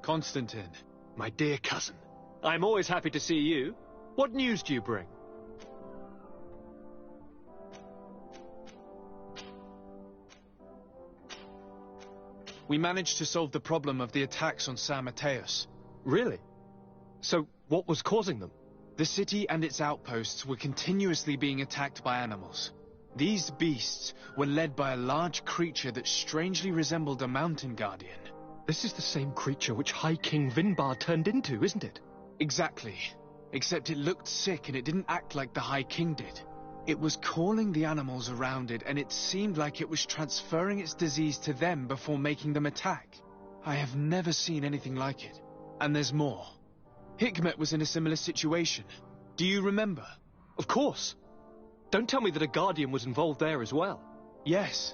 Constantin, my dear cousin. I'm always happy to see you. What news do you bring? We managed to solve the problem of the attacks on San Mateus. Really? So, what was causing them? The city and its outposts were continuously being attacked by animals. These beasts were led by a large creature that strangely resembled a mountain guardian. This is the same creature which High King Vinbar turned into, isn't it? Exactly. Except it looked sick and it didn't act like the High King did. It was calling the animals around it, and it seemed like it was transferring its disease to them before making them attack. I have never seen anything like it. And there's more. Hikmet was in a similar situation. Do you remember? Of course. Don't tell me that a guardian was involved there as well. Yes.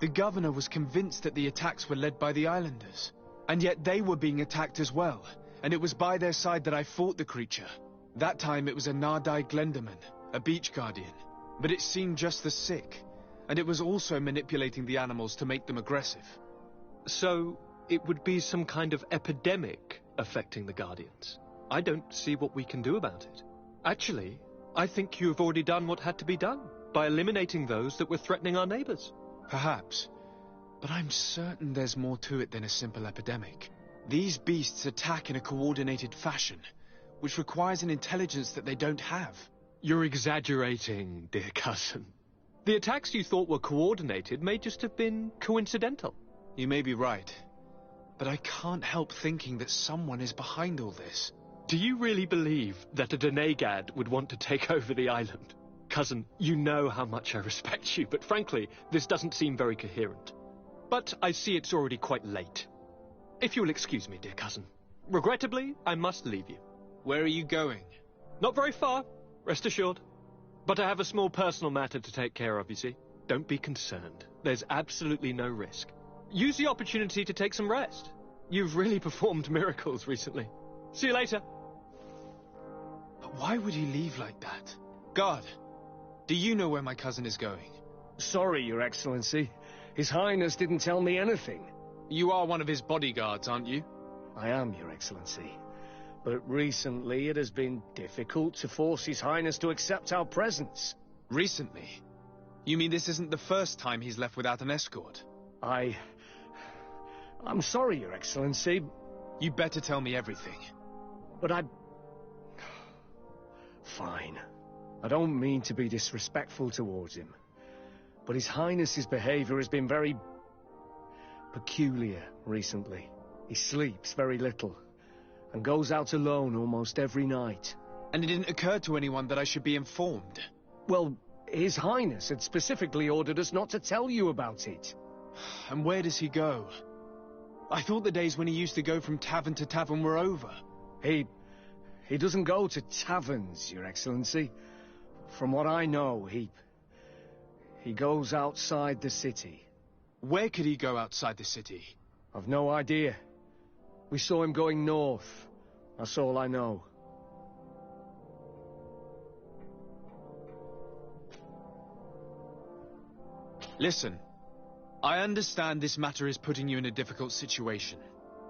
The governor was convinced that the attacks were led by the islanders. And yet they were being attacked as well. And it was by their side that I fought the creature. That time it was a Nardai Glenderman, a beach guardian. But it seemed just as sick. And it was also manipulating the animals to make them aggressive. So, it would be some kind of epidemic affecting the guardians. I don't see what we can do about it. Actually, I think you have already done what had to be done, by eliminating those that were threatening our neighbors. Perhaps. But I'm certain there's more to it than a simple epidemic. These beasts attack in a coordinated fashion, which requires an intelligence that they don't have. You're exaggerating, dear cousin. The attacks you thought were coordinated may just have been coincidental. You may be right. But I can't help thinking that someone is behind all this. Do you really believe that a Denegad would want to take over the island? Cousin, you know how much I respect you, but frankly, this doesn't seem very coherent. But I see it's already quite late. If you'll excuse me, dear cousin. Regrettably, I must leave you. Where are you going? Not very far, rest assured. But I have a small personal matter to take care of, you see. Don't be concerned. There's absolutely no risk. Use the opportunity to take some rest. You've really performed miracles recently. See you later. But why would he leave like that? Guard, do you know where my cousin is going? Sorry, Your Excellency. His Highness didn't tell me anything. You are one of his bodyguards, aren't you? I am, Your Excellency. But recently it has been difficult to force His Highness to accept our presence. Recently? You mean this isn't the first time he's left without an escort? I'm sorry, Your Excellency. You better tell me everything. But Fine. I don't mean to be disrespectful towards him. But His Highness's behavior has been very peculiar recently. He sleeps very little, and goes out alone almost every night. And it didn't occur to anyone that I should be informed? Well, His Highness had specifically ordered us not to tell you about it. And where does he go? I thought the days when he used to go from tavern to tavern were over. He doesn't go to taverns, Your Excellency. From what I know, he goes outside the city. Where could he go outside the city? I've no idea. We saw him going north. That's all I know. Listen, I understand this matter is putting you in a difficult situation.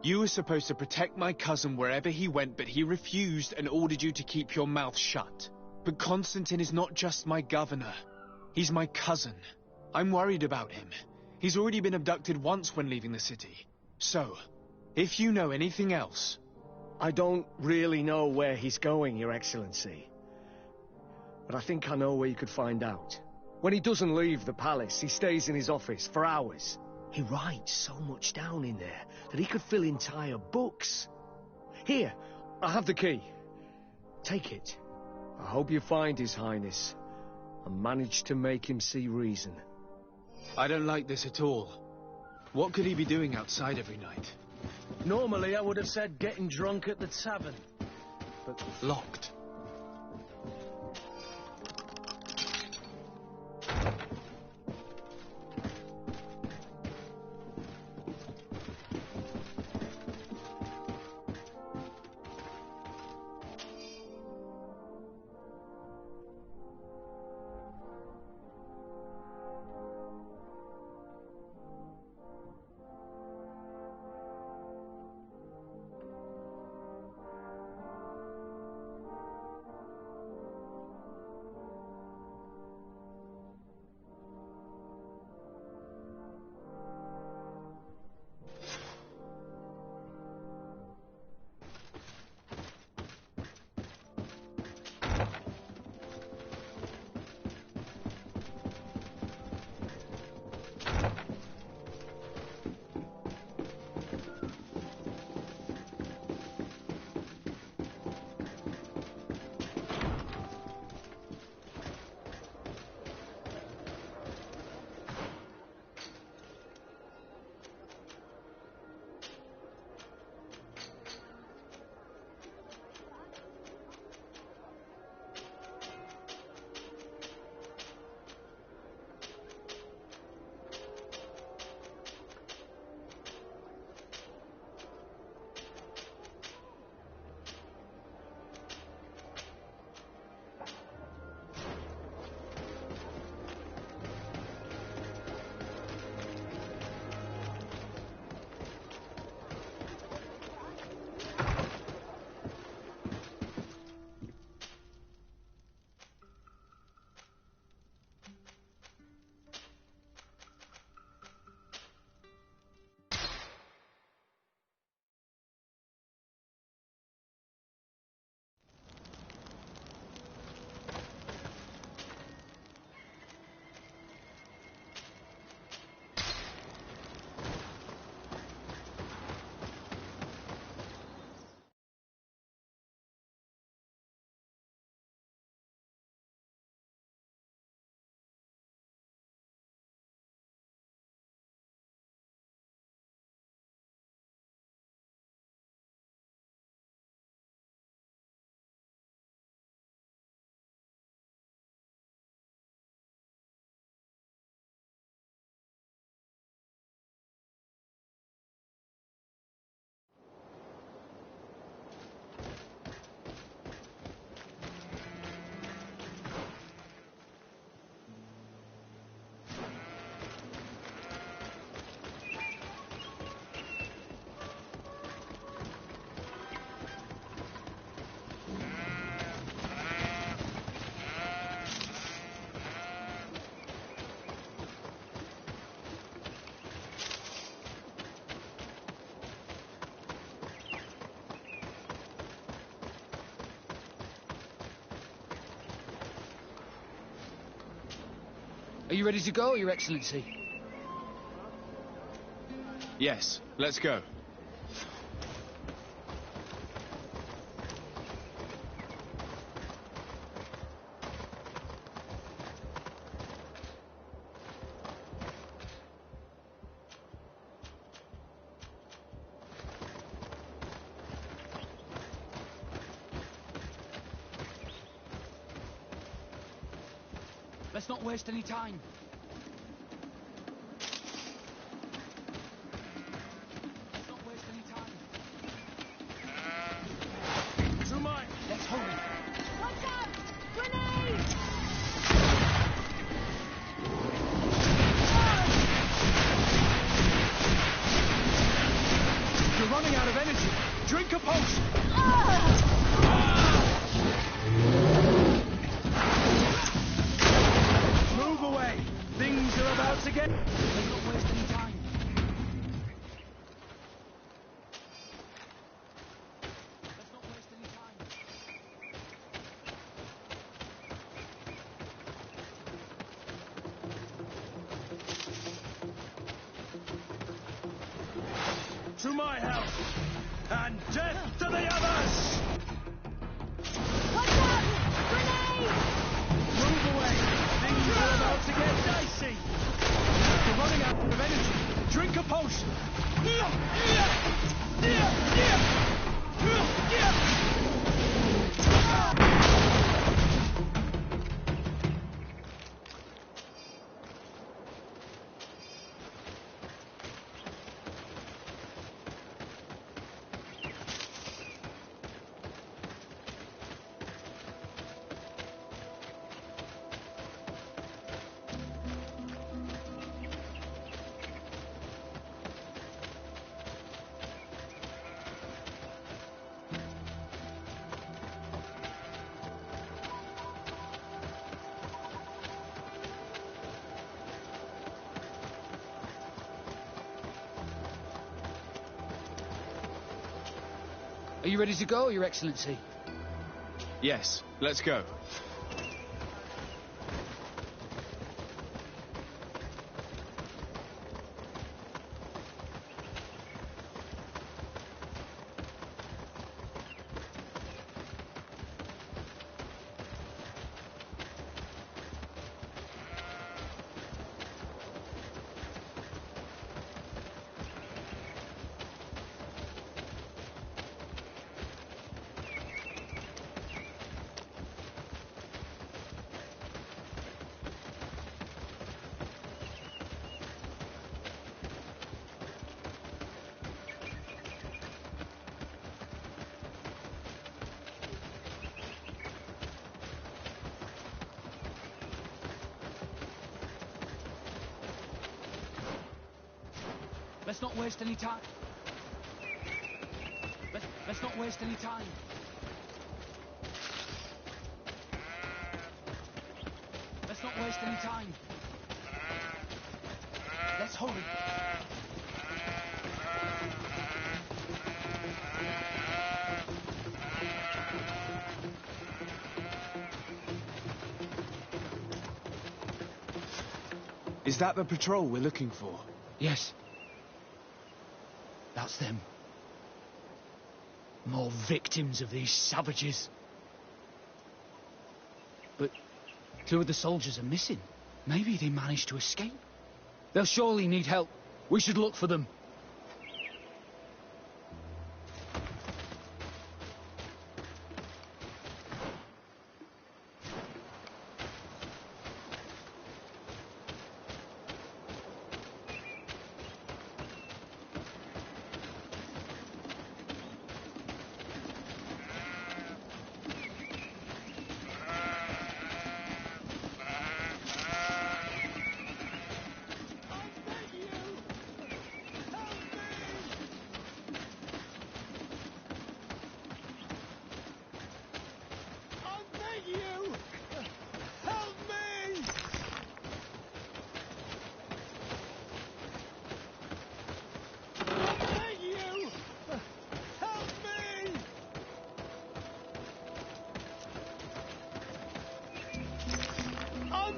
You were supposed to protect my cousin wherever he went, but he refused and ordered you to keep your mouth shut. But Constantin is not just my governor. He's my cousin. I'm worried about him. He's already been abducted once when leaving the city. So, if you know anything else... I don't really know where he's going, Your Excellency. But I think I know where you could find out. When he doesn't leave the palace, he stays in his office for hours. He writes so much down in there that he could fill entire books. Here, I have the key. Take it. I hope you find His Highness and manage to make him see reason. I don't like this at all. What could he be doing outside every night? Normally I would have said getting drunk at the tavern. But locked. Are you ready to go, Your Excellency? Yes, let's go. Let's not waste any time. Let's not waste any time. Through mine. Let's hurry. Watch out! Grenade! You're running out of energy. Drink a potion. Move away. Things are about to get... Let's not waste any time. Let's not waste any time. To my help. And death to the others! Watch out! Grenade! Move away. Things are about to get dicey. You're running out of energy. Drink a potion. Are you ready to go, Your Excellency? Yes, let's go. Let's not waste any time. Let's not waste any time. Let's not waste any time. Let's hurry. Is that the patrol we're looking for? Yes. That's them. More victims of these savages. But 2 of the soldiers are missing. Maybe they managed to escape. They'll surely need help. We should look for them.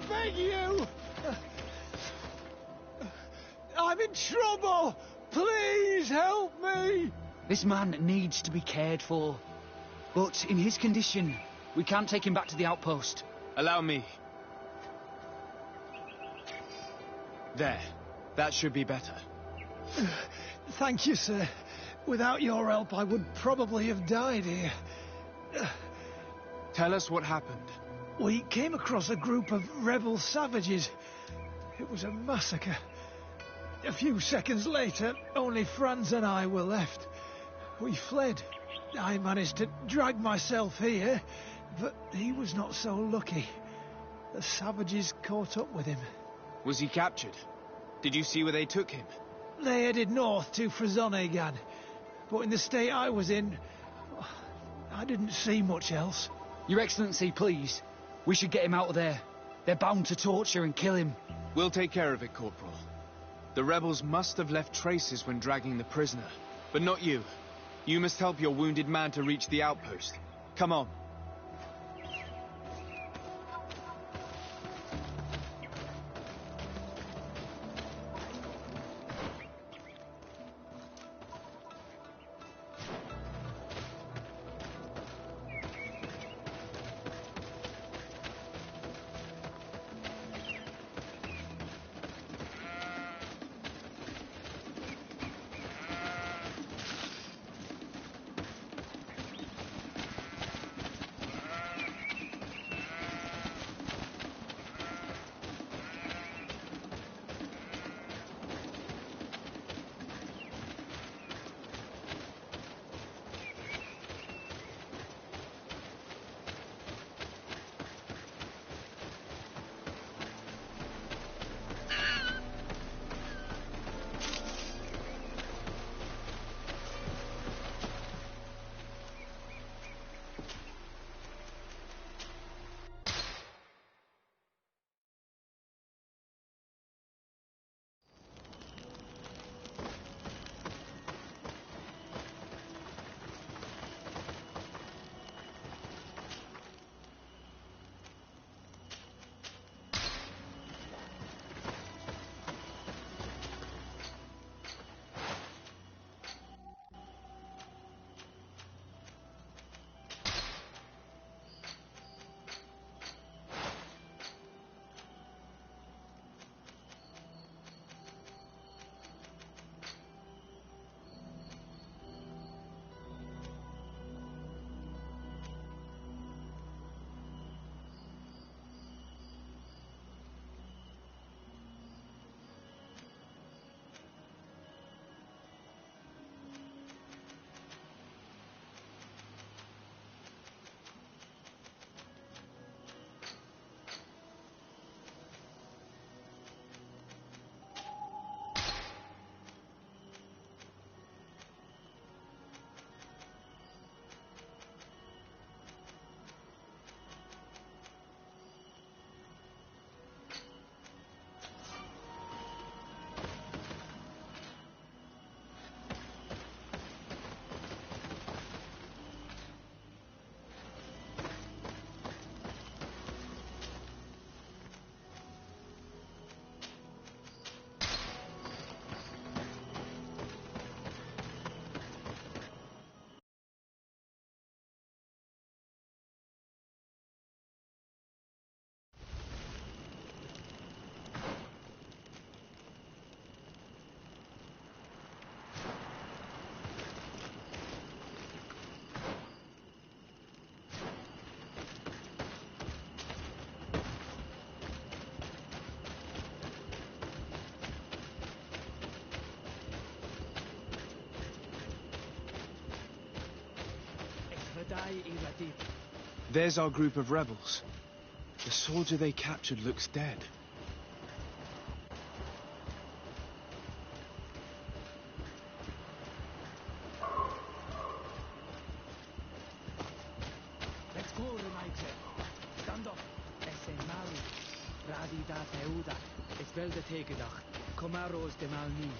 Beg you! I'm in trouble! Please help me! This man needs to be cared for. But in his condition, we can't take him back to the outpost. Allow me. There. That should be better. Thank you, sir. Without your help, I would probably have died here. Tell us what happened. We came across a group of rebel savages. It was a massacre. A few seconds later, only Franz and I were left. We fled. I managed to drag myself here, but he was not so lucky. The savages caught up with him. Was he captured? Did you see where they took him? They headed north to Frazonegan, but in the state I was in, I didn't see much else. Your Excellency, please. We should get him out of there. They're bound to torture and kill him. We'll take care of it, Corporal. The rebels must have left traces when dragging the prisoner. But not you. You must help your wounded man to reach the outpost. Come on. There's our group of rebels. The soldier they captured looks dead. Let's go, Remaite. Stand up. Esen Mali. Radi da Teuda. Es welde tegedacht. Comaros de Malni.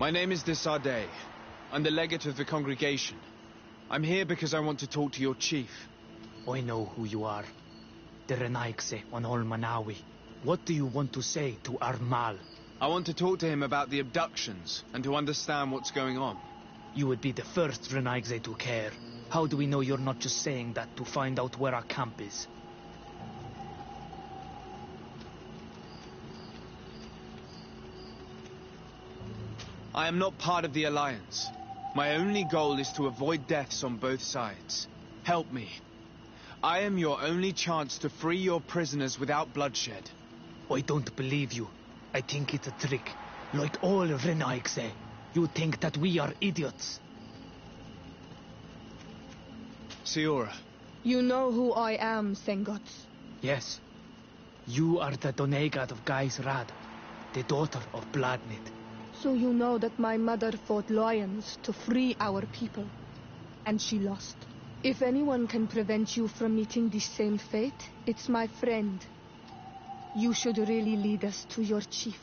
My name is Desardet. I'm the legate of the congregation. I'm here because I want to talk to your chief. I know who you are. The Renaigse on Olmanawi. What do you want to say to Armal? I want to talk to him about the abductions and to understand what's going on. You would be the first Renaigse to care. How do we know you're not just saying that to find out where our camp is? I am not part of the Alliance. My only goal is to avoid deaths on both sides. Help me. I am your only chance to free your prisoners without bloodshed. I don't believe you. I think it's a trick. Like all Renaigse. You think that we are idiots. Siora. You know who I am, Sengots. Yes. You are the Donegad of Gais Rad, the daughter of Bladnid. So you know that my mother fought lions to free our people. And she lost. If anyone can prevent you from meeting the same fate, it's my friend. You should really lead us to your chief.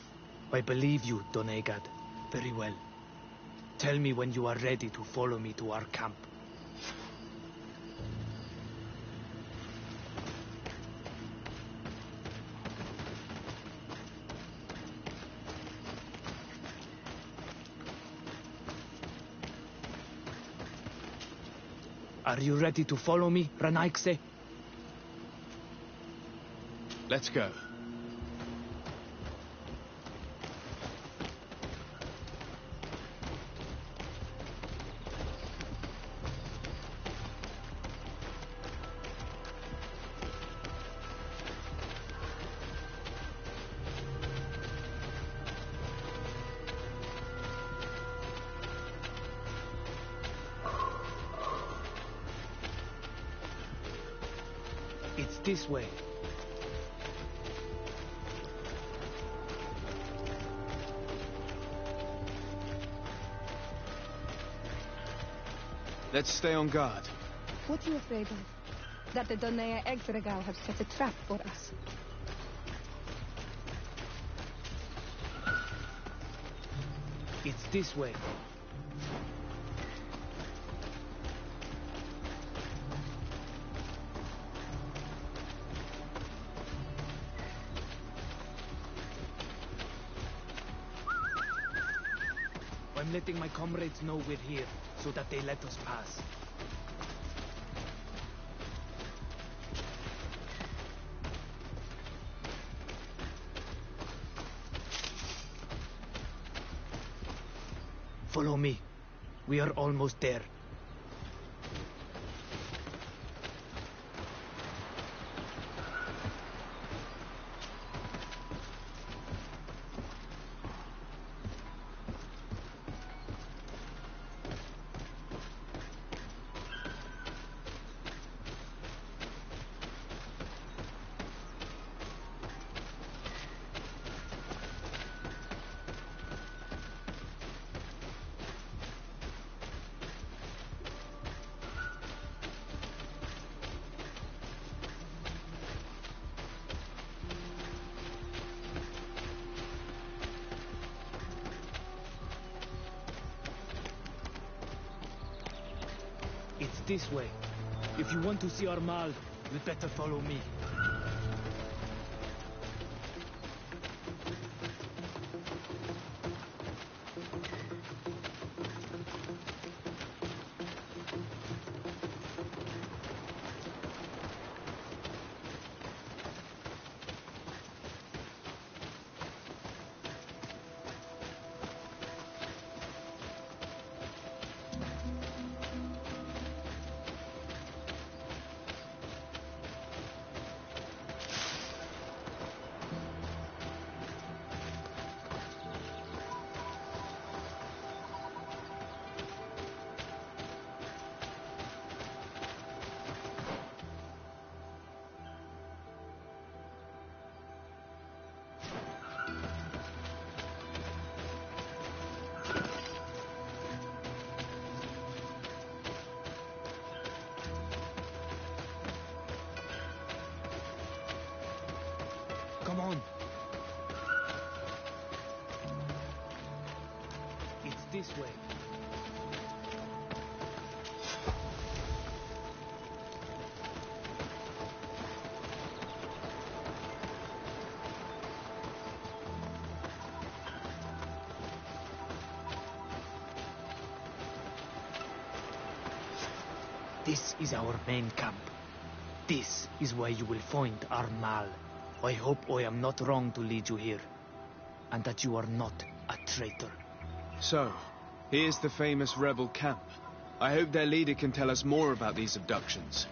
I believe you, Donegad. Very well. Tell me when you are ready to follow me to our camp. Are you ready to follow me, Renaigse? Let's go. It's this way. Let's stay on guard. What are you afraid of? That the Donea Egregal have set a trap for us. It's this way. I'm letting my comrades know we're here, so that they let us pass. Follow me. We are almost there. It's this way. If you want to see Armal, you'd better follow me. Come on. It's this way. This is our main camp. This is where you will find our Mal. I hope I am not wrong to lead you here, and that you are not a traitor. So, here's the famous rebel camp. I hope their leader can tell us more about these abductions.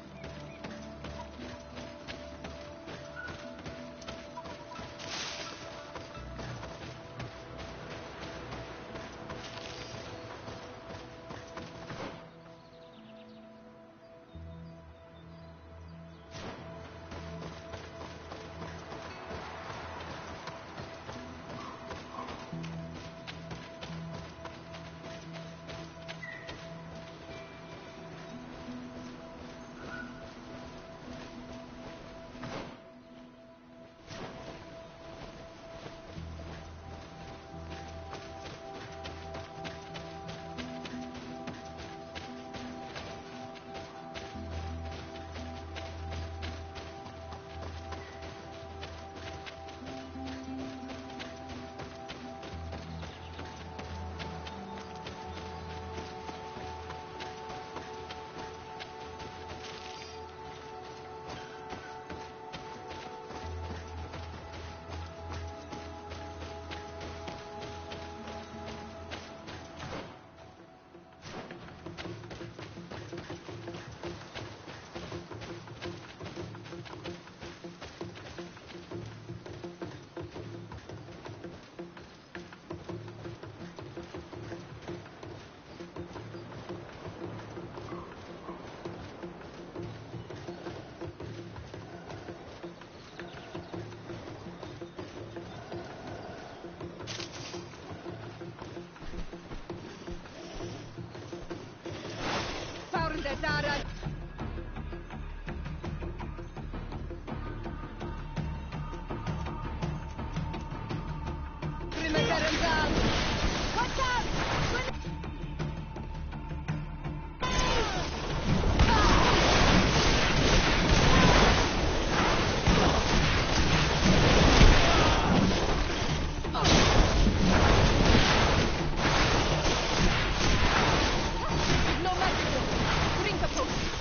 No matter. Bring the post.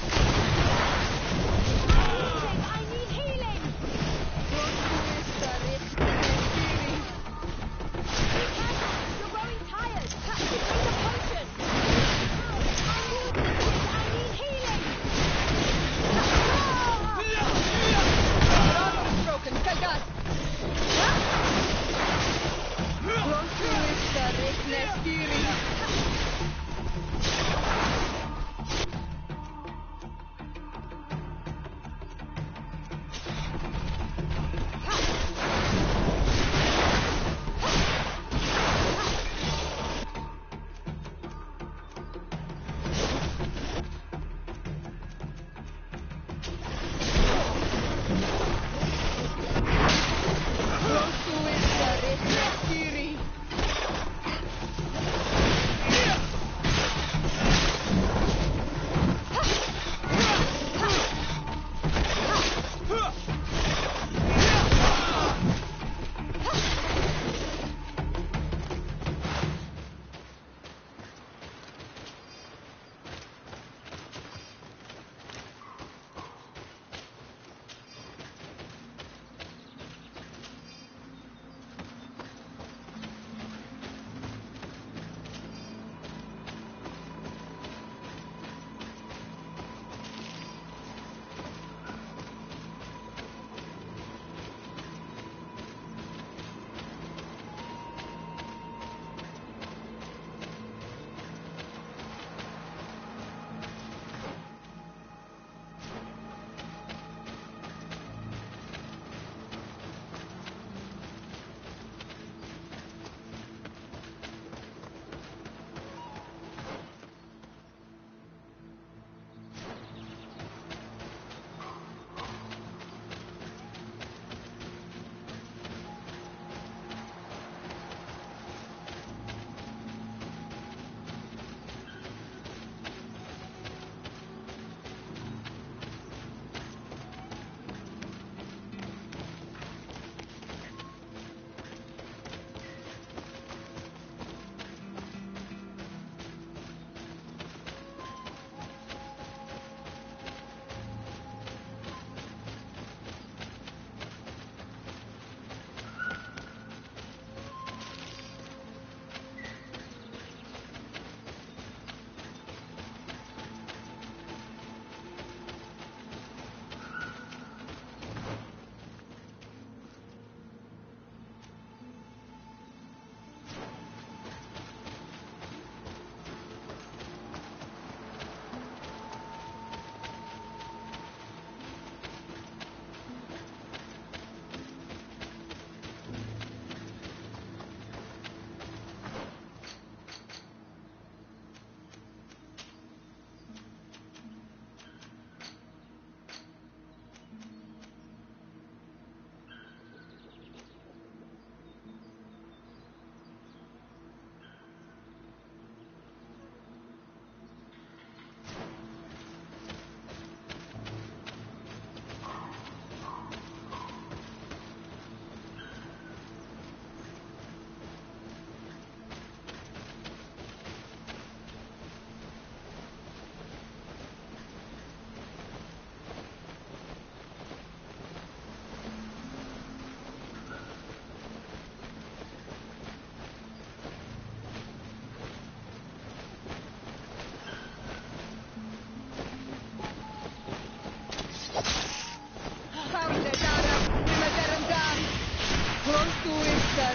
We've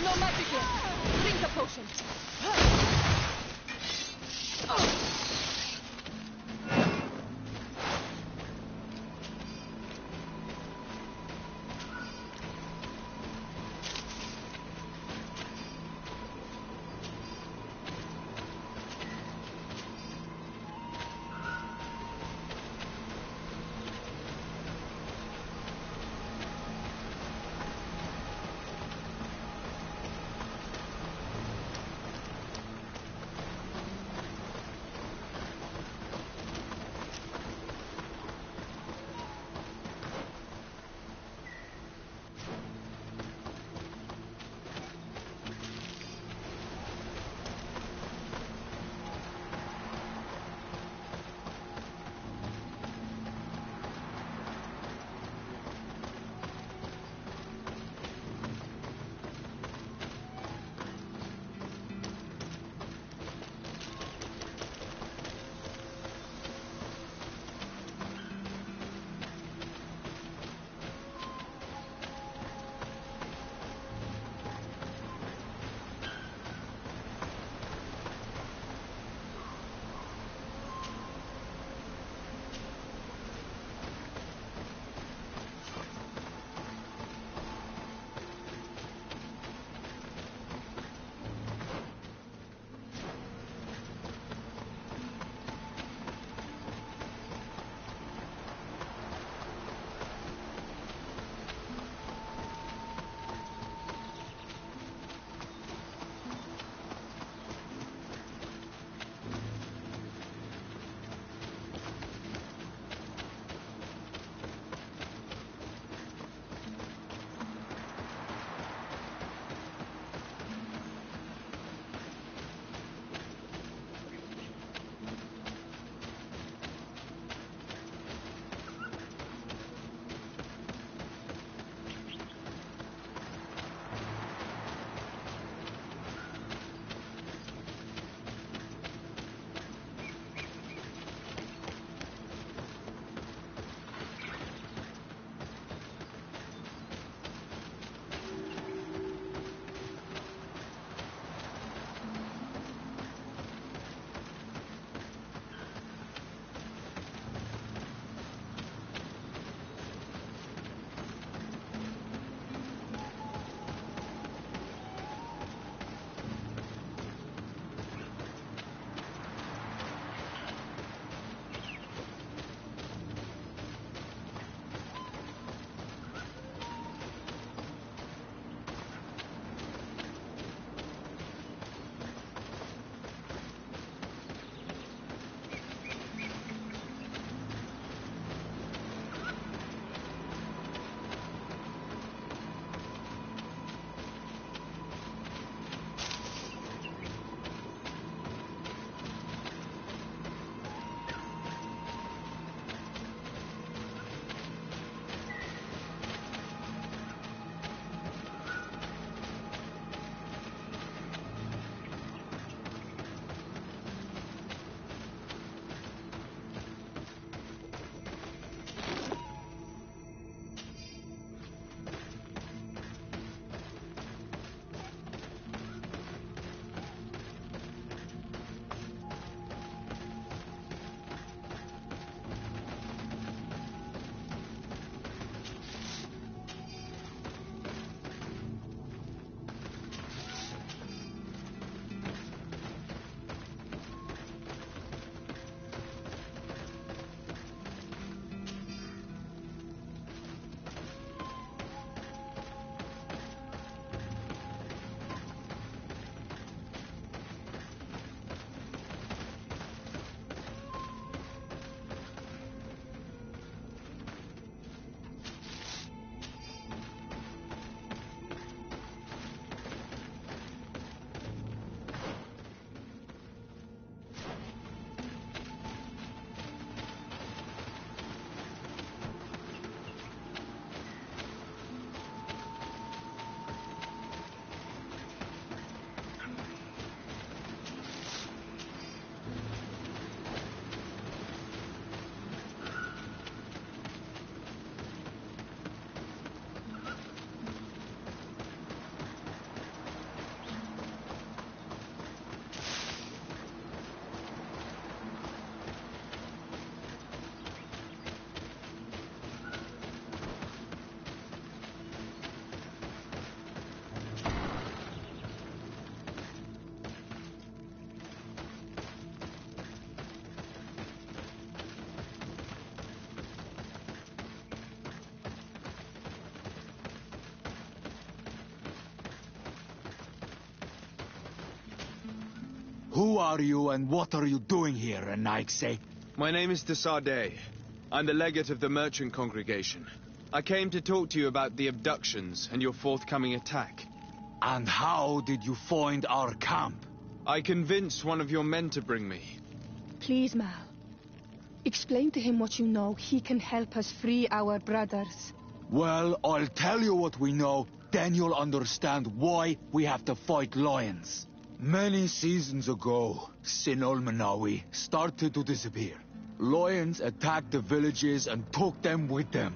no magic yet. Drink the potion. Who are you and what are you doing here, Anaigse? My name is de Sardet. I'm the legate of the merchant congregation. I came to talk to you about the abductions and your forthcoming attack. And how did you find our camp? I convinced one of your men to bring me. Please, Mal. Explain to him what you know. He can help us free our brothers. Well, I'll tell you what we know, then you'll understand why we have to fight lions. Many seasons ago, Sin Olmanawi started to disappear. Lions attacked the villages and took them with them.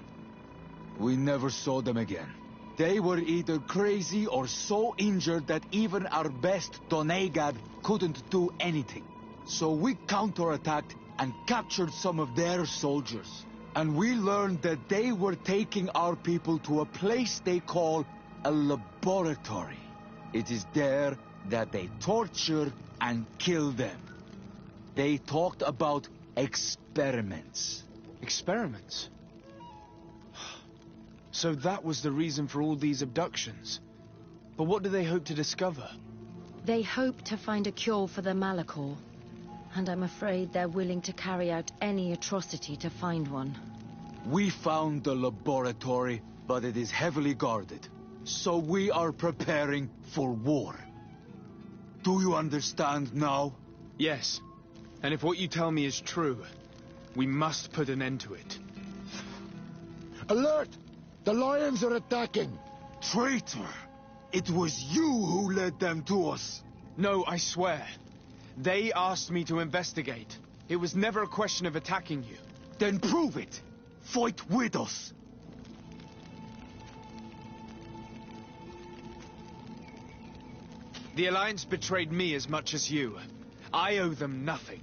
We never saw them again. They were either crazy or so injured that even our best Donegad couldn't do anything. So we counterattacked and captured some of their soldiers. And we learned that they were taking our people to a place they call a laboratory. It is there that they torture and kill them. They talked about experiments. Experiments? So that was the reason for all these abductions. But what do they hope to discover? They hope to find a cure for the Malachor. And I'm afraid they're willing to carry out any atrocity to find one. We found the laboratory, but it is heavily guarded. So we are preparing for war. Do you understand now? Yes. And if what you tell me is true, we must put an end to it. Alert! The lions are attacking! Traitor! It was you who led them to us! No, I swear. They asked me to investigate. It was never a question of attacking you. Then prove it! Fight with us! The Alliance betrayed me as much as you. I owe them nothing.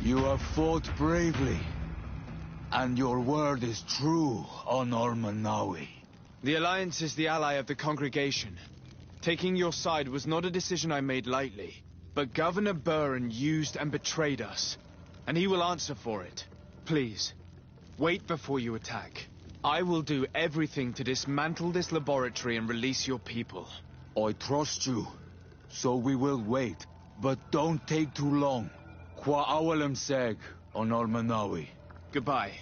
You have fought bravely, and your word is true on Ormanawi. The Alliance is the ally of the congregation. Taking your side was not a decision I made lightly, but Governor Burren used and betrayed us, and he will answer for it. Please, wait before you attack. I will do everything to dismantle this laboratory and release your people. I trust you, so we will wait, but don't take too long. Qua awalem seg on Ormanawi. Goodbye.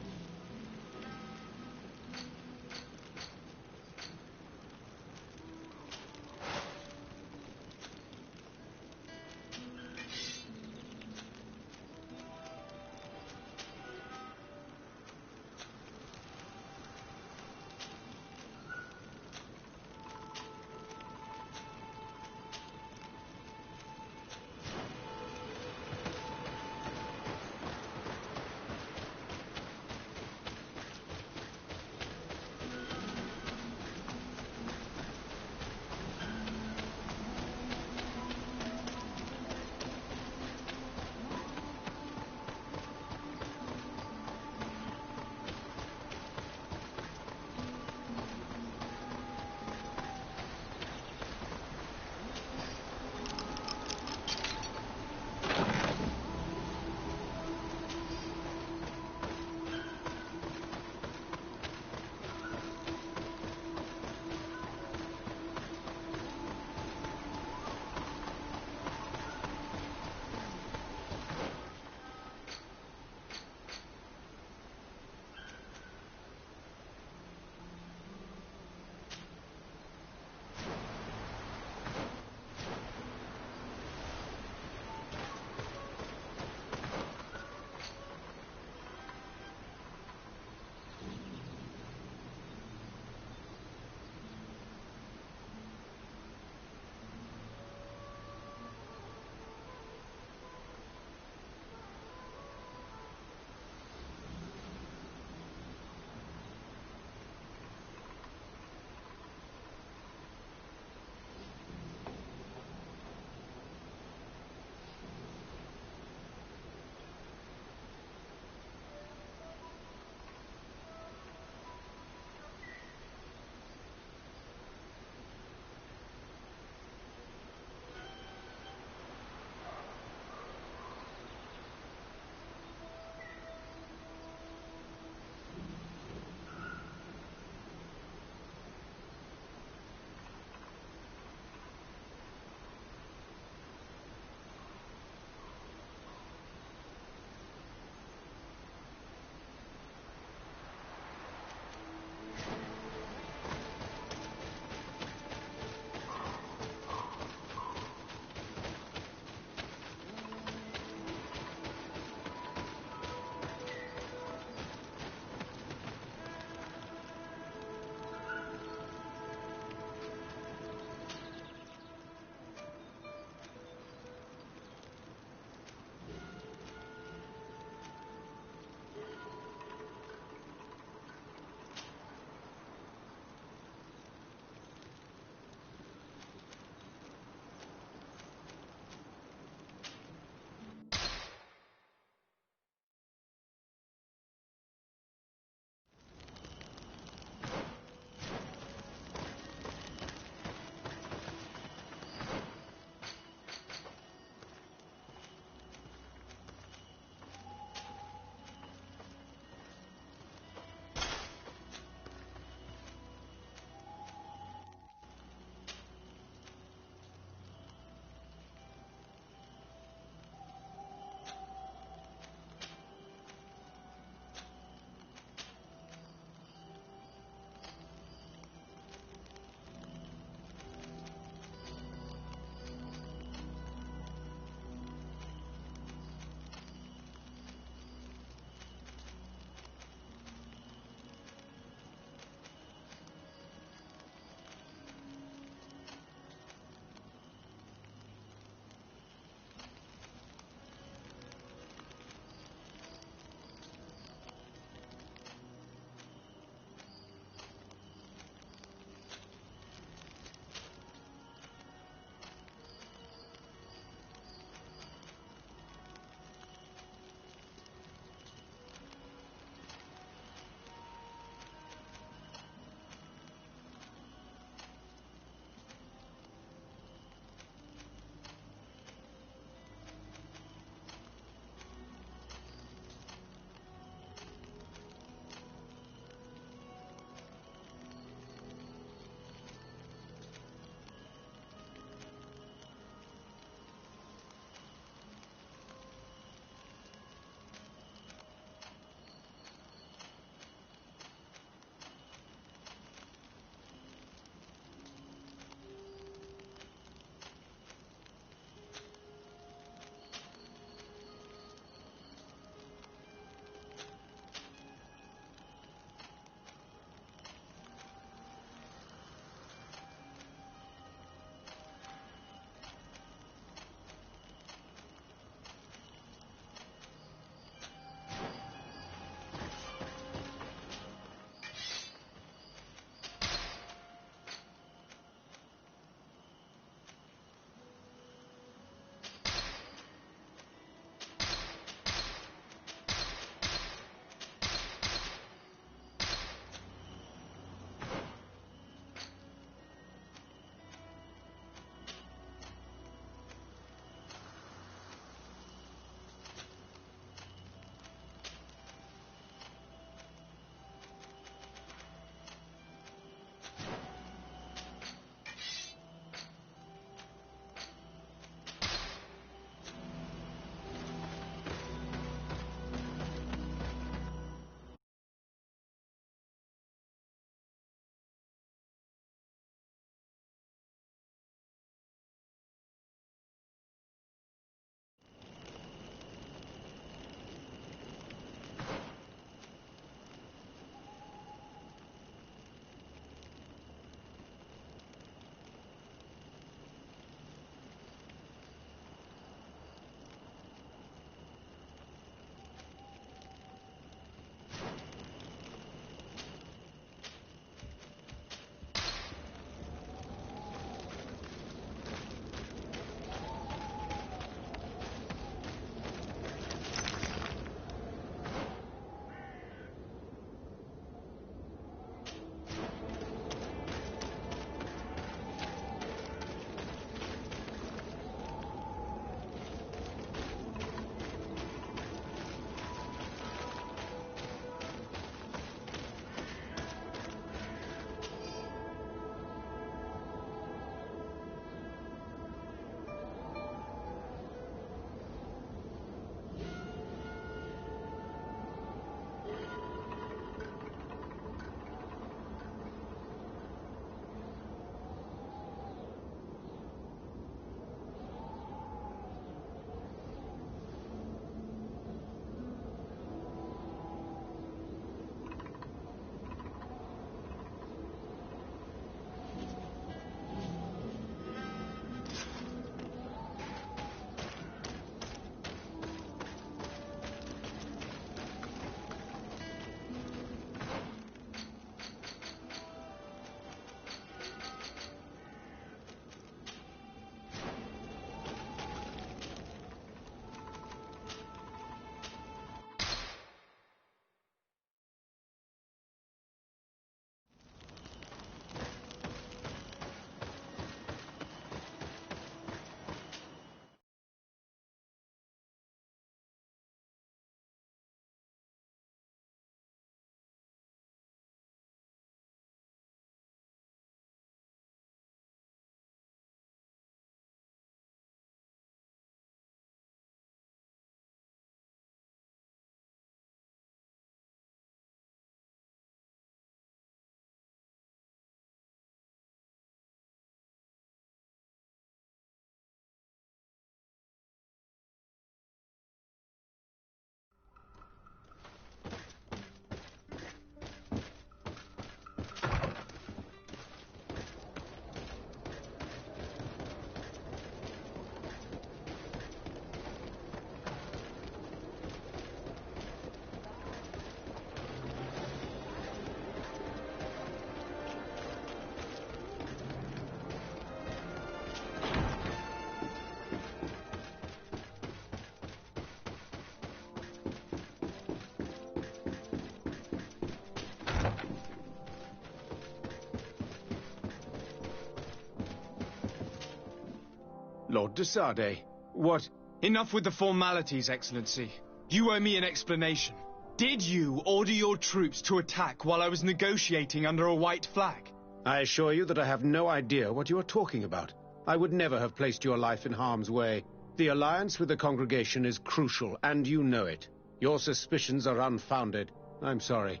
Lord de Sade, what... Enough with the formalities, Excellency. You owe me an explanation. Did you order your troops to attack while I was negotiating under a white flag? I assure you that I have no idea what you are talking about. I would never have placed your life in harm's way. The alliance with the congregation is crucial, and you know it. Your suspicions are unfounded. I'm sorry.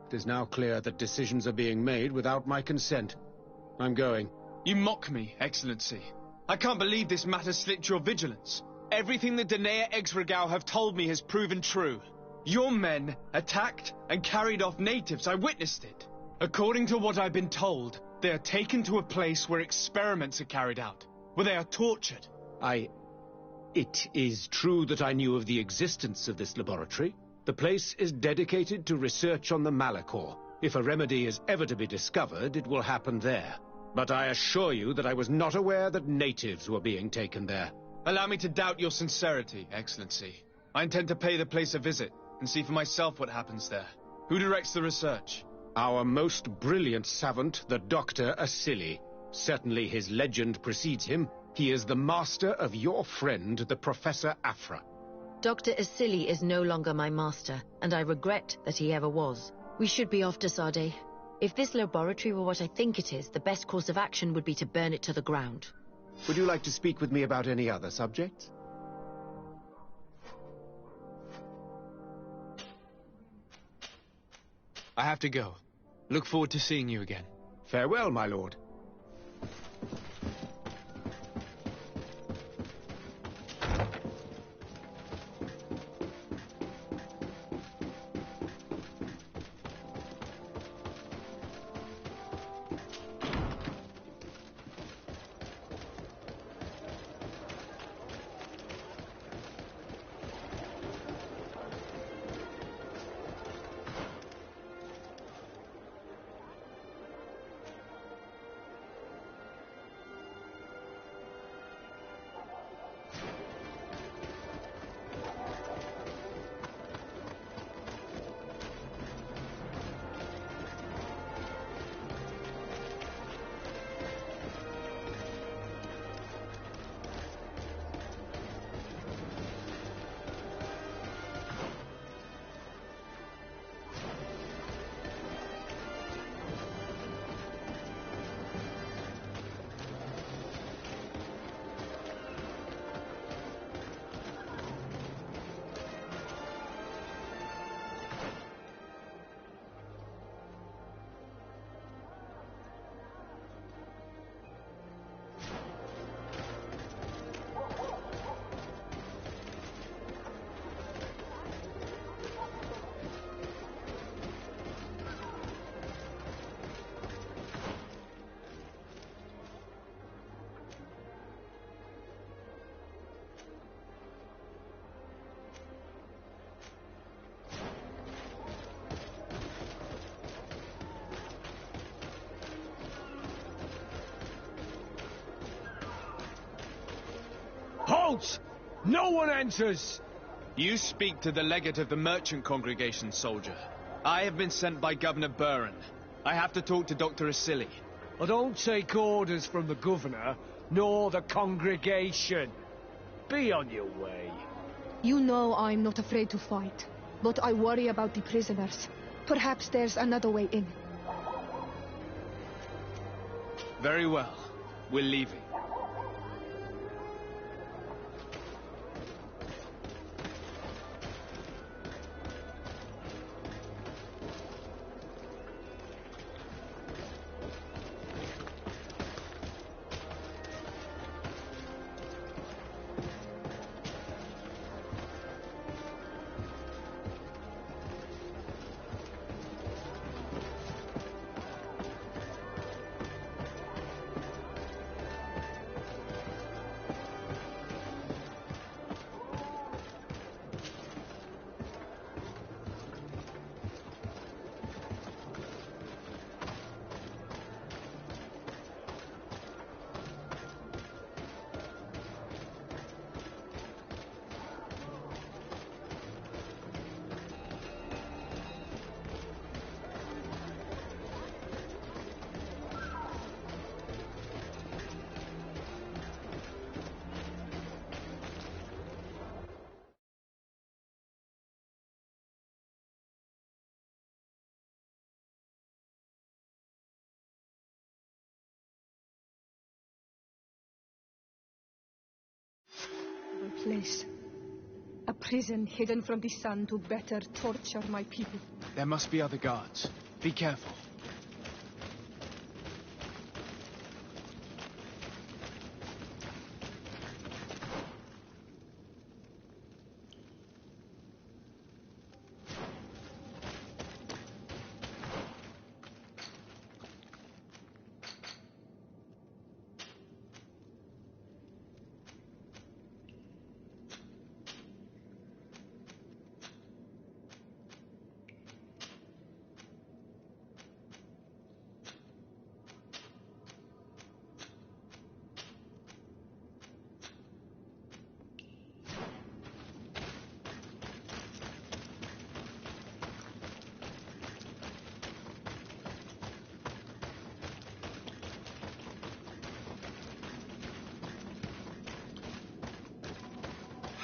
It is now clear that decisions are being made without my consent. I'm going. You mock me, Excellency. I can't believe this matter slipped your vigilance. Everything the Danea Exregao have told me has proven true. Your men attacked and carried off natives. I witnessed it. According to what I've been told, they are taken to a place where experiments are carried out, where they are tortured. It is true that I knew of the existence of this laboratory. The place is dedicated to research on the Malachor. If a remedy is ever to be discovered, it will happen there. But I assure you that I was not aware that natives were being taken there. Allow me to doubt your sincerity, Excellency. I intend to pay the place a visit and see for myself what happens there. Who directs the research? Our most brilliant savant, the Dr. Asili. Certainly his legend precedes him. He is the master of your friend, the Professor Afra. Dr. Asili is no longer my master, and I regret that he ever was. We should be off to Sade. If this laboratory were what I think it is, the best course of action would be to burn it to the ground. Would you like to speak with me about any other subjects? I have to go. Look forward to seeing you again. Farewell, my lord. Halt! No one enters! You speak to the legate of the merchant congregation, soldier. I have been sent by Governor Buren. I have to talk to Dr. Asili. I don't take orders from the governor, nor the congregation. Be on your way. You know I'm not afraid to fight, but I worry about the prisoners. Perhaps there's another way in. Very well. We're leaving. horrible place. A prison hidden from the sun to better torture my people. There must be other guards. Be careful.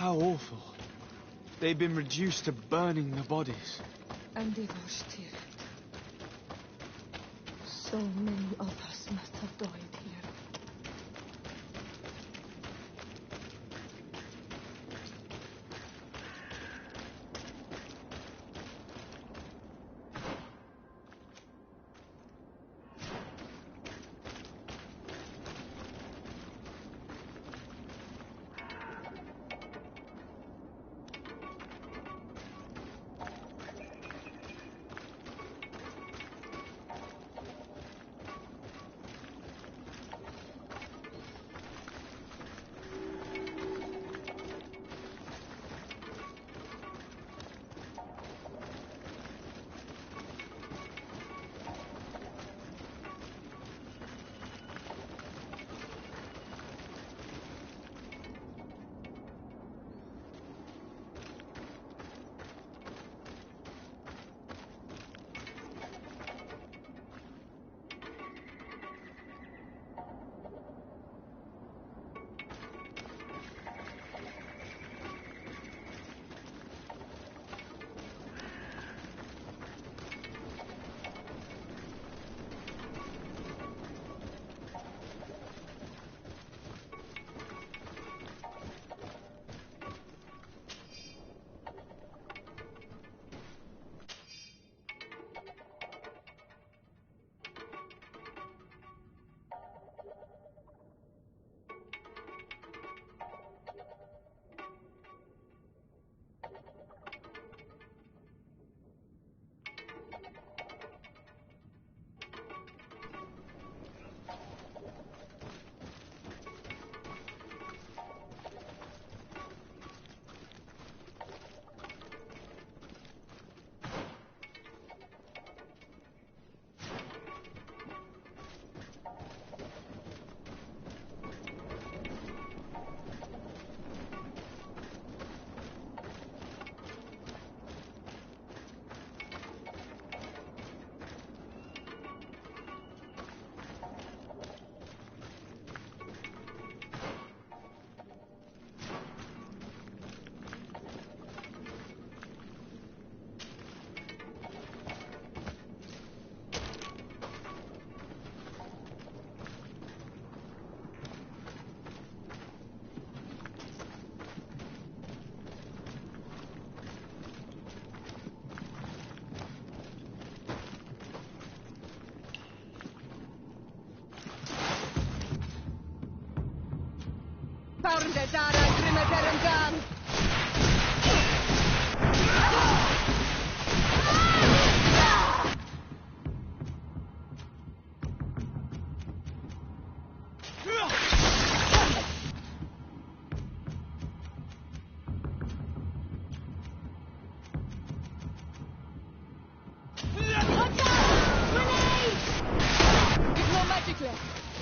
How awful. They've been reduced to burning the bodies. And devoured here. So many of us must have died here.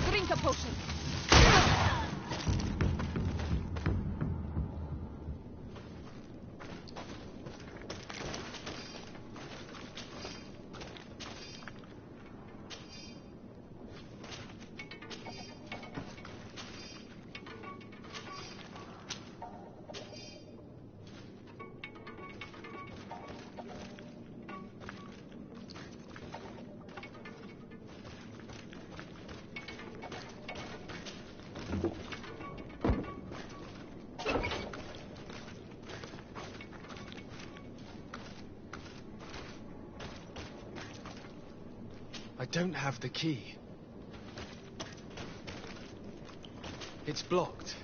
Drink a potion. I don't have the key. It's blocked.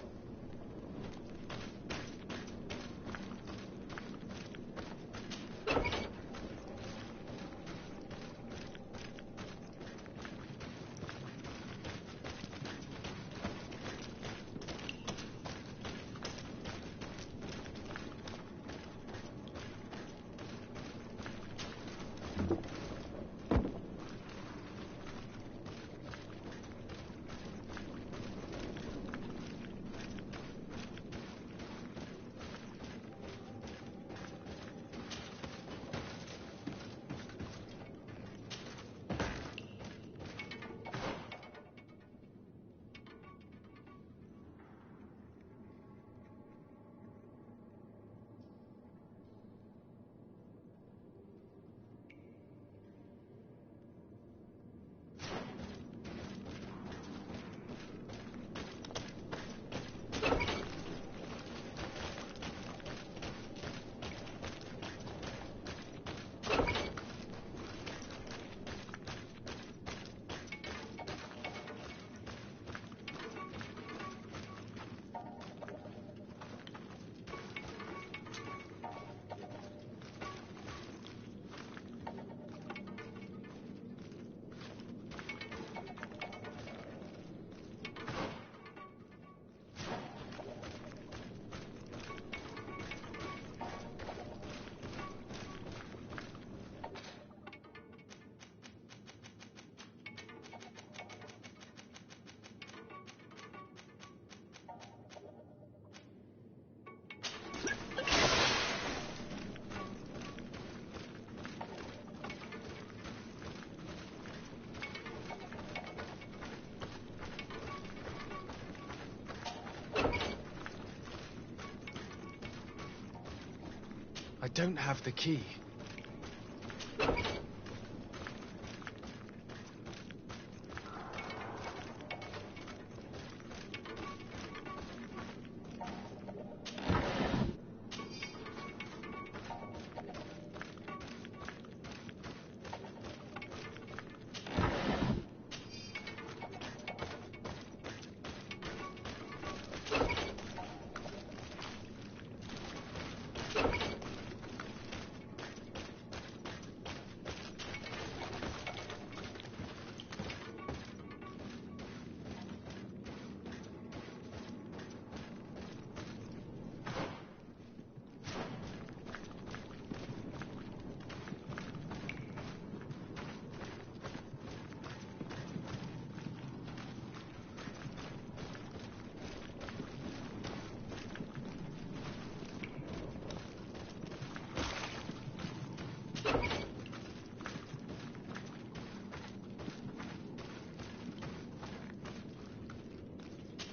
I don't have the key.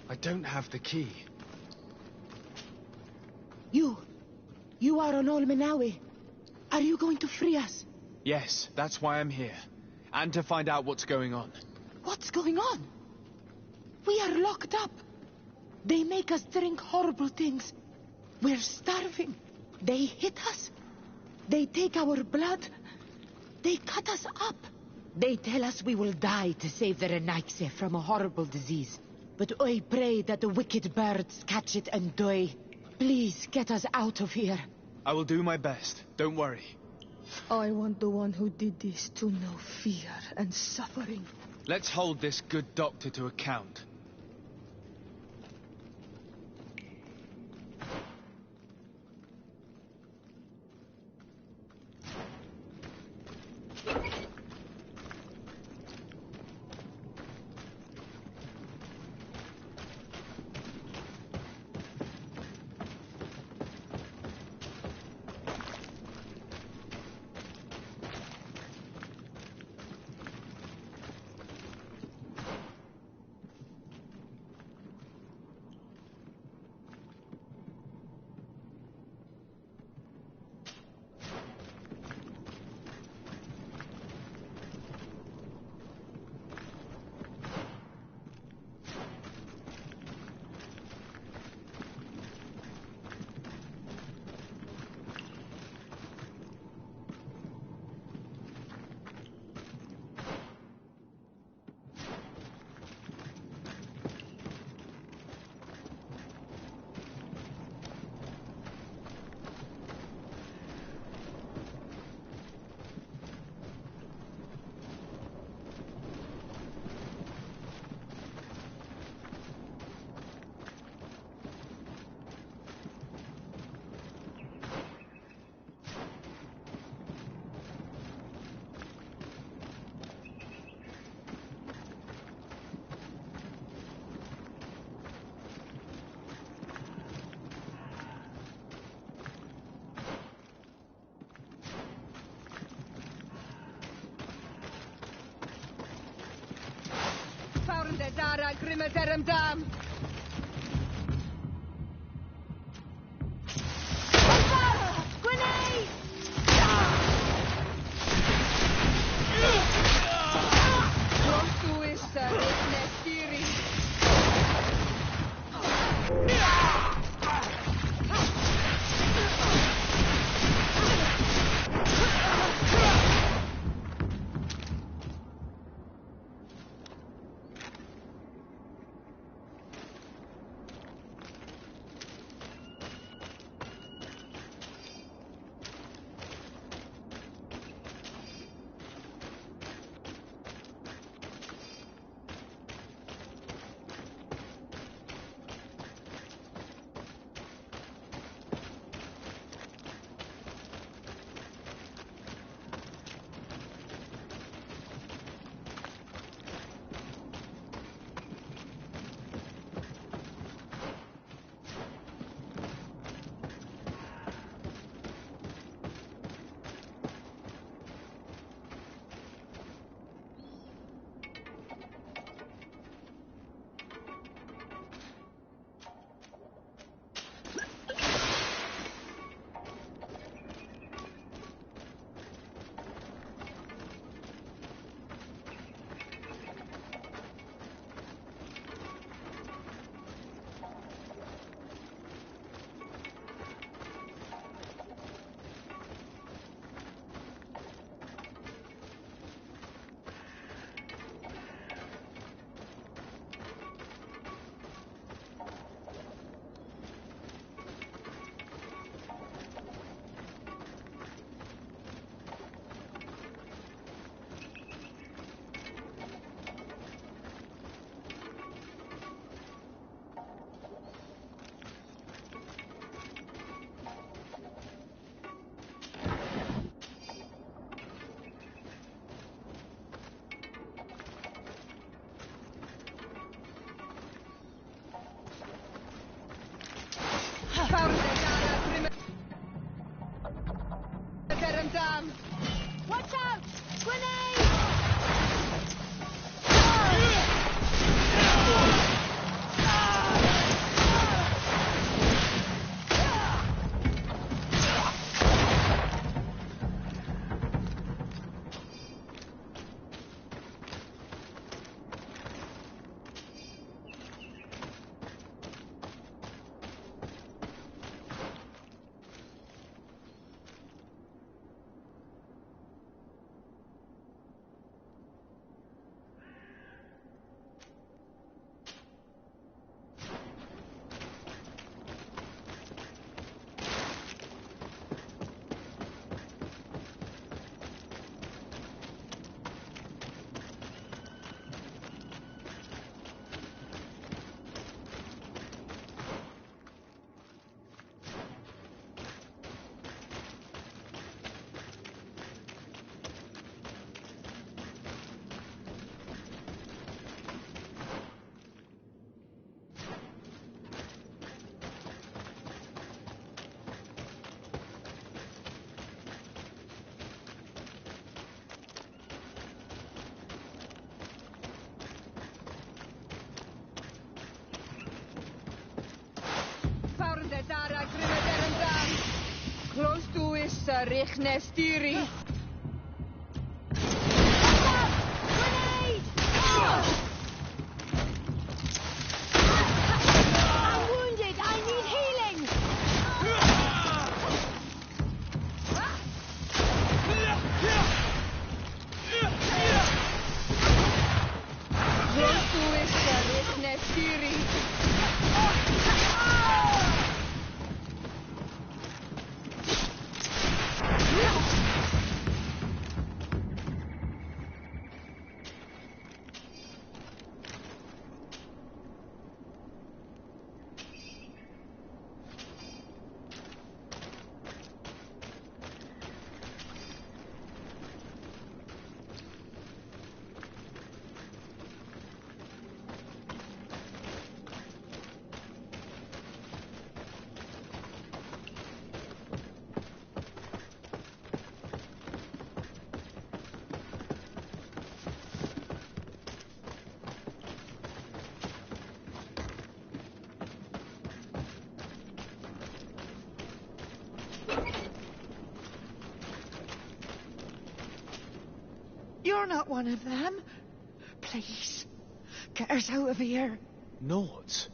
I don't have the key. You are on Olmenawi. Are you going to free us? Yes, that's why I'm here. And to find out what's going on. What's going on? We are locked up. They make us drink horrible things. We're starving. They hit us. They take our blood. They cut us up. They tell us we will die to save the Renaikse from a horrible disease. But I pray that the wicked birds catch it and die. Please get us out of here. I will do my best. Don't worry. I want the one who did this to know fear and suffering. Let's hold this good doctor to account. Dara Grimaterum Dam! Grenade! Rostuissa Nestiri! Watch out! Grenade! Close to is Richnestiri. I'm wounded. I need healing. Close to is Richnestiri. not one of them. Please, get us out of here. Nords?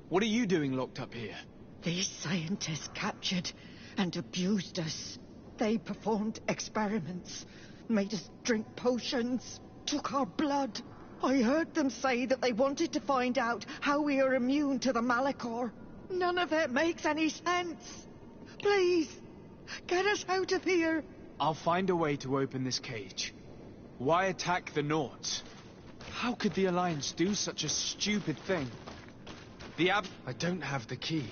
What are you doing locked up here? These scientists captured and abused us. They performed experiments, made us drink potions, took our blood. I heard them say that they wanted to find out how we are immune to the Malachor. None of it makes any sense. Please, get us out of here. I'll find a way to open this cage. Why attack the Nords? How could the Alliance do such a stupid thing? I don't have the key.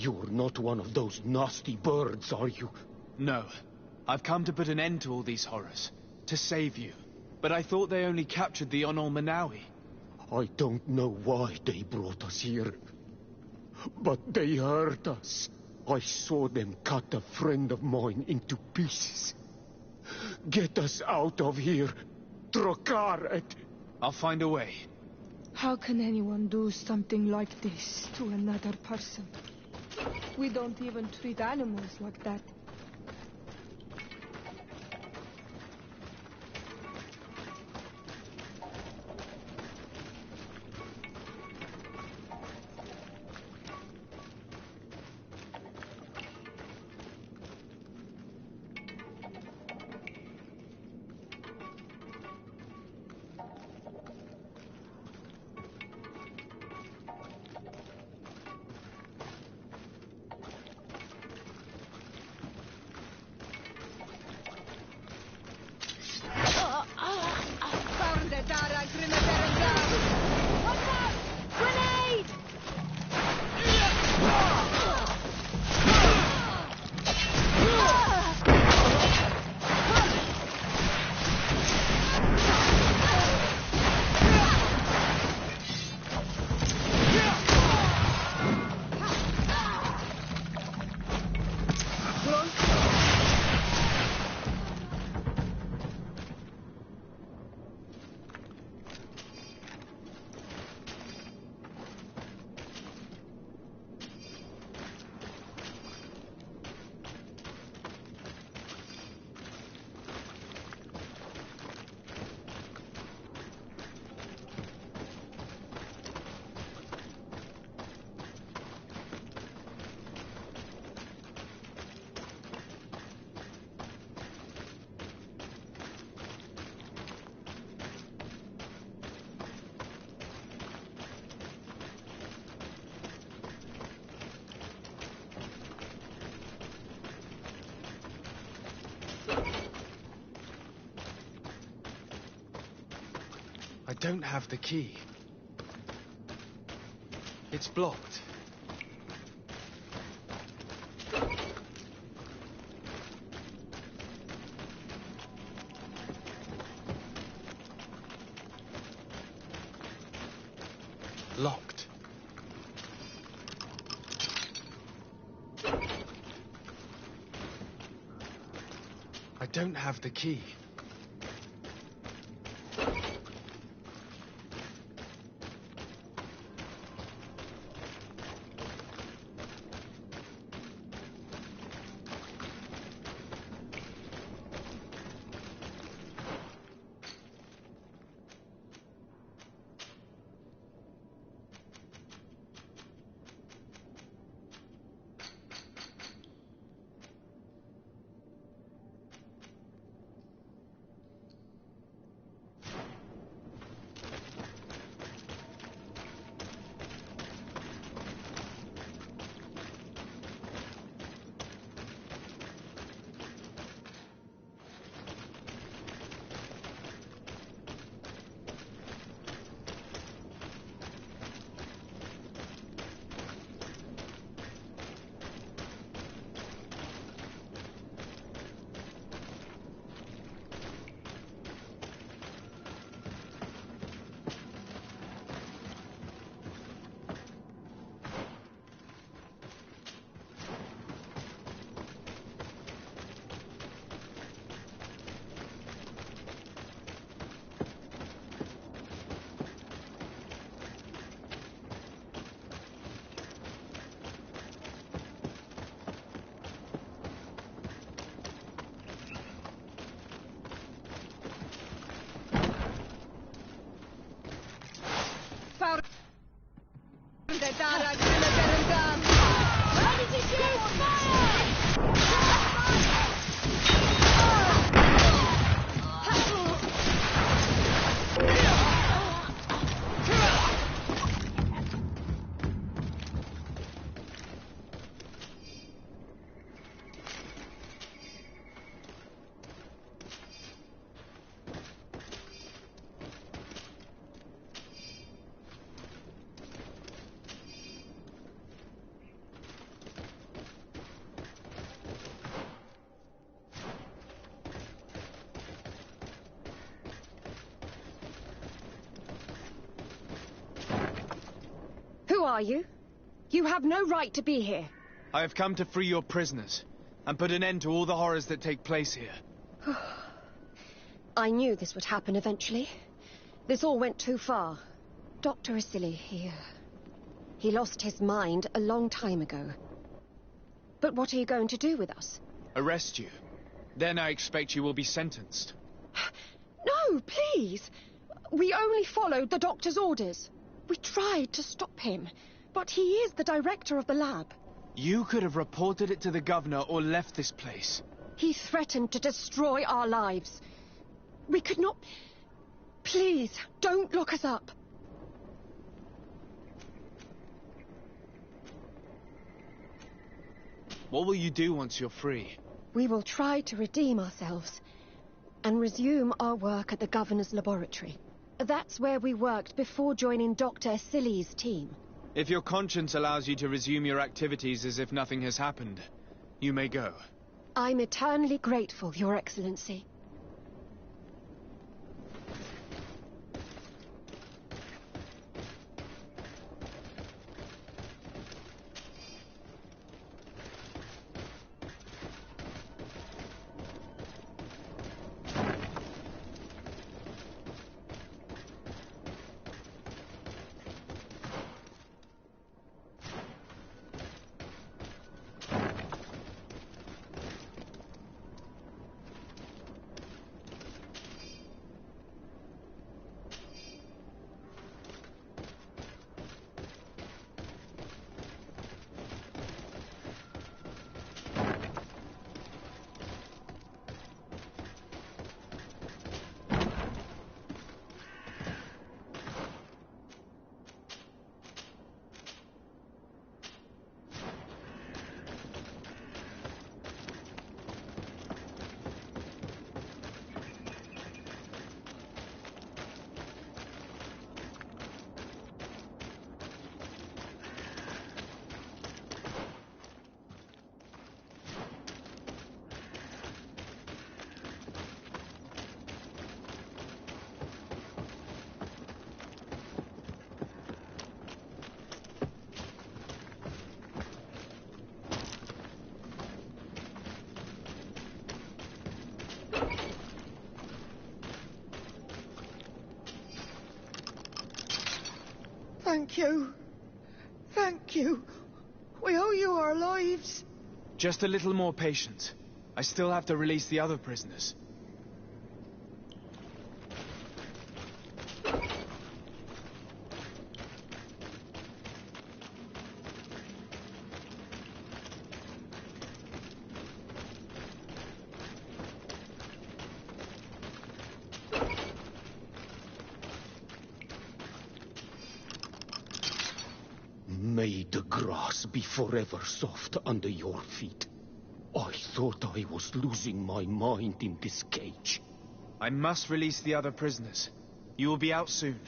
You're not one of those nasty birds, are you? No. I've come to put an end to all these horrors. To save you. But I thought they only captured the Onol Manawi. I don't know why they brought us here. But they hurt us. I saw them cut a friend of mine into pieces. Get us out of here. Trokaret. I'll find a way. How can anyone do something like this to another person? We don't even treat animals like that. I don't have the key. It's blocked. Locked. I don't have the key. are you? You have no right to be here. I have come to free your prisoners, and put an end to all the horrors that take place here. I knew this would happen eventually. This all went too far. Dr. Asili, he lost his mind a long time ago. But what are you going to do with us? Arrest you. Then I expect you will be sentenced. No, please! We only followed the doctor's orders. We tried to stop him, but he is the director of the lab. You could have reported it to the governor or left this place. He threatened to destroy our lives. We could not... Please, don't look us up. What will you do once you're free? We will try to redeem ourselves and resume our work at the governor's laboratory. That's where we worked before joining Dr. Asili's team. If your conscience allows you to resume your activities as if nothing has happened, you may go. I'm eternally grateful, Your Excellency. Thank you. Thank you. We owe you our lives. Just a little more patience. I still have to release the other prisoners. May the grass be forever soft under your feet. I thought I was losing my mind in this cage. I must release the other prisoners. You will be out soon.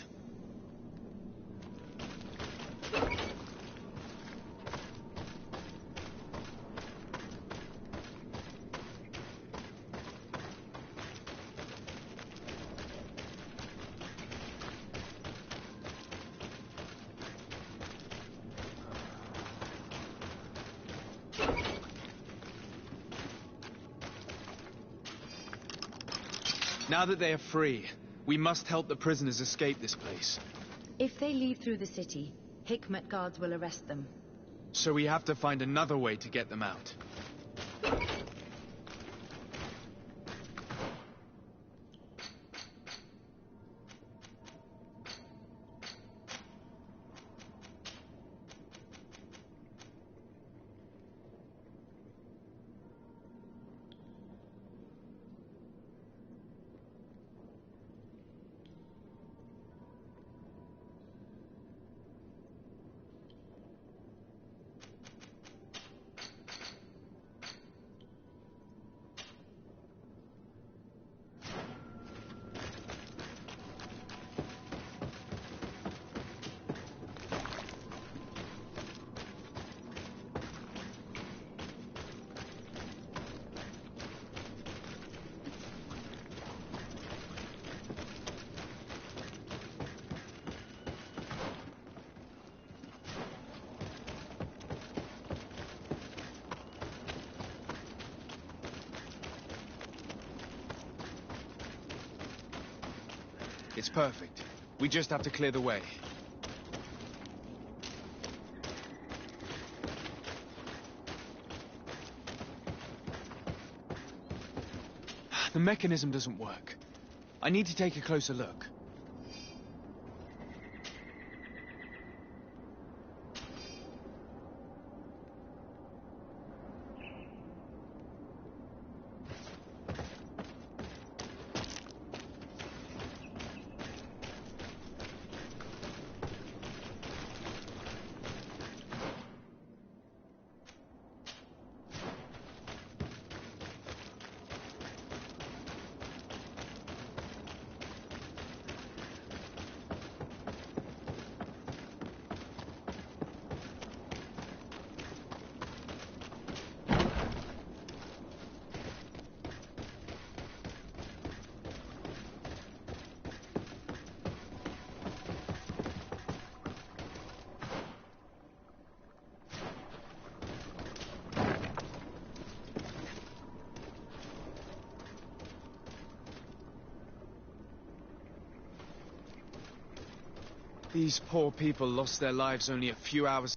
Now that they are free, we must help the prisoners escape this place. If they leave through the city, Hikmet guards will arrest them. So we have to find another way to get them out. It's perfect. We just have to clear the way. The mechanism doesn't work. I need to take a closer look. These poor people lost their lives only a few hours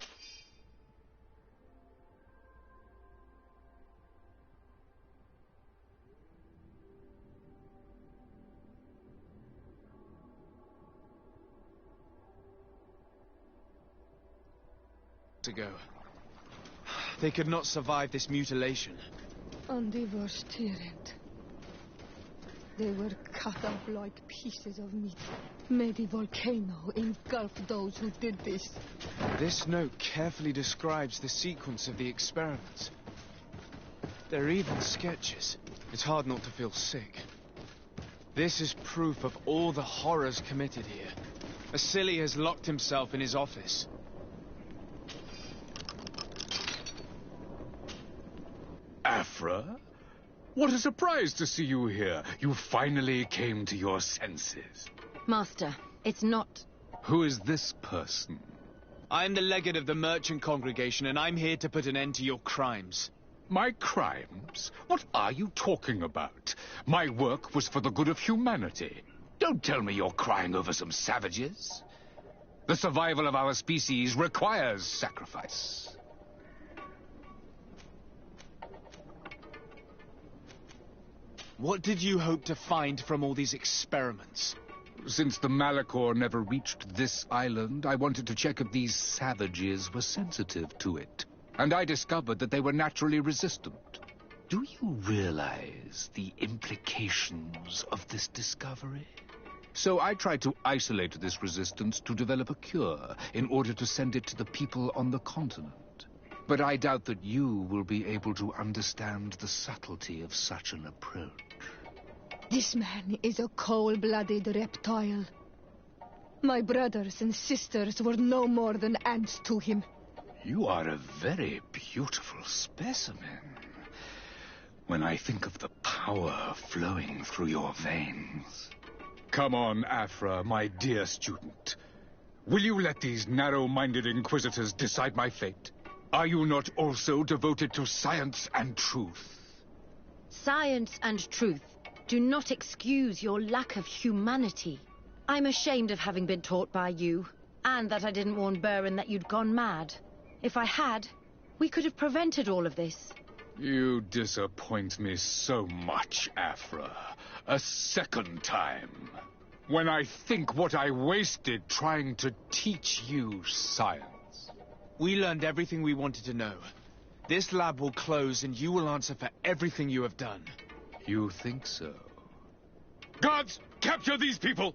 ago. They could not survive this mutilation. And they were tyrant. They were cut up like pieces of meat. May the volcano engulf those who did this. This note carefully describes the sequence of the experiments. There are even sketches. It's hard not to feel sick. This is proof of all the horrors committed here. Vasily has locked himself in his office. Afra? What a surprise to see you here. You finally came to your senses. Master, it's not... Who is this person? I'm the legate of the merchant congregation, and I'm here to put an end to your crimes. My crimes? What are you talking about? My work was for the good of humanity. Don't tell me you're crying over some savages. The survival of our species requires sacrifice. What did you hope to find from all these experiments? Since the Malachor never reached this island, I wanted to check if these savages were sensitive to it. And I discovered that they were naturally resistant. Do you realize the implications of this discovery? So I tried to isolate this resistance to develop a cure in order to send it to the people on the continent. But I doubt that you will be able to understand the subtlety of such an approach. This man is a cold-blooded reptile. My brothers and sisters were no more than ants to him. You are a very beautiful specimen. When I think of the power flowing through your veins. Come on, Afra, my dear student. Will you let these narrow-minded inquisitors decide my fate? Are you not also devoted to science and truth? Science and truth do not excuse your lack of humanity. I'm ashamed of having been taught by you, and that I didn't warn Burin that you'd gone mad. If I had, we could have prevented all of this. You disappoint me so much, Afra. A second time. When I think what I wasted trying to teach you science. We learned everything we wanted to know. This lab will close and you will answer for everything you have done. You think so? Guards, capture these people!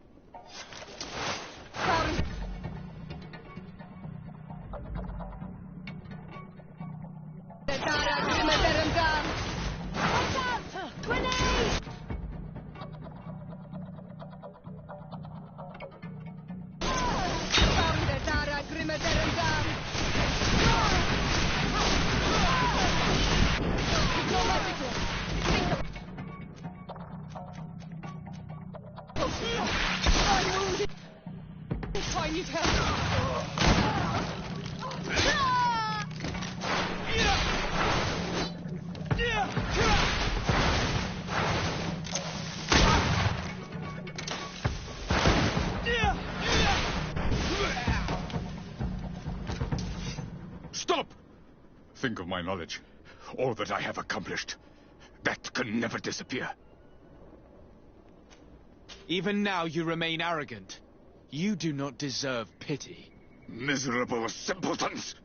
Think of my knowledge. All that I have accomplished. That can never disappear. Even now you remain arrogant. You do not deserve pity. Miserable simpletons!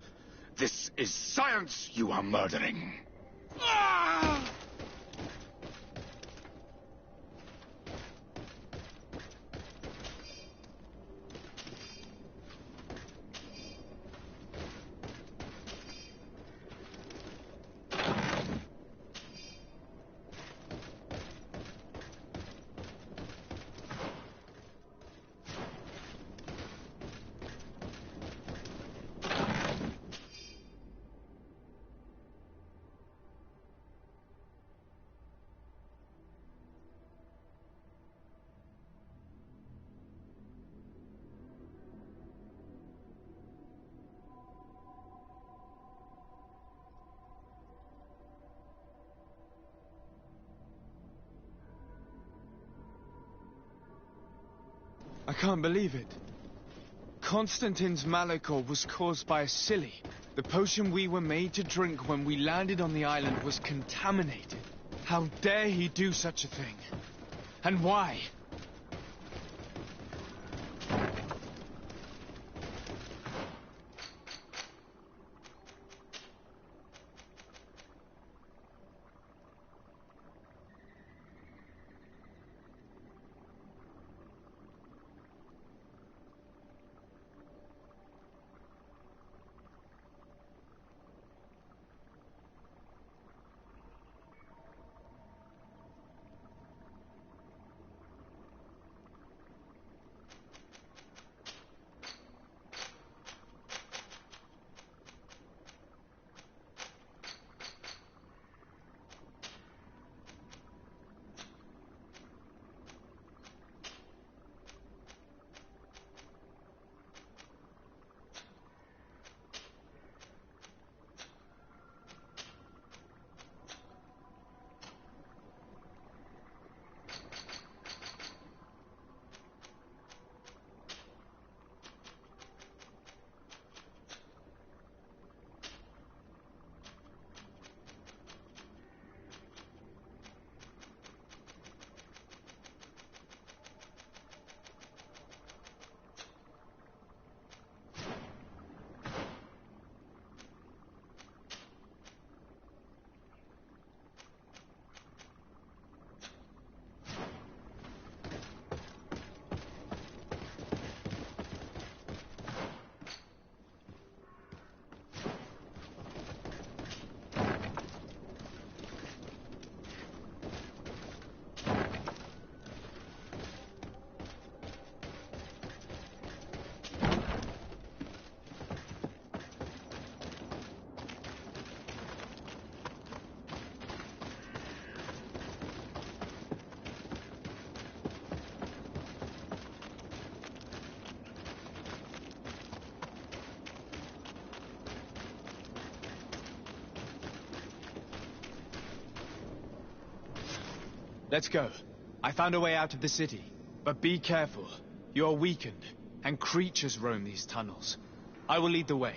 This is science you are murdering. Ah! I can't believe it. Constantin's malachor was caused by a silly. The potion we were made to drink when we landed on the island was contaminated. How dare he do such a thing? And why? Let's go. I found a way out of the city. But be careful. You're weakened, and creatures roam these tunnels. I will lead the way.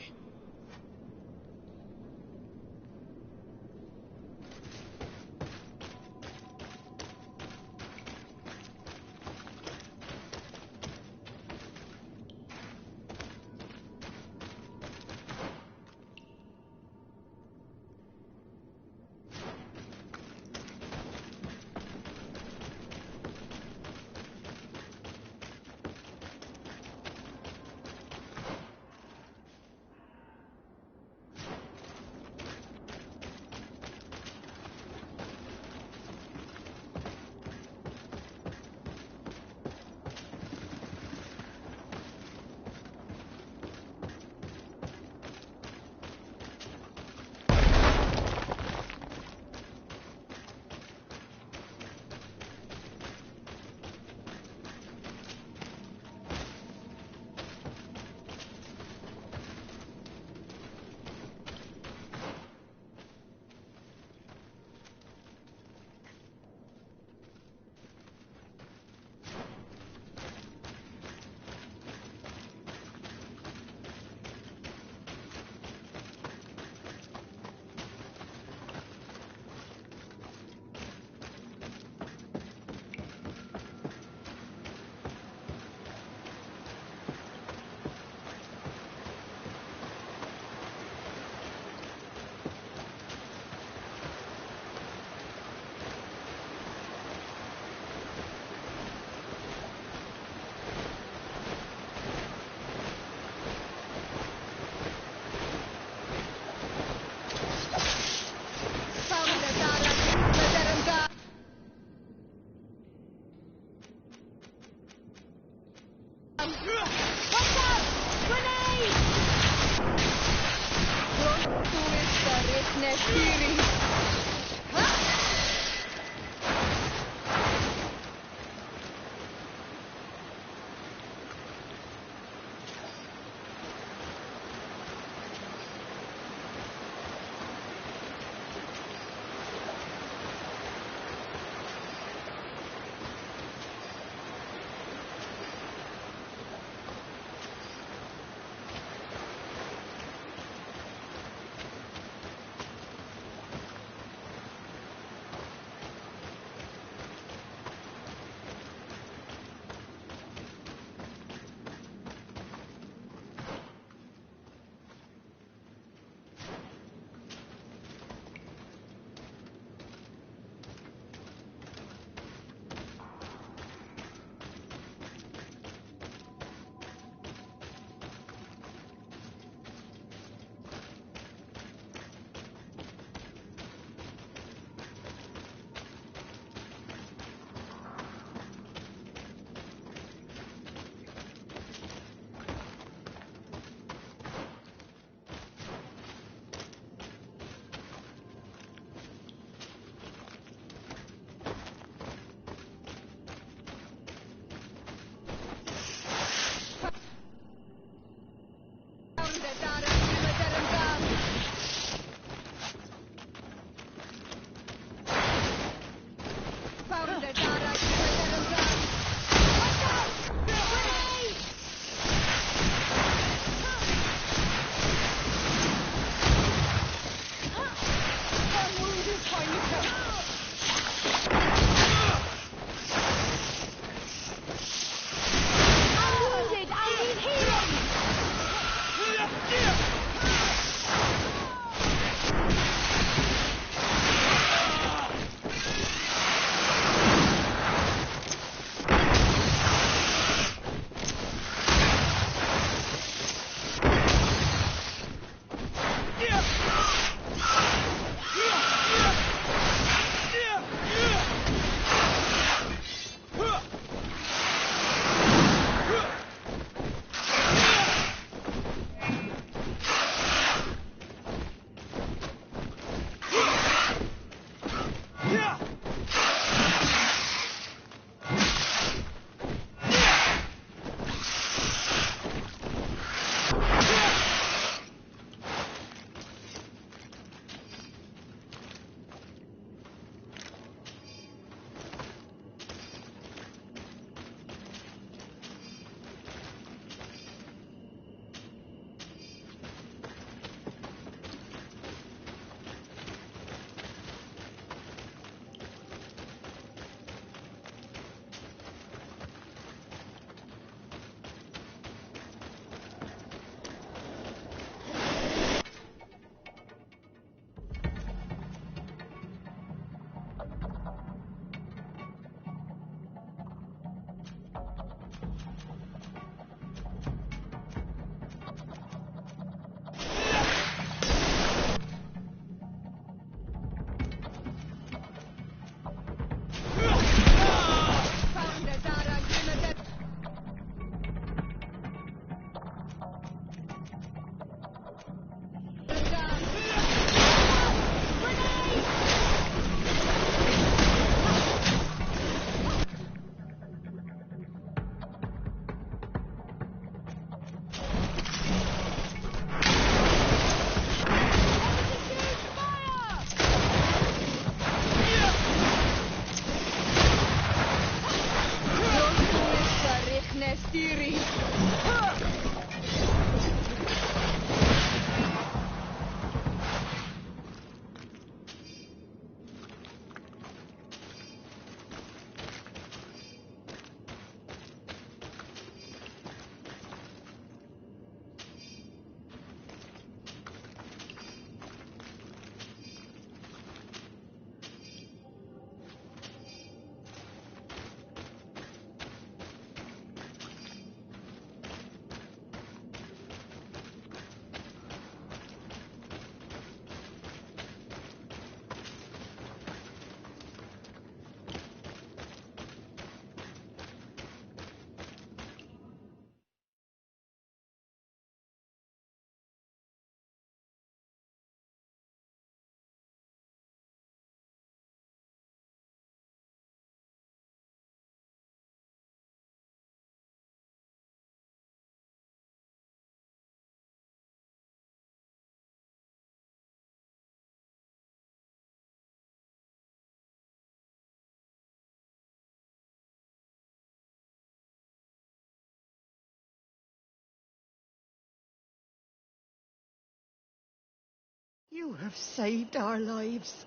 You have saved our lives.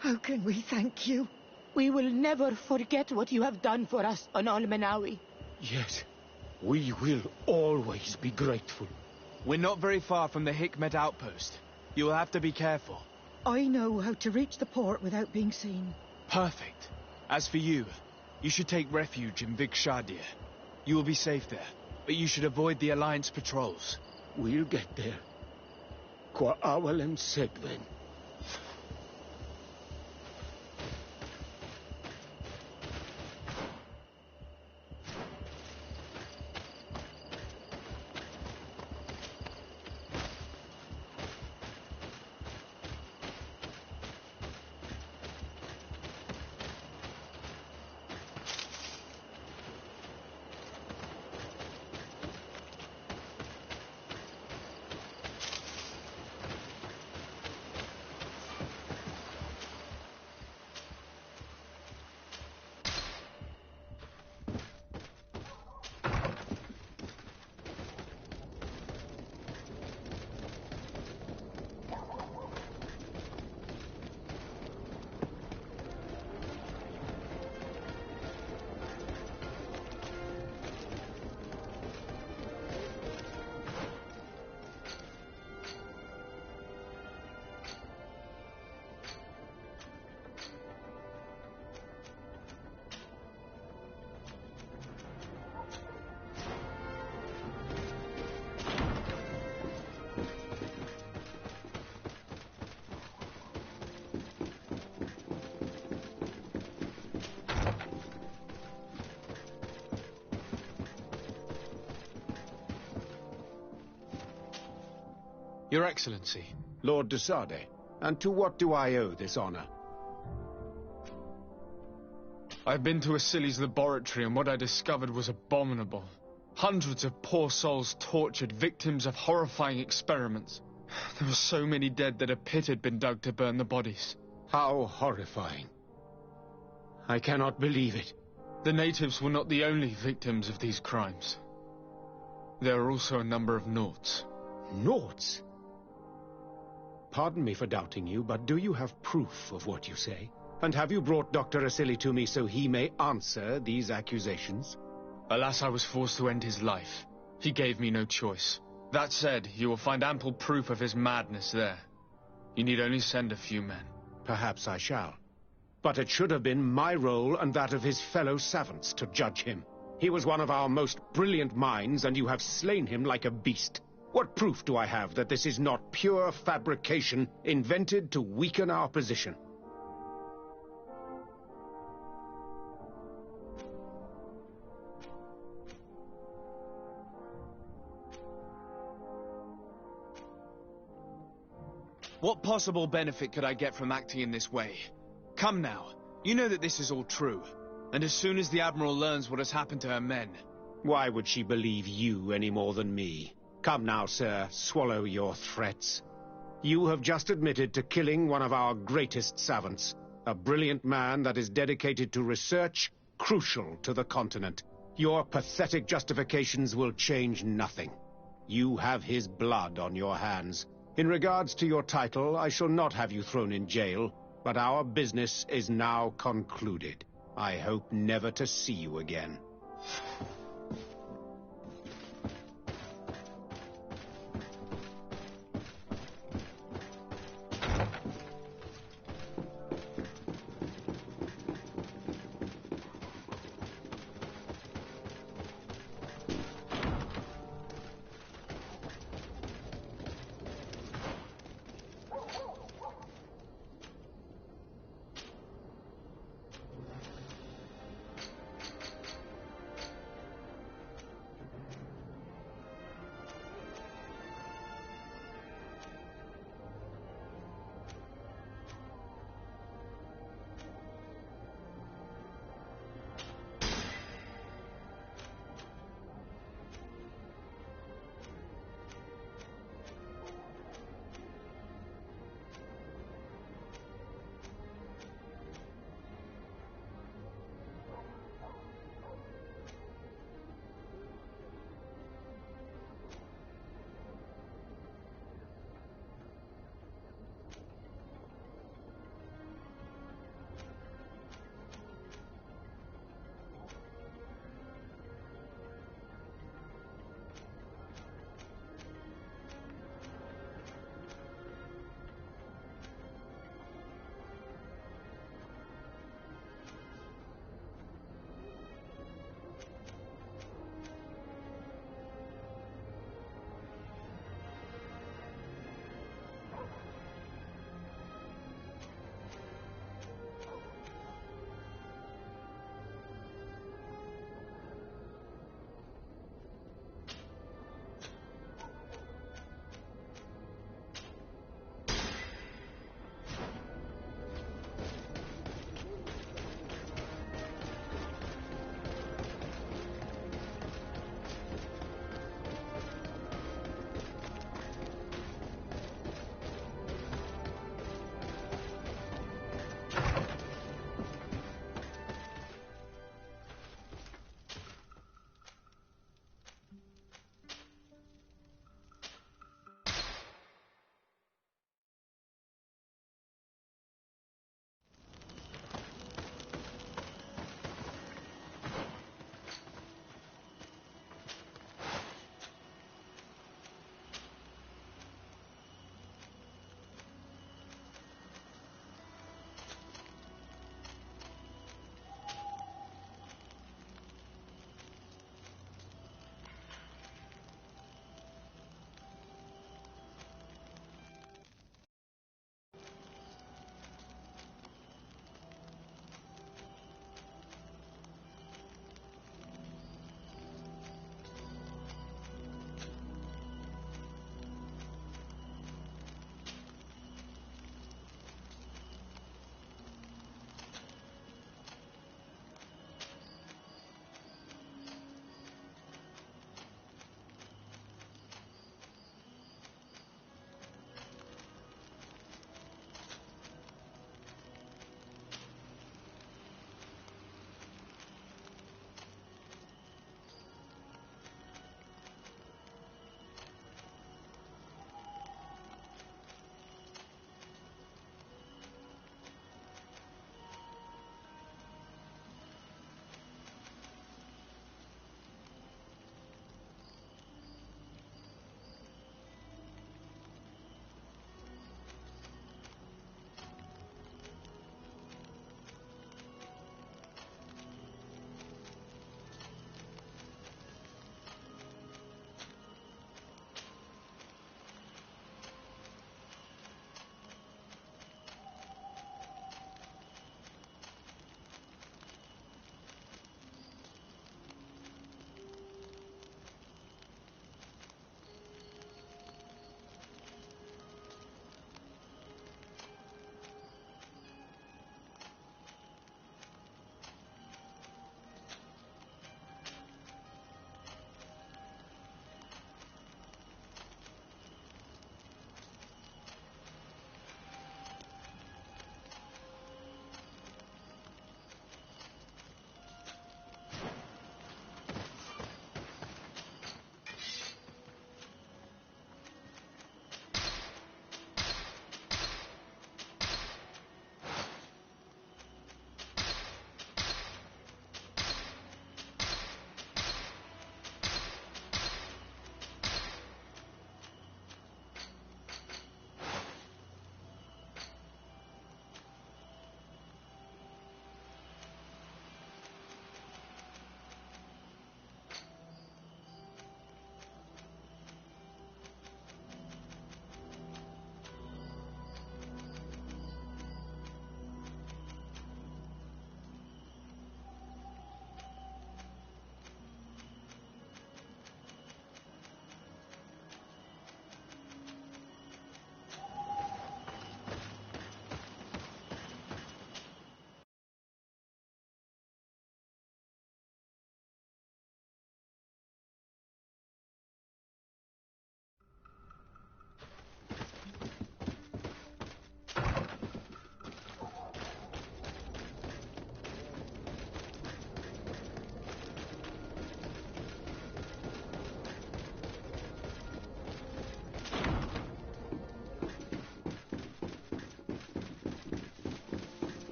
How can we thank you? We will never forget what you have done for us on Almenawi. Yes, we will always be grateful. We're not very far from the Hikmet outpost. You will have to be careful. I know how to reach the port without being seen. Perfect. As for you, you should take refuge in Vikshadir. You will be safe there, but you should avoid the Alliance patrols. We'll get there. Qua awalem segven. Your Excellency. Lord de Sade, and to what do I owe this honor? I've been to Asili's laboratory and what I discovered was abominable. Hundreds of poor souls tortured, victims of horrifying experiments. There were so many dead that a pit had been dug to burn the bodies. How horrifying. I cannot believe it. The natives were not the only victims of these crimes. There are also a number of Nauts. Nauts? Pardon me for doubting you, but do you have proof of what you say? And have you brought Dr. Asili to me so he may answer these accusations? Alas, I was forced to end his life. He gave me no choice. That said, you will find ample proof of his madness there. You need only send a few men. Perhaps I shall. But it should have been my role and that of his fellow savants to judge him. He was one of our most brilliant minds, and you have slain him like a beast. What proof do I have that this is not pure fabrication invented to weaken our position? What possible benefit could I get from acting in this way? Come now, you know that this is all true. And as soon as the Admiral learns what has happened to her men... Why would she believe you any more than me? Come now, sir, swallow your threats. You have just admitted to killing one of our greatest savants, a brilliant man that is dedicated to research crucial to the continent. Your pathetic justifications will change nothing. You have his blood on your hands. In regards to your title, I shall not have you thrown in jail, but our business is now concluded. I hope never to see you again.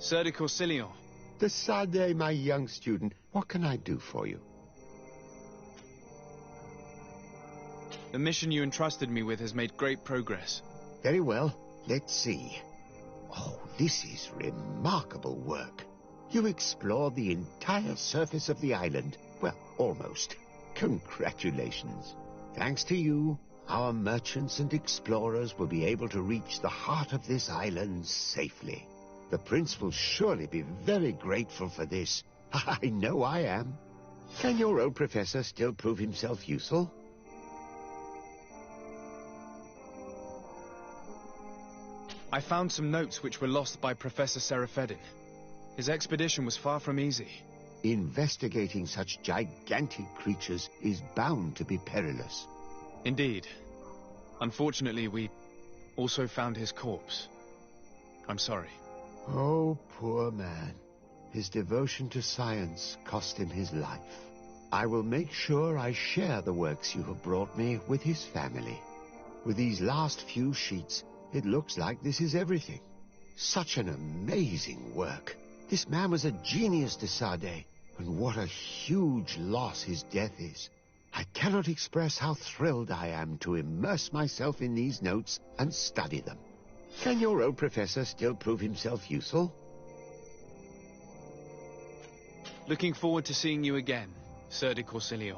Sir de Corsilion. De Sade, my young student, what can I do for you? The mission you entrusted me with has made great progress. Very well. Let's see. Oh, this is remarkable work. You explored the entire surface of the island. Well, almost. Congratulations. Thanks to you, our merchants and explorers will be able to reach the heart of this island safely. The prince will surely be very grateful for this. I know I am. Can your old professor still prove himself useful? I found some notes which were lost by Professor Seraphedin. His expedition was far from easy. Investigating such gigantic creatures is bound to be perilous. Indeed. Unfortunately, we also found his corpse. I'm sorry. Oh, poor man. His devotion to science cost him his life. I will make sure I share the works you have brought me with his family. With these last few sheets, it looks like this is everything. Such an amazing work. This man was a genius, de Sade, and what a huge loss his death is. I cannot express how thrilled I am to immerse myself in these notes and study them. Can your old professor still prove himself useful? Looking forward to seeing you again, Sir de Corsilion.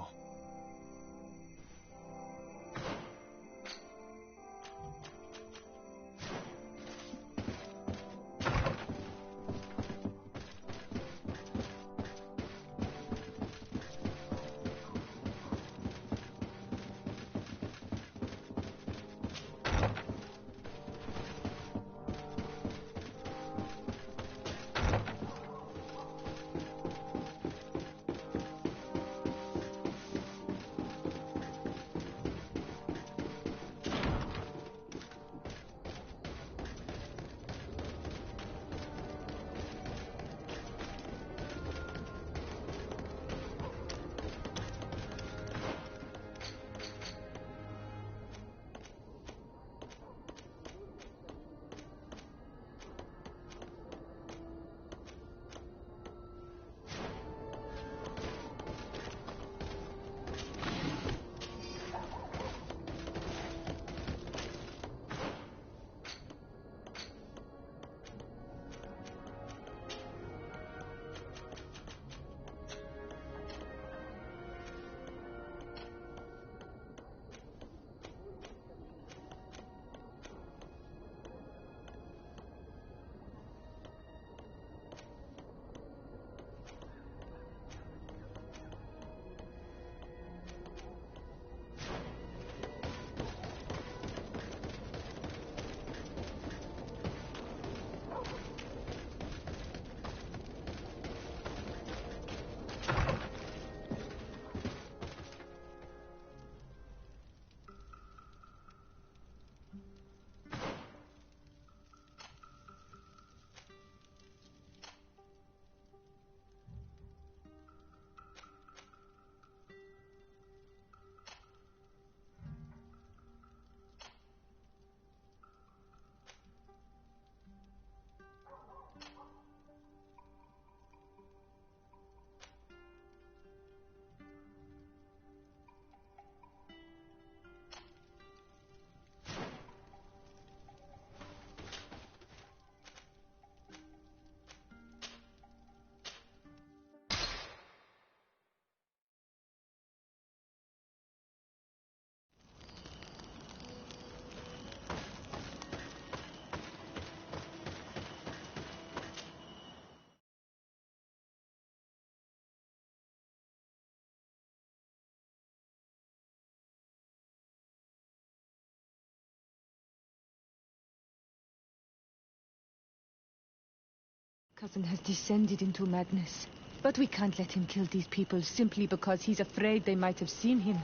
Cousin has descended into madness. But we can't let him kill these people simply because he's afraid they might have seen him.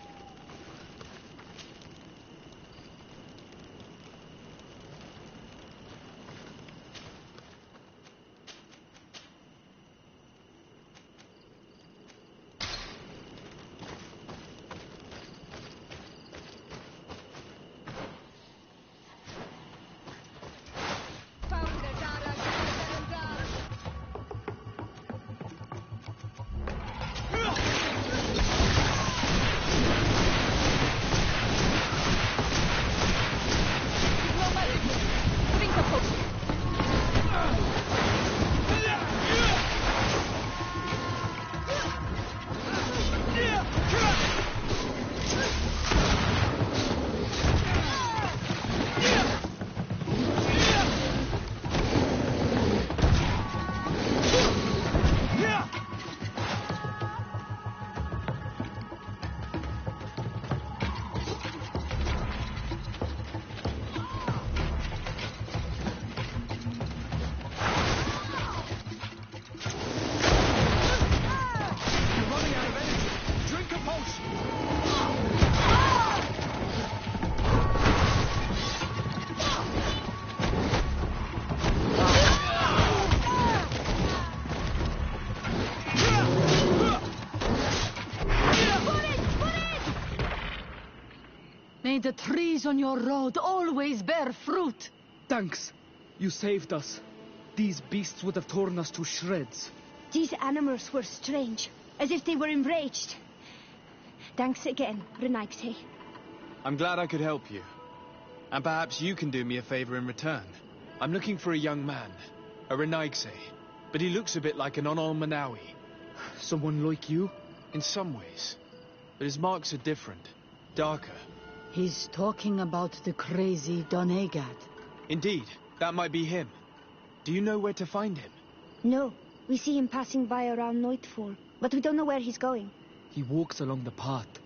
May the trees on your road always bear fruit. Thanks. You saved us. These beasts would have torn us to shreds. These animals were strange, as if they were enraged. Thanks again, Renaigse. I'm glad I could help you. And perhaps you can do me a favor in return. I'm looking for a young man, a Renaigse, but he looks a bit like an Onol-Manawi. Someone like you? In some ways. But his marks are different, darker. He's talking about the crazy Donegad. Indeed, that might be him. Do you know where to find him? No, we see him passing by around nightfall, but we don't know where he's going. He walks along the path,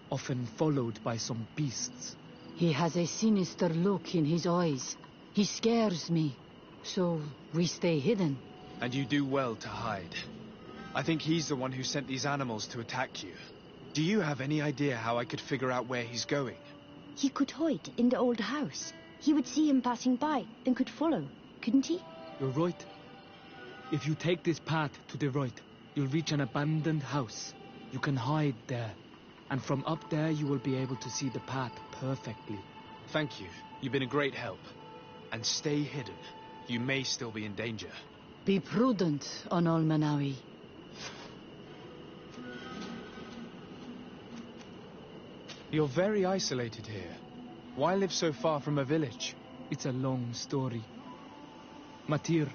often followed by some beasts. He has a sinister look in his eyes. He scares me, so we stay hidden. And you do well to hide. I think he's the one who sent these animals to attack you. Do you have any idea how I could figure out where he's going? He could hide in the old house. He would see him passing by and could follow, couldn't he? You're right. If you take this path to the right, you'll reach an abandoned house. You can hide there. And from up there, you will be able to see the path perfectly. Thank you. You've been a great help. And stay hidden. You may still be in danger. Be prudent, Onol-Manawi. You're very isolated here. Why live so far from a village? It's a long story. Matir,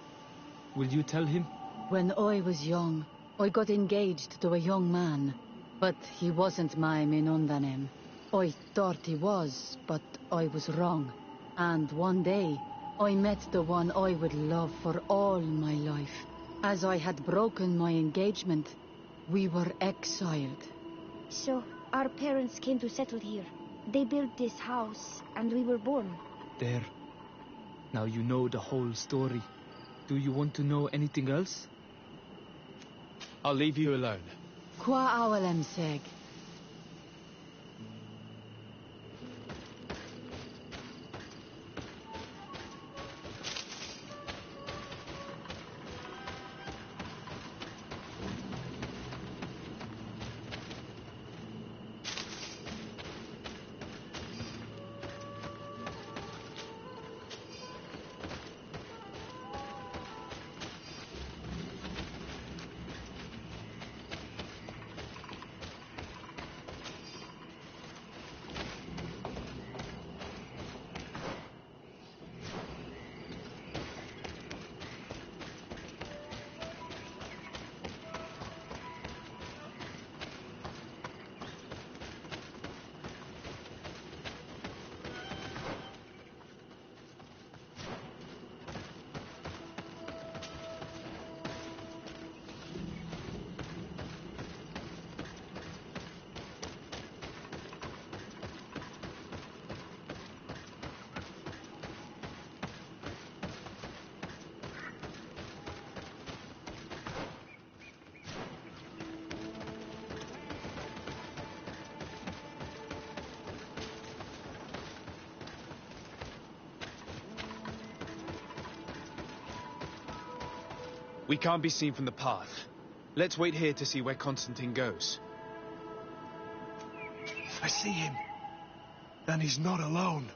will you tell him? When I was young, I got engaged to a young man. But he wasn't my Minundanem. I thought he was, but I was wrong. And one day, I met the one I would love for all my life. As I had broken my engagement, we were exiled. So, our parents came to settle here. They built this house, and we were born. There. Now you know the whole story. Do you want to know anything else? I'll leave you alone. Qua awalem seg. We can't be seen from the path. Let's wait here to see where Constantin goes. I see him. And he's not alone.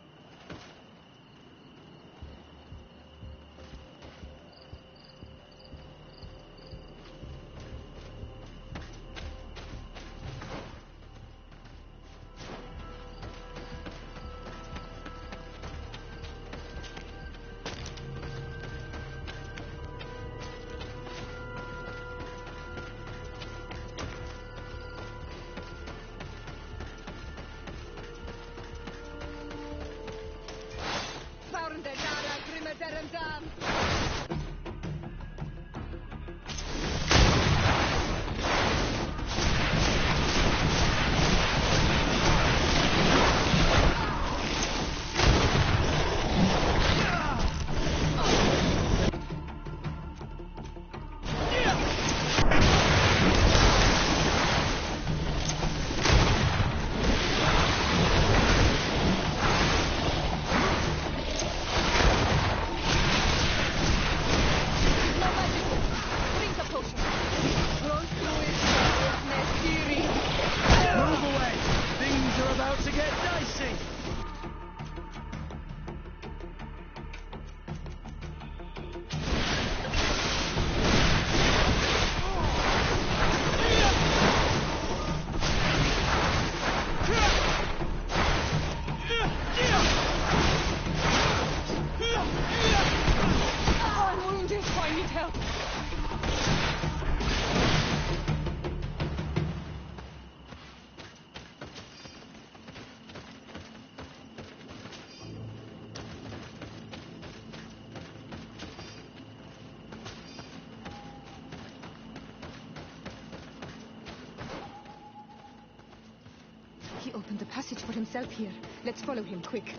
He opened a passage for himself here. Let's follow him, quick.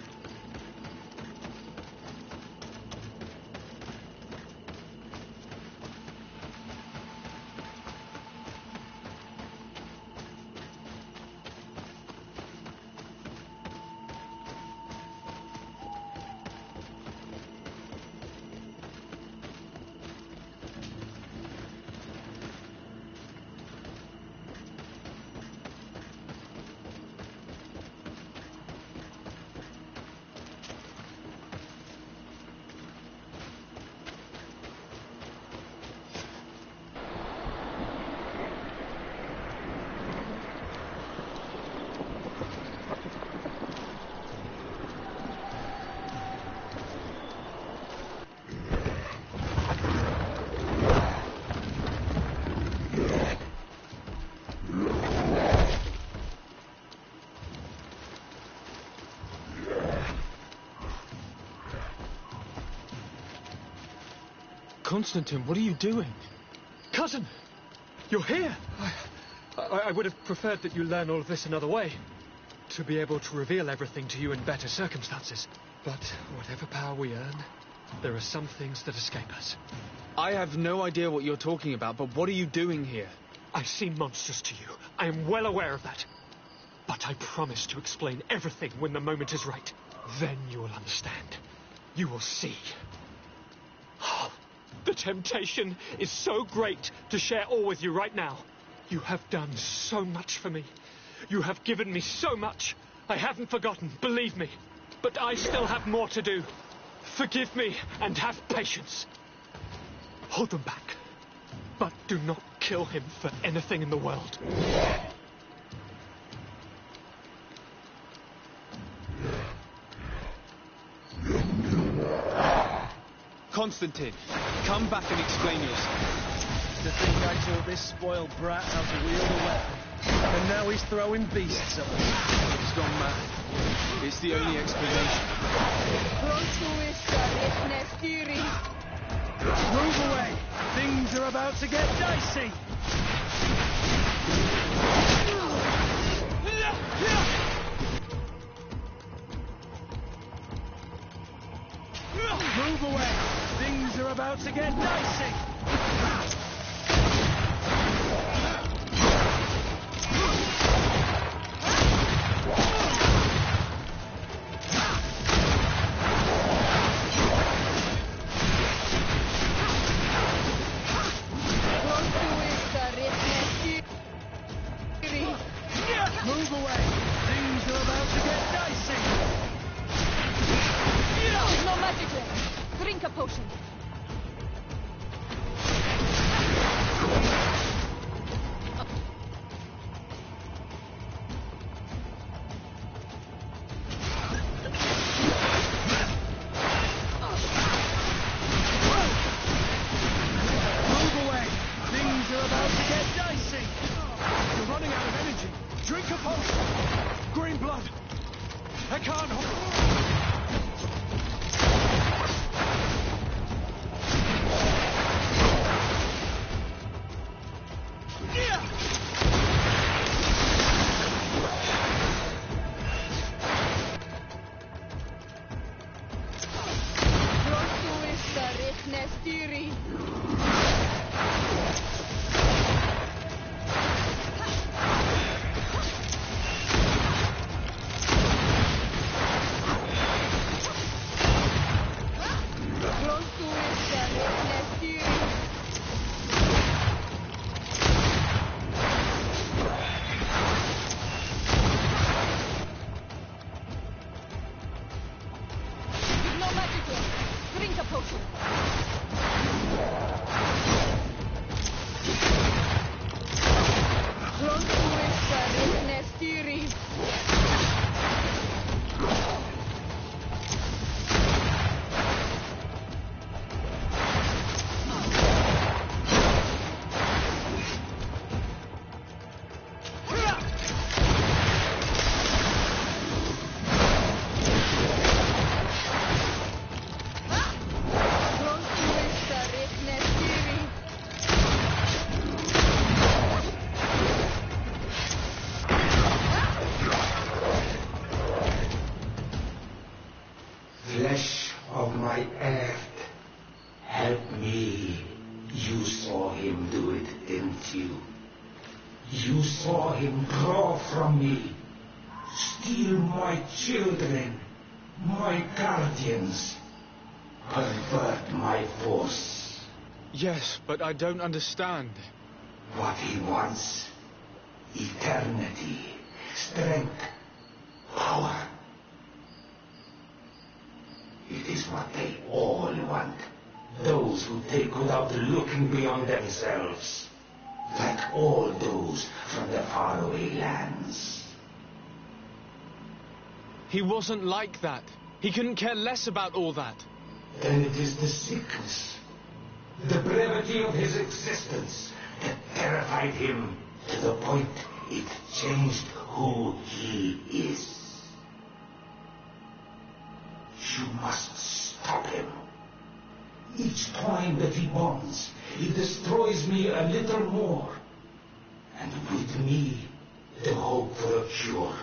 Constantin, what are you doing? Cousin! You're here! I would have preferred that you learn all of this another way. To be able to reveal everything to you in better circumstances. But whatever power we earn, there are some things that escape us. I have no idea what you're talking about, but what are you doing here? I seem monstrous to you. I am well aware of that. But I promise to explain everything when the moment is right. Then you will understand. You will see. The temptation is so great to share all with you right now. You have done so much for me. You have given me so much. I haven't forgotten, believe me. But I still have more to do. Forgive me and have patience. Hold them back. But do not kill him for anything in the world. Constantin, come back and explain yourself. To think I taught this spoiled brat how to wield a weapon. And now he's throwing beasts at us. He's gone mad. It's the only explanation. Move away! Things are about to get dicey! Move away! Things are about to get dicey! Move away! Things are about to get dicey! No magic left. Drink a potion. Move away! Things are about to get dicey! You're running out of energy. Drink a potion! Green blood! I can't hold... You saw him draw from me, steal my children, my guardians, pervert my force. Yes, but I don't understand. What he wants: eternity, strength, power. It is what they all want. Those who take without looking beyond themselves. Like all those from the faraway lands. He wasn't like that. He couldn't care less about all that. Then it is the sickness, the brevity of his existence that terrified him to the point it changed who he is. You must stop him. Each time that he bonds, he destroys me a little more. And with me, the hope for a cure.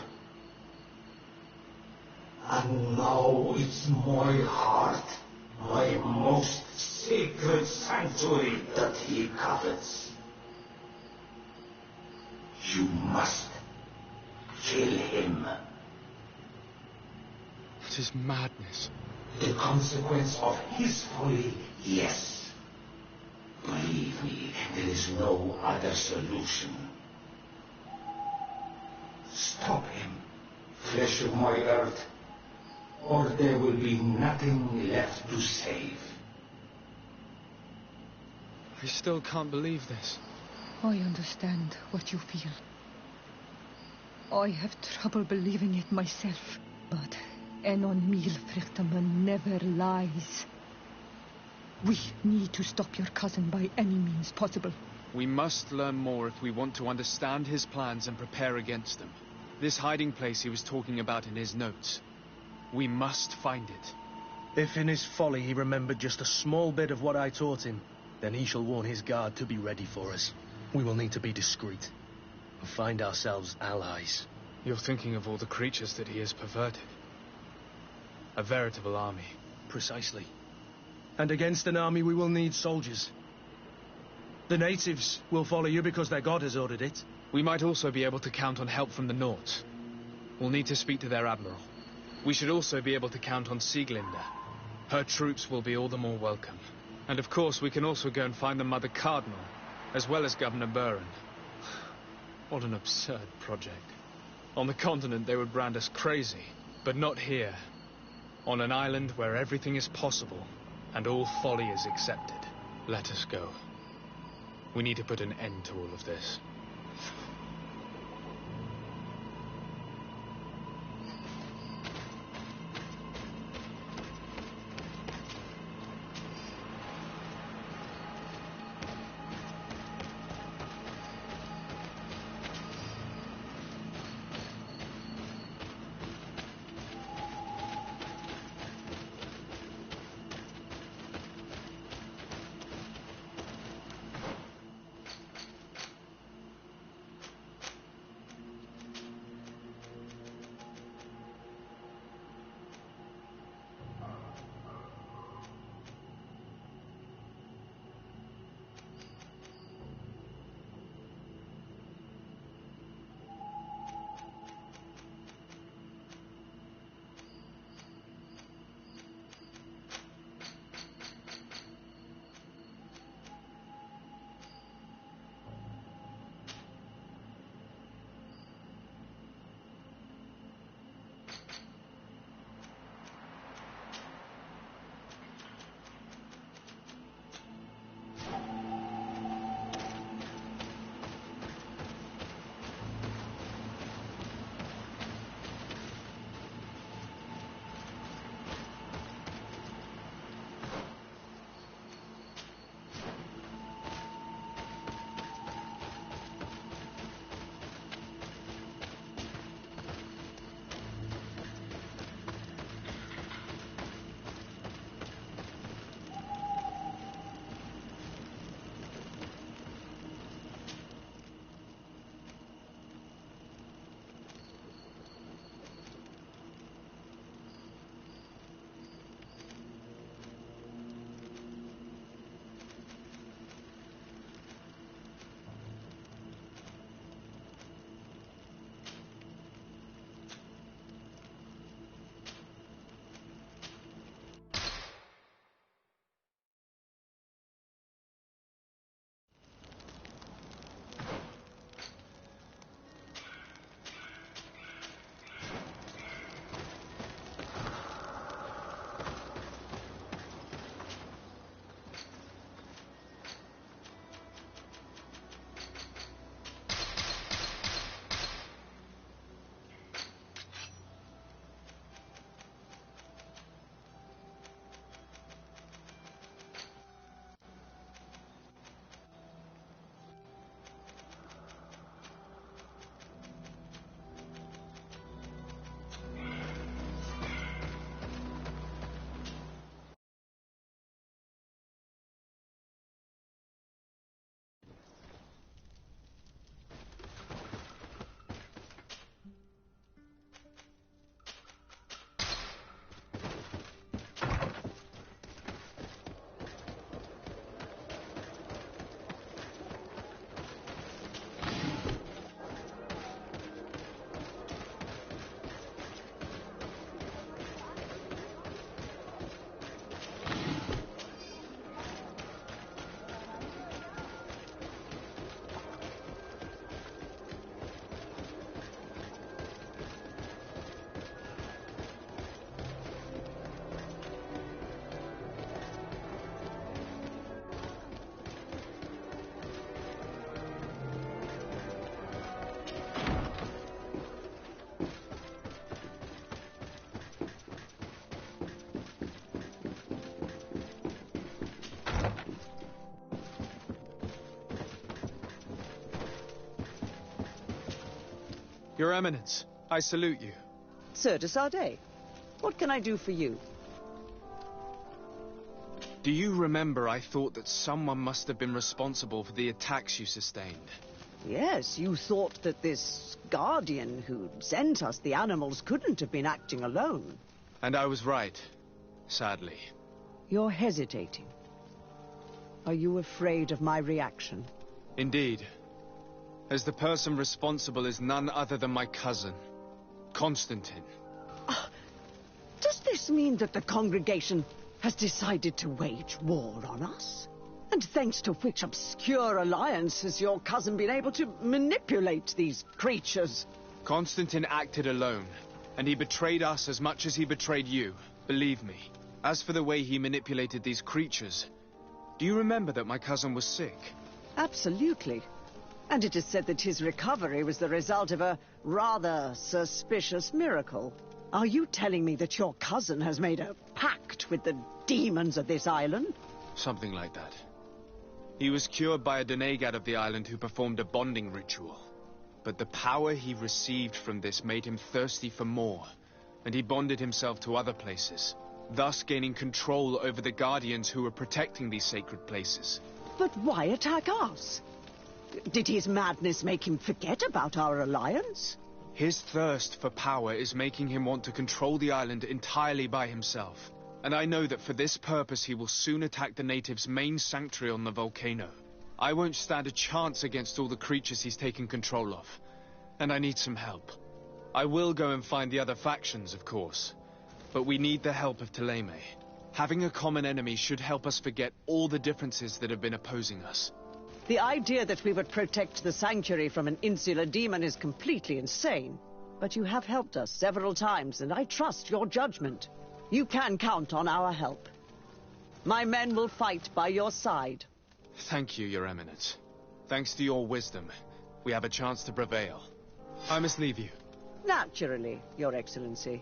And now it's my heart, my most sacred sanctuary that he covets. You must kill him. That is madness. The consequence of his folly, yes. Believe me, there is no other solution. Stop him, flesh of my earth, or there will be nothing left to save. I still can't believe this. I understand what you feel. I have trouble believing it myself, but Enon Milfrichtaman never lies. We need to stop your cousin by any means possible. We must learn more if we want to understand his plans and prepare against them. This hiding place he was talking about in his notes. We must find it. If in his folly he remembered just a small bit of what I taught him, then he shall warn his guard to be ready for us. We will need to be discreet and find ourselves allies. You're thinking of all the creatures that he has perverted. A veritable army. Precisely. And against an army we will need soldiers. The natives will follow you because their god has ordered it. We might also be able to count on help from the Nords. We'll need to speak to their admiral. We should also be able to count on Sieglinde. Her troops will be all the more welcome. And of course we can also go and find the Mother Cardinal, as well as Governor Buren. What an absurd project. On the continent they would brand us crazy, but not here. On an island where everything is possible, and all folly is accepted. Let us go. We need to put an end to all of this. Your Eminence, I salute you. Sir de Sardet, what can I do for you? Do you remember I thought that someone must have been responsible for the attacks you sustained? Yes, you thought that this guardian who sent us the animals couldn't have been acting alone. And I was right, sadly. You're hesitating. Are you afraid of my reaction? Indeed. As the person responsible is none other than my cousin, Constantin. Does this mean that the congregation has decided to wage war on us? And thanks to which obscure alliance has your cousin been able to manipulate these creatures? Constantin acted alone, and he betrayed us as much as he betrayed you, believe me. As for the way he manipulated these creatures, do you remember that my cousin was sick? Absolutely. And it is said that his recovery was the result of a rather suspicious miracle. Are you telling me that your cousin has made a pact with the demons of this island? Something like that. He was cured by a denegad of the island who performed a bonding ritual. But the power he received from this made him thirsty for more, and he bonded himself to other places, thus gaining control over the guardians who were protecting these sacred places. But why attack us? Did his madness make him forget about our alliance? His thirst for power is making him want to control the island entirely by himself. And I know that for this purpose he will soon attack the natives' main sanctuary on the volcano. I won't stand a chance against all the creatures he's taken control of. And I need some help. I will go and find the other factions, of course. But we need the help of Thélème. Having a common enemy should help us forget all the differences that have been opposing us. The idea that we would protect the sanctuary from an insular demon is completely insane. But you have helped us several times, and I trust your judgment. You can count on our help. My men will fight by your side. Thank you, Your Eminence. Thanks to your wisdom, we have a chance to prevail. I must leave you. Naturally, Your Excellency.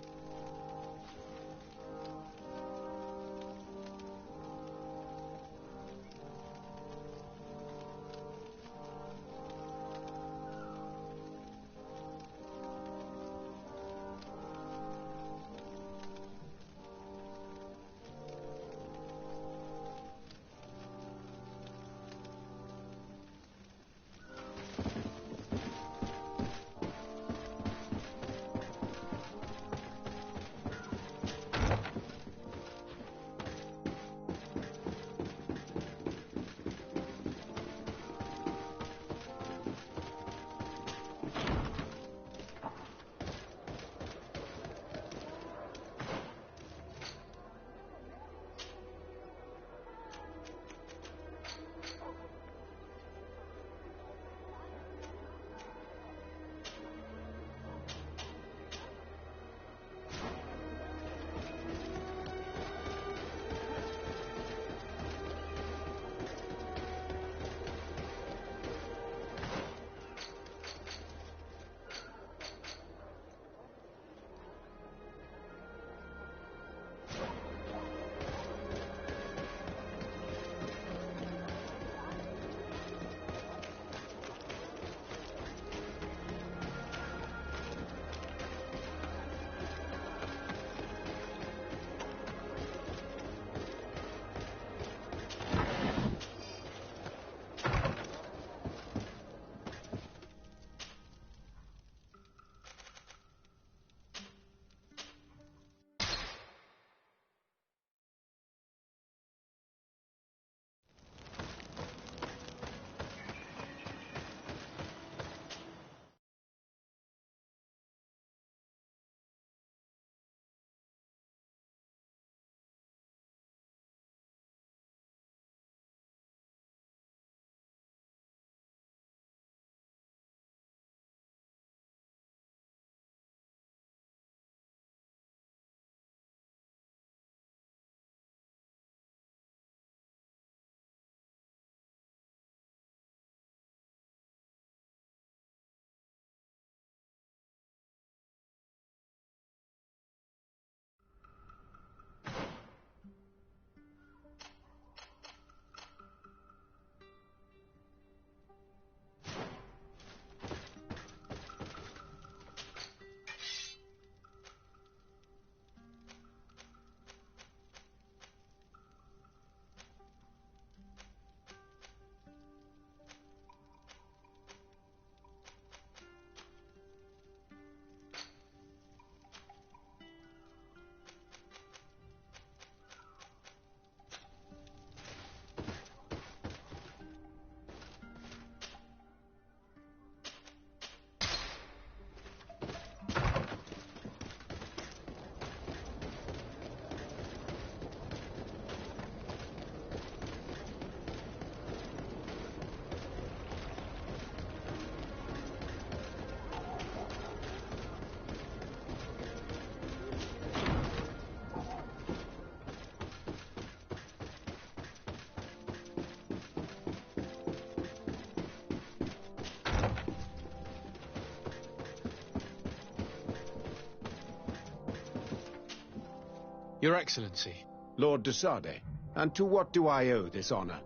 Your Excellency. Lord de Sade, and to what do I owe this honor?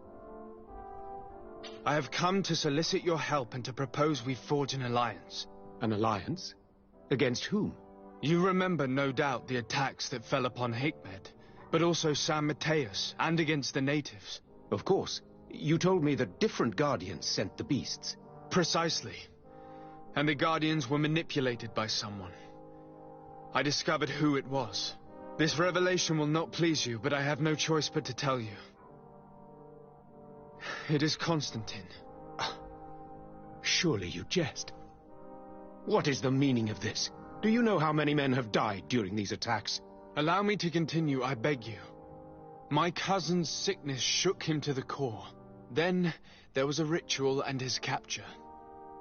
I have come to solicit your help and to propose we forge an alliance. An alliance? Against whom? You remember, no doubt, the attacks that fell upon Hikmet, but also San Mateus, and against the natives. Of course. You told me that different Guardians sent the beasts. Precisely. And the Guardians were manipulated by someone. I discovered who it was. This revelation will not please you, but I have no choice but to tell you. It is Constantin. Surely you jest. What is the meaning of this? Do you know how many men have died during these attacks? Allow me to continue, I beg you. My cousin's sickness shook him to the core. Then there was a ritual and his capture.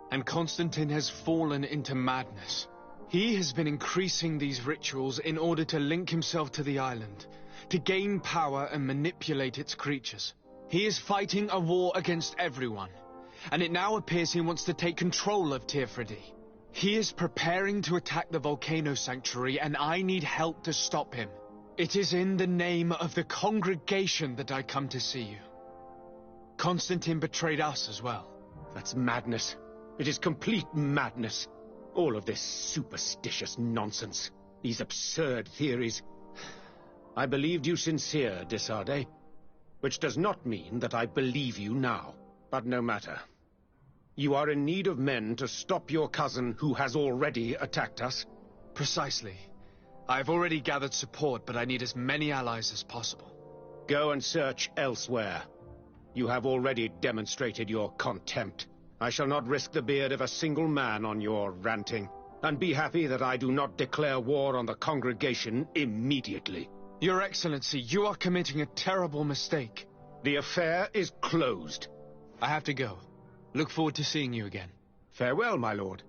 And Constantin has fallen into madness. He has been increasing these rituals in order to link himself to the island, to gain power and manipulate its creatures. He is fighting a war against everyone, and it now appears he wants to take control of Tirfridi. He is preparing to attack the volcano sanctuary, and I need help to stop him. It is in the name of the congregation that I come to see you. Constantin betrayed us as well. That's madness. It is complete madness. All of this superstitious nonsense. These absurd theories. I believed you sincere, de Sade. Which does not mean that I believe you now. But no matter. You are in need of men to stop your cousin who has already attacked us? Precisely. I have already gathered support, but I need as many allies as possible. Go and search elsewhere. You have already demonstrated your contempt. I shall not risk the beard of a single man on your ranting. And be happy that I do not declare war on the congregation immediately. Your Excellency, you are committing a terrible mistake. The affair is closed. I have to go. Look forward to seeing you again. Farewell, my lord.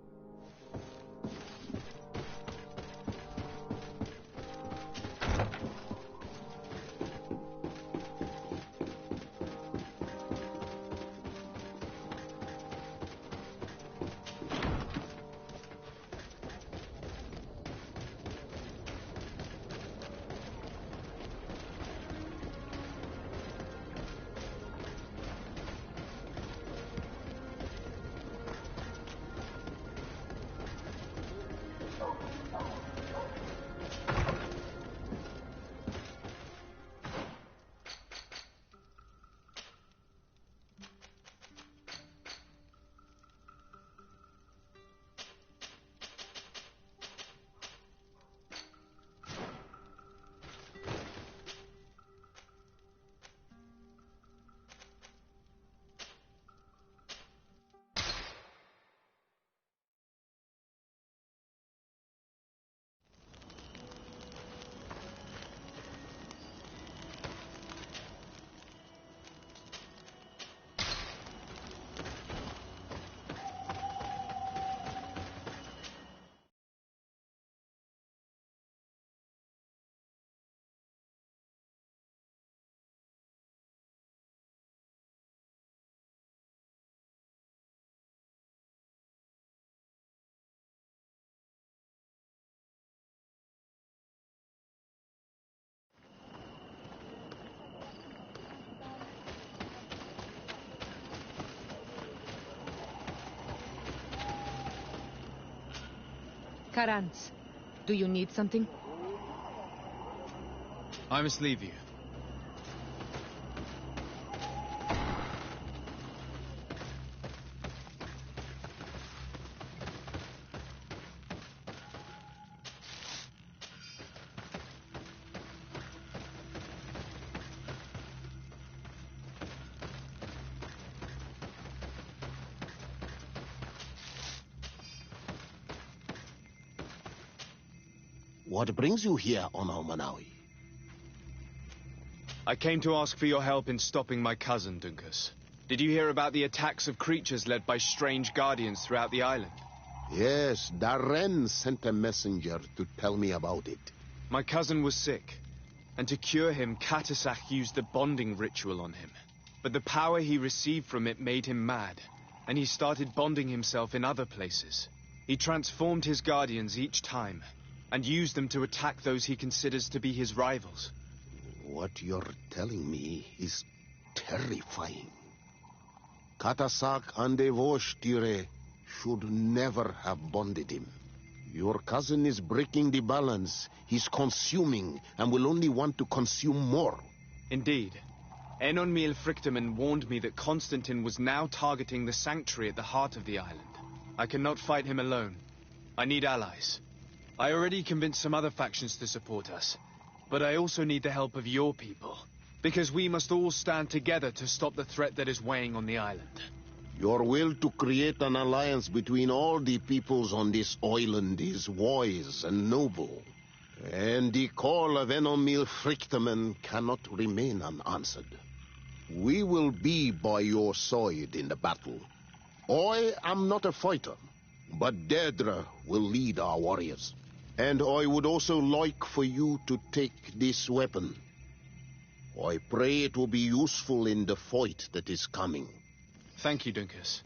Karans, do you need something? I must leave you. What brings you here on Manawi? I came to ask for your help in stopping my cousin, Dunkus. Did you hear about the attacks of creatures led by strange guardians throughout the island? Yes, Darren sent a messenger to tell me about it. My cousin was sick, and to cure him, Katasak used the bonding ritual on him. But the power he received from it made him mad, and he started bonding himself in other places. He transformed his guardians each time, and use them to attack those he considers to be his rivals. What you're telling me is terrifying. Katasak and Devosh'Tire should never have bonded him. Your cousin is breaking the balance. He's consuming and will only want to consume more. Indeed. Enonmil Frichtemann warned me that Constantin was now targeting the sanctuary at the heart of the island. I cannot fight him alone. I need allies. I already convinced some other factions to support us, but I also need the help of your people, because we must all stand together to stop the threat that is weighing on the island. Your will to create an alliance between all the peoples on this island is wise and noble. And the call of Enonmil Frichtemann cannot remain unanswered. We will be by your side in the battle. I am not a fighter, but Deirdre will lead our warriors. And I would also like for you to take this weapon. I pray it will be useful in the fight that is coming. Thank you, Dunkus.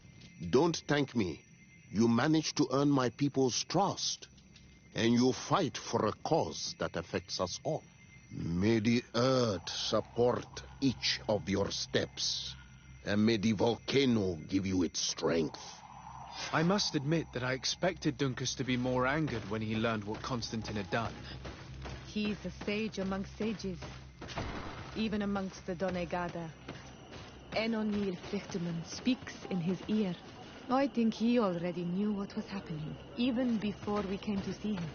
Don't thank me. You managed to earn my people's trust. And you fight for a cause that affects us all. May the earth support each of your steps. And may the volcano give you its strength. I must admit that I expected Dunkus to be more angered when he learned what Constantin had done. He's a sage among sages, even amongst the Donegada. Enonmil Frichtemann speaks in his ear. I think he already knew what was happening, even before we came to see him.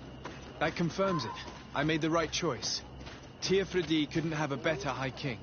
That confirms it. I made the right choice. Teofredi couldn't have a better High King.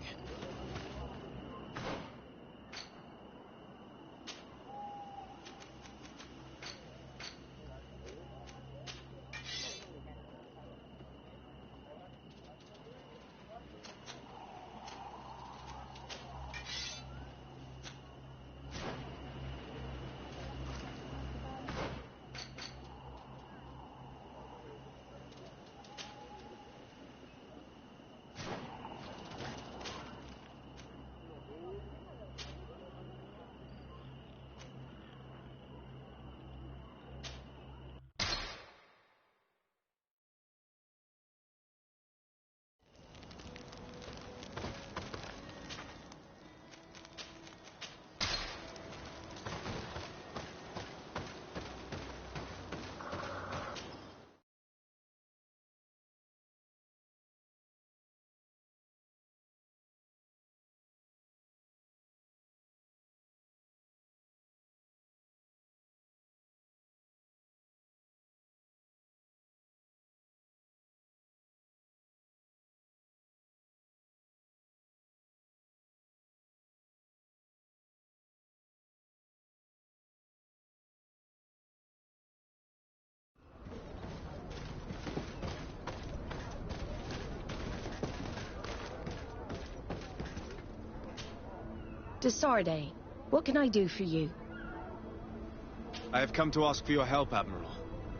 Desarde, what can I do for you? I have come to ask for your help, Admiral.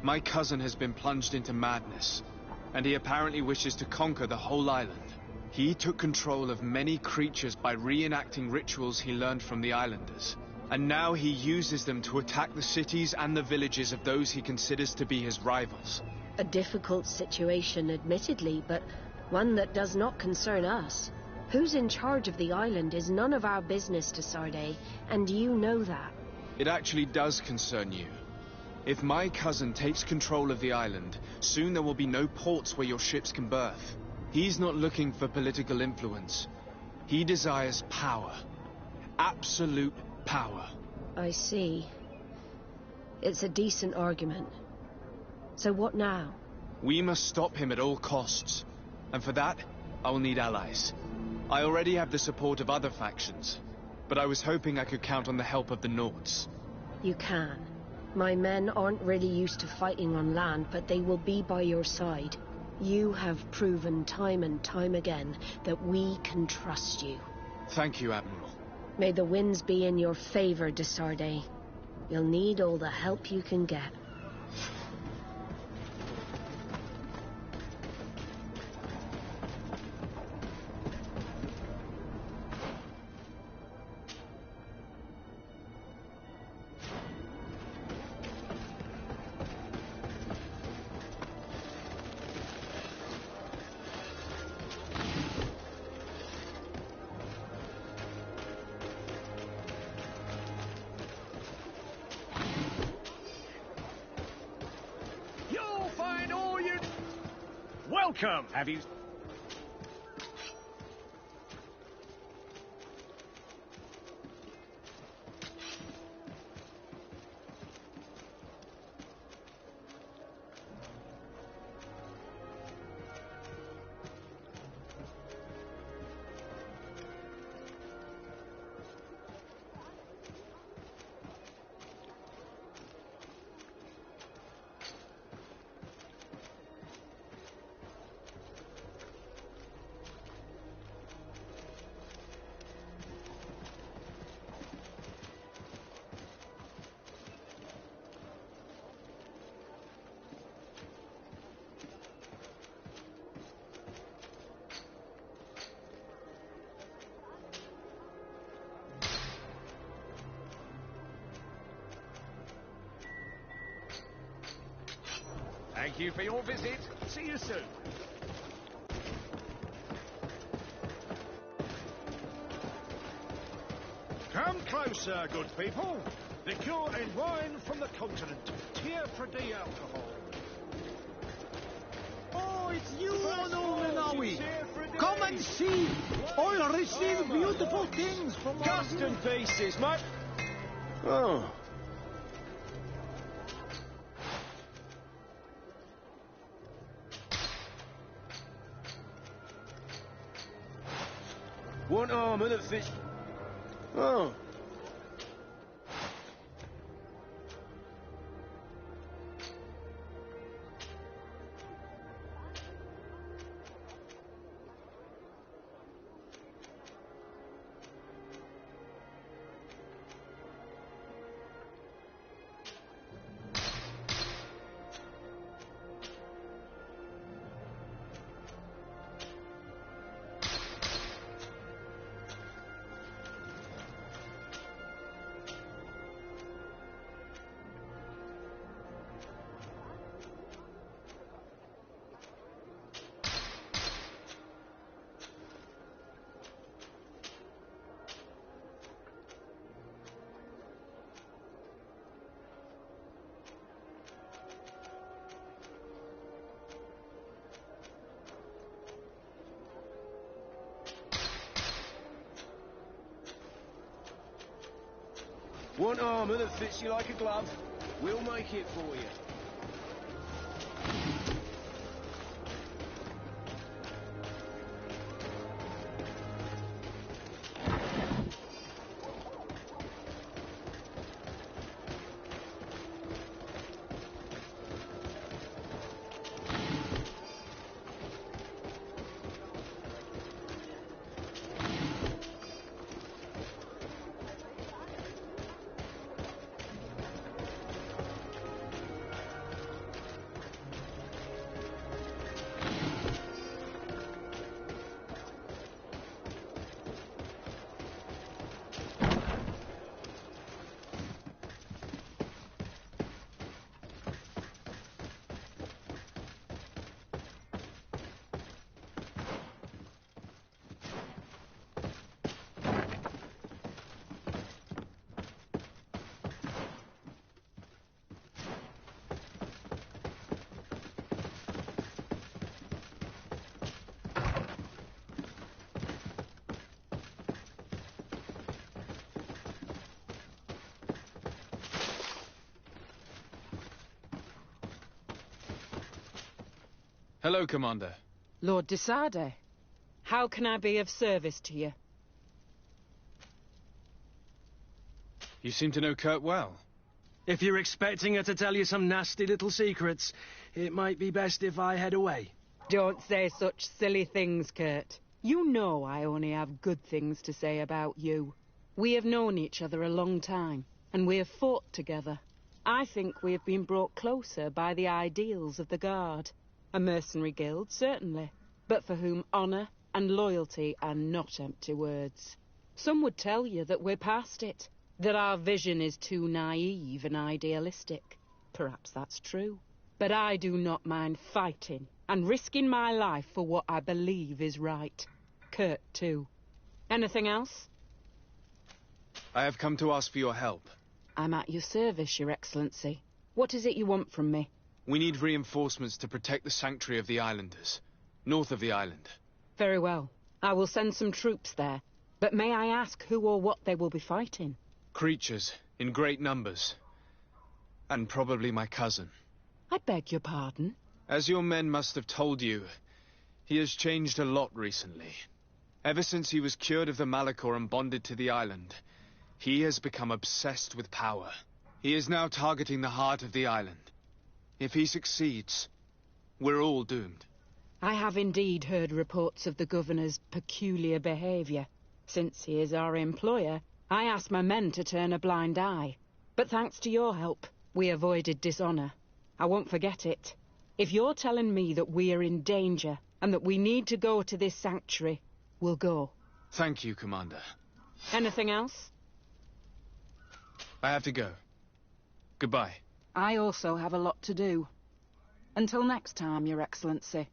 My cousin has been plunged into madness, and he apparently wishes to conquer the whole island. He took control of many creatures by reenacting rituals he learned from the islanders, and now he uses them to attack the cities and the villages of those he considers to be his rivals. A difficult situation, admittedly, but one that does not concern us. Who's in charge of the island is none of our business, Desarde, and you know that. It actually does concern you. If my cousin takes control of the island, soon there will be no ports where your ships can berth. He's not looking for political influence. He desires power. Absolute power. I see. It's a decent argument. So what now? We must stop him at all costs. And for that, I will need allies. I already have the support of other factions, but I was hoping I could count on the help of the Nords. You can. My men aren't really used to fighting on land, but they will be by your side. You have proven time and time again that we can trust you. Thank you, Admiral. May the winds be in your favor, Desarde. You'll need all the help you can get. Welcome! Have you... Thank you for your visit. See you soon. Come closer, good people. Liqueur and wine from the continent. Tier for the alcohol. Oh, it's you, Olmenawi. Come and see. I'll receive beautiful things from Custom pieces, mate. Oh. One armour that fits... Oh. One armour that fits you like a glove. We'll make it for you. Hello, Commander. Lord de Sade, how can I be of service to you? You seem to know Kurt well. If you're expecting her to tell you some nasty little secrets, it might be best if I head away. Don't say such silly things, Kurt. You know I only have good things to say about you. We have known each other a long time, and we have fought together. I think we have been brought closer by the ideals of the Guard. A mercenary guild, certainly, but for whom honour and loyalty are not empty words. Some would tell you that we're past it, that our vision is too naive and idealistic. Perhaps that's true. But I do not mind fighting and risking my life for what I believe is right. Kurt, too. Anything else? I have come to ask for your help. I'm at your service, Your Excellency. What is it you want from me? We need reinforcements to protect the sanctuary of the islanders. North of the island. Very well. I will send some troops there. But may I ask who or what they will be fighting? Creatures, in great numbers. And probably my cousin. I beg your pardon? As your men must have told you, he has changed a lot recently. Ever since he was cured of the Malachor and bonded to the island, he has become obsessed with power. He is now targeting the heart of the island. If he succeeds, we're all doomed. I have indeed heard reports of the governor's peculiar behavior. Since he is our employer, I asked my men to turn a blind eye. But thanks to your help, we avoided dishonor. I won't forget it. If you're telling me that we are in danger, and that we need to go to this sanctuary, we'll go. Thank you, Commander. Anything else? I have to go. Goodbye. I also have a lot to do. Until next time, Your Excellency.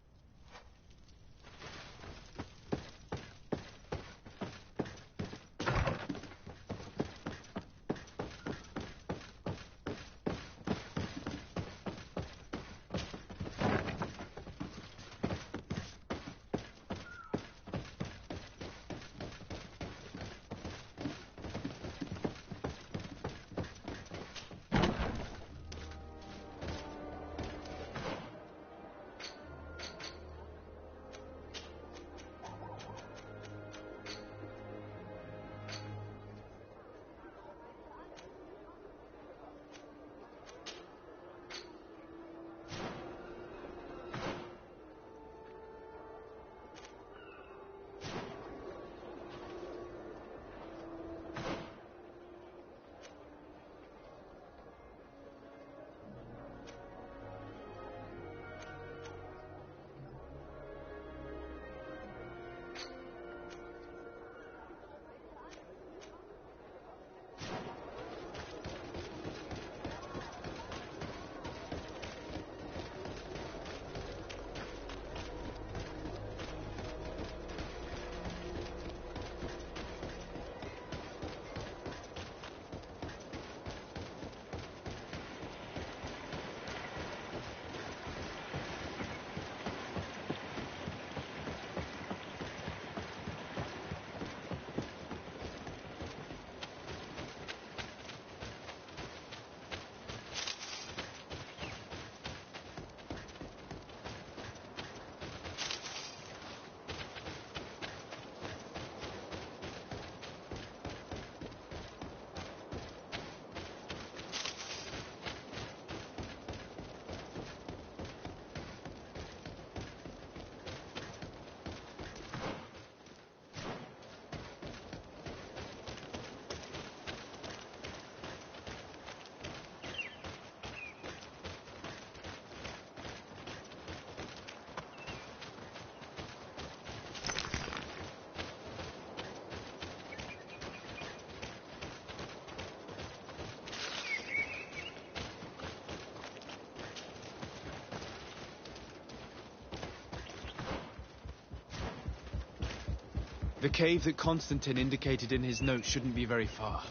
The cave that Constantin indicated in his note shouldn't be very far.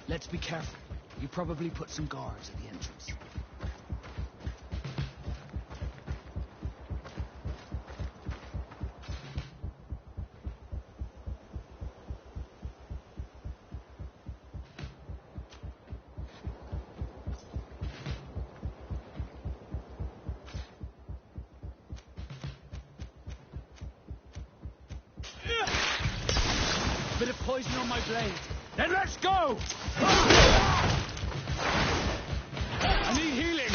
Let's be careful. You probably put some guards at the entrance. Bit of poison on my blade. Then let's go! I need healing.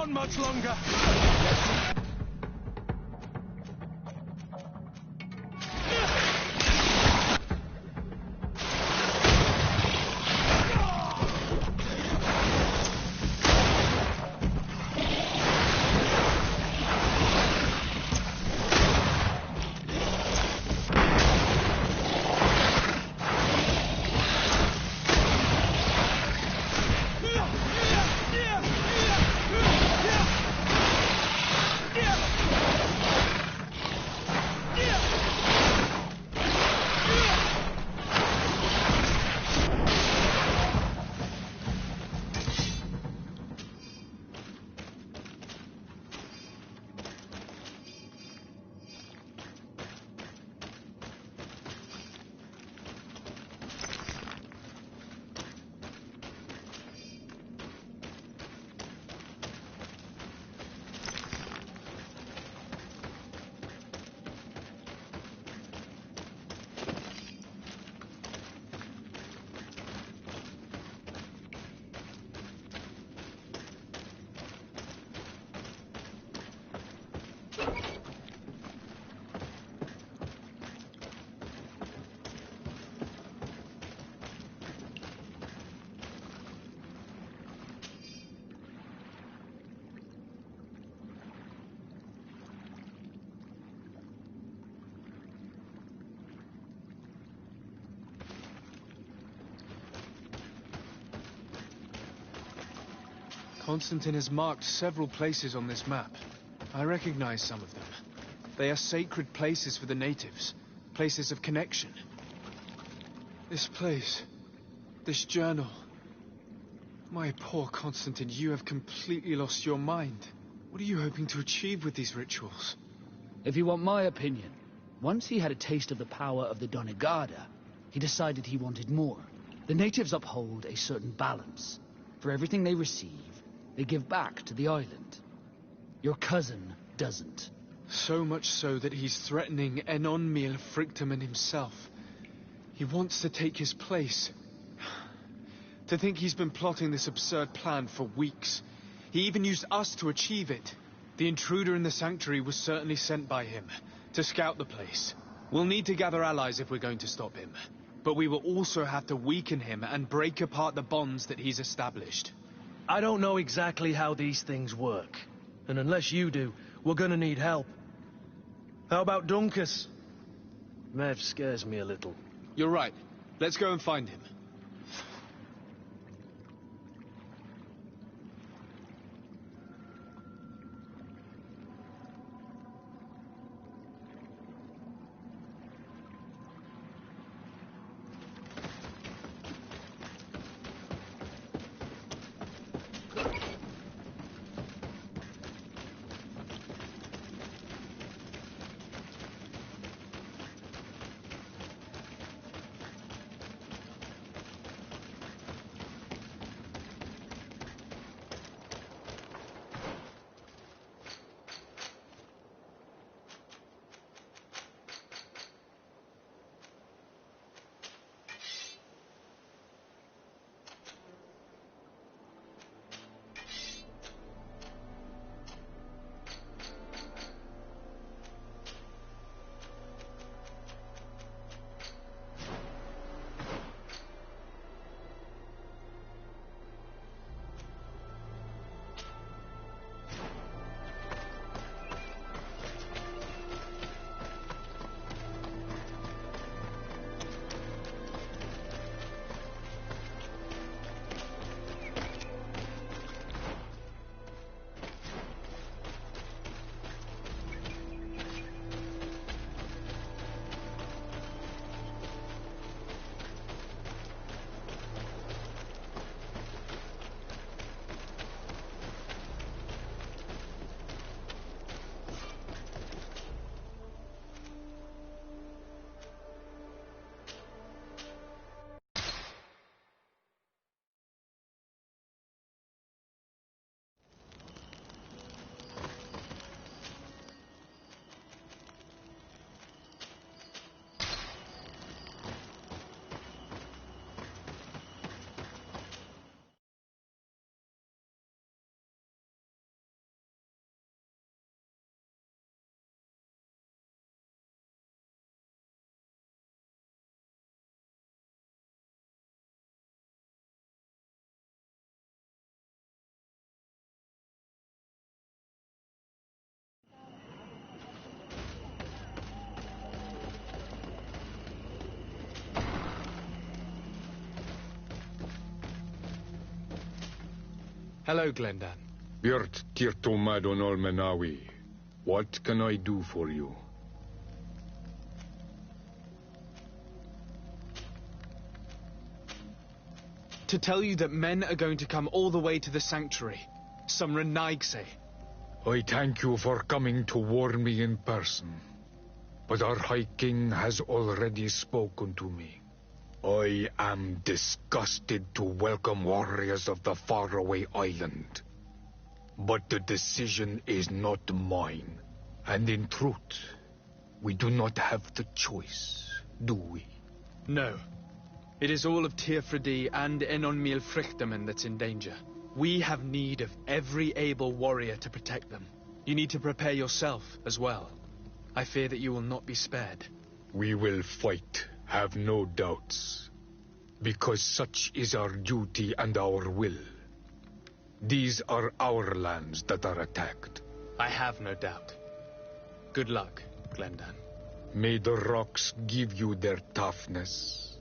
on much longer. Constantin has marked several places on this map. I recognize some of them. They are sacred places for the natives, places of connection. This place, this journal. My poor Constantin, you have completely lost your mind. What are you hoping to achieve with these rituals? If you want my opinion, once he had a taste of the power of the Donegada, he decided he wanted more. The natives uphold a certain balance. For everything they receive, they give back to the island. Your cousin doesn't. So much so that he's threatening Enon Mil Frictamen himself. He wants to take his place. To think he's been plotting this absurd plan for weeks. He even used us to achieve it. The intruder in the sanctuary was certainly sent by him, to scout the place. We'll need to gather allies if we're going to stop him. But we will also have to weaken him and break apart the bonds that he's established. I don't know exactly how these things work. And unless you do, we're gonna need help. How about Dunkus? Mev scares me a little. You're right. Let's go and find him. Hello, Glendan. Birt Tirtomadon Olmenawi. What can I do for you? To tell you that men are going to come all the way to the sanctuary. Some Renaigse. I thank you for coming to warn me in person. But our High King has already spoken to me. I am disgusted to welcome warriors of the faraway island. But the decision is not mine. And in truth, we do not have the choice, do we? No. It is all of Tirfredi and Enonmil Frichterman that's in danger. We have need of every able warrior to protect them. You need to prepare yourself as well. I fear that you will not be spared. We will fight, have no doubts. Because such is our duty and our will. These are our lands that are attacked. I have no doubt. Good luck, Glendan. May the rocks give you their toughness.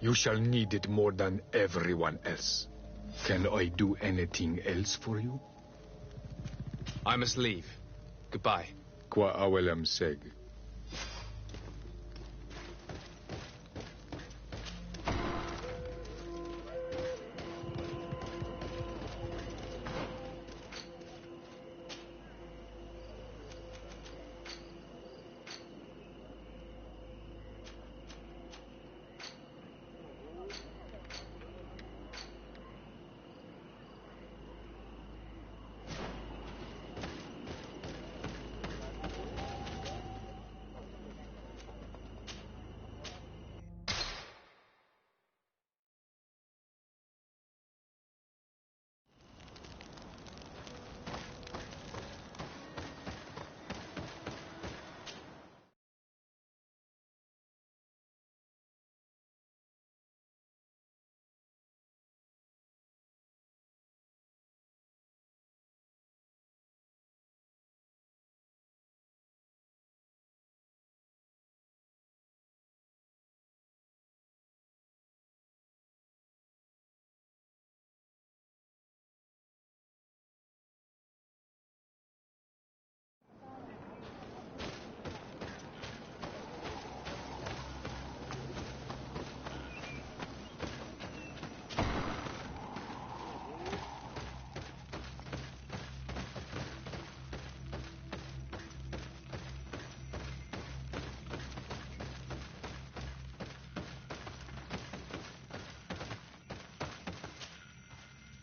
You shall need it more than everyone else. Can I do anything else for you? I must leave. Goodbye. Qua awelem seg.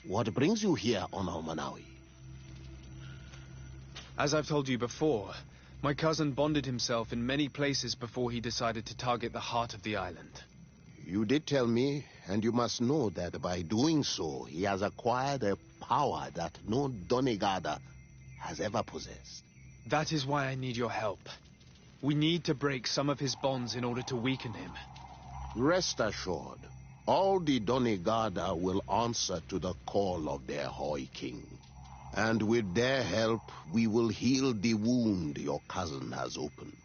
What brings you here on Almanawi? As I've told you before, my cousin bonded himself in many places before he decided to target the heart of the island. You did tell me, and you must know that by doing so, he has acquired a power that no Donegada has ever possessed. That is why I need your help. We need to break some of his bonds in order to weaken him. Rest assured, all the Donegada will answer to the call of their High King. And with their help, we will heal the wound your cousin has opened.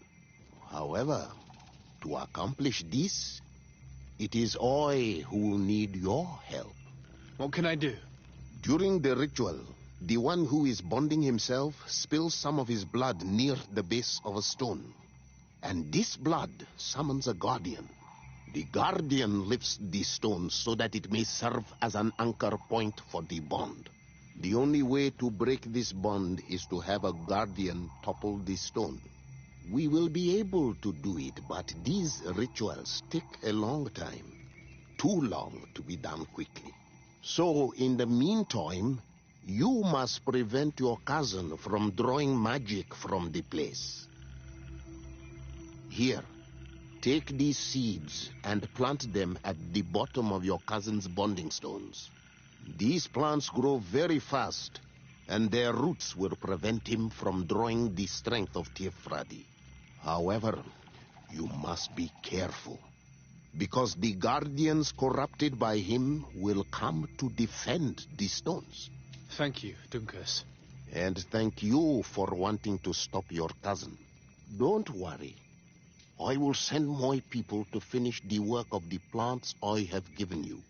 However, to accomplish this, it is I who will need your help. What can I do? During the ritual, the one who is bonding himself spills some of his blood near the base of a stone. And this blood summons a guardian. The guardian lifts the stone so that it may serve as an anchor point for the bond. The only way to break this bond is to have a guardian topple the stone. We will be able to do it, but these rituals take a long time. Too long to be done quickly. So, in the meantime, you must prevent your cousin from drawing magic from the place. Here, take these seeds and plant them at the bottom of your cousin's bonding stones. These plants grow very fast, and their roots will prevent him from drawing the strength of Tirfredi. However, you must be careful, because the guardians corrupted by him will come to defend the stones. Thank you, Dunkus. And thank you for wanting to stop your cousin. Don't worry. I will send my people to finish the work of the plants I have given you.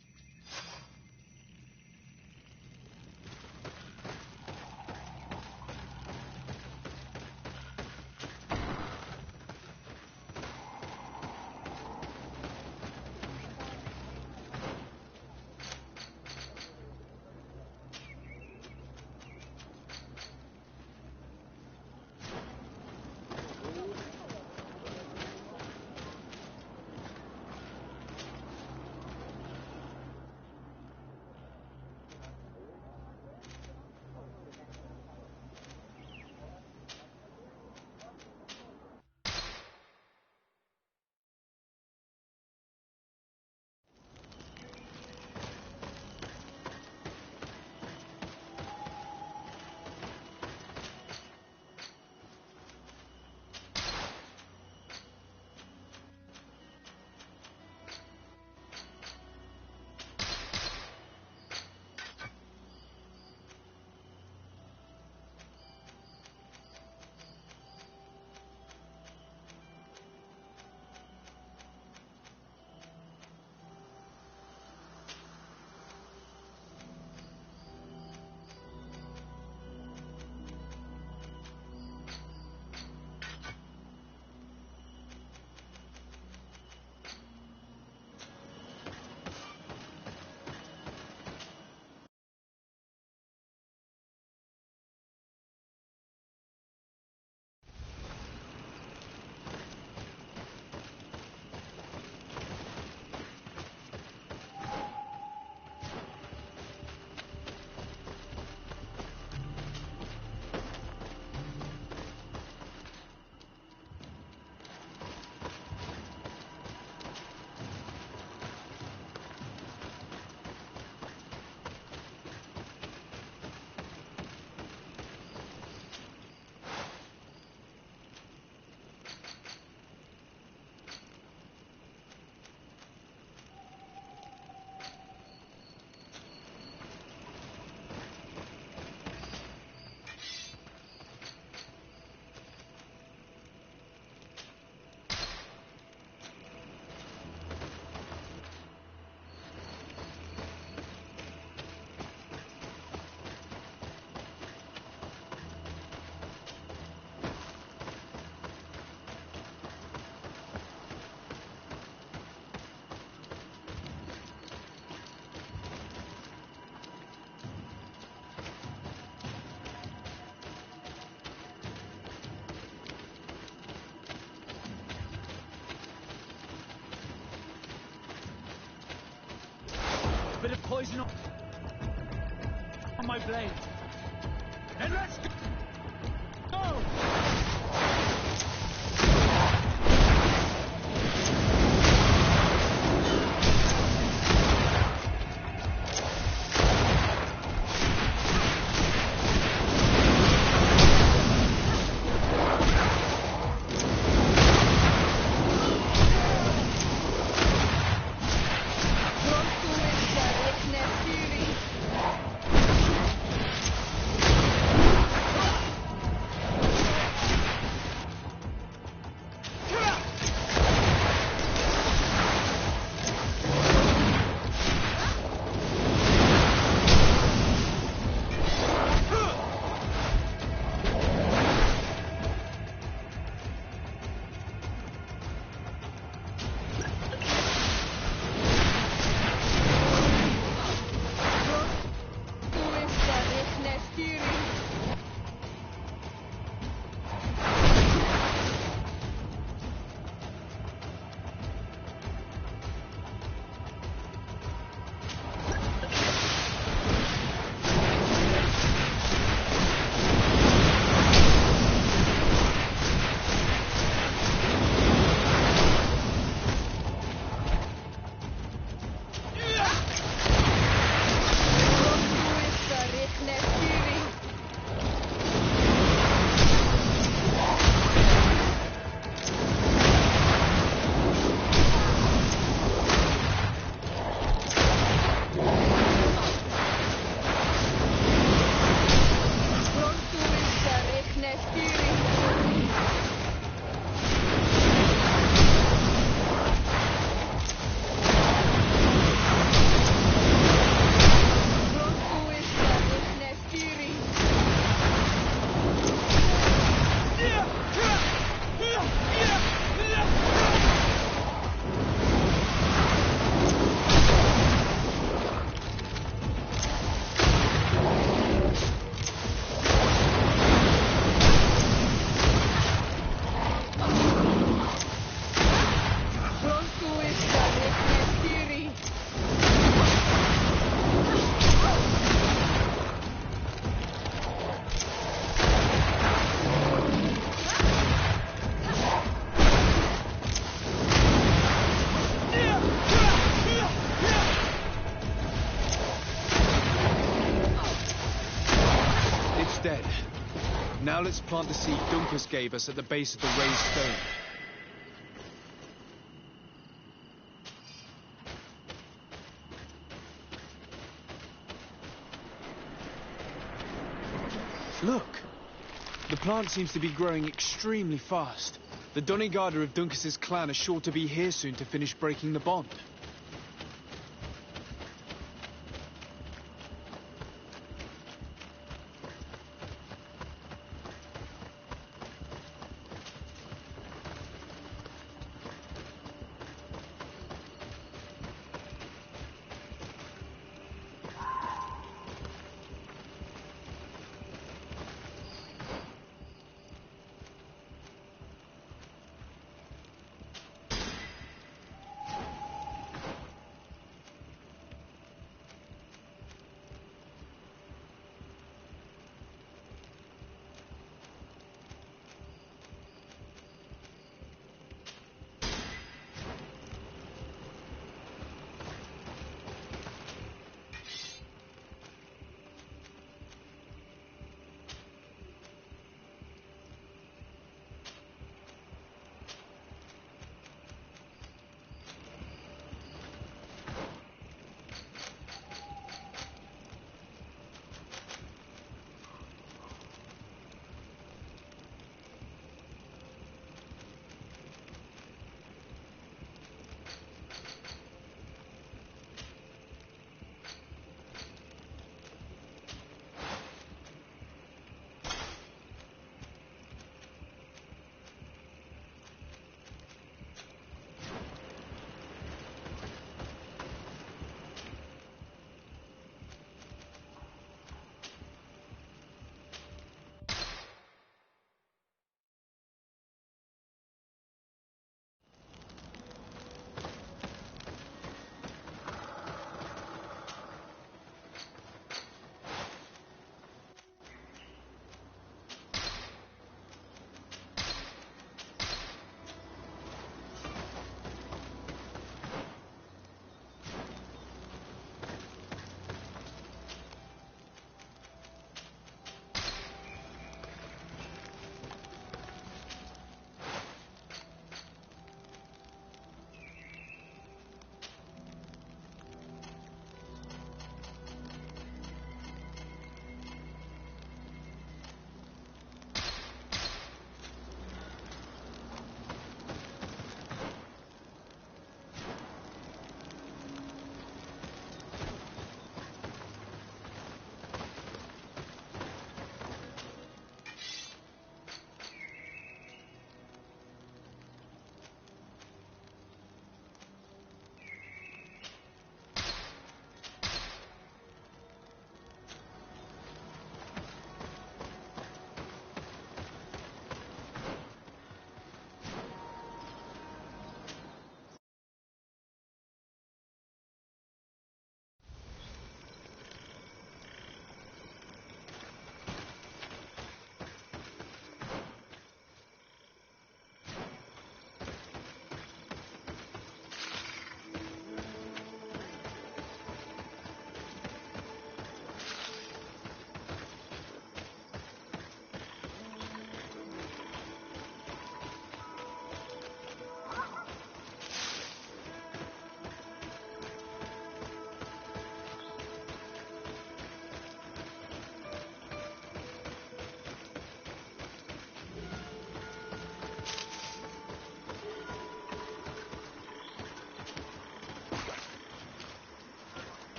bit of poison on my blade. And let's go! Dead. Now let's plant the seed Dunkus gave us at the base of the raised stone. Look! The plant seems to be growing extremely fast. The Doneigada of Dunkus's clan are sure to be here soon to finish breaking the bond.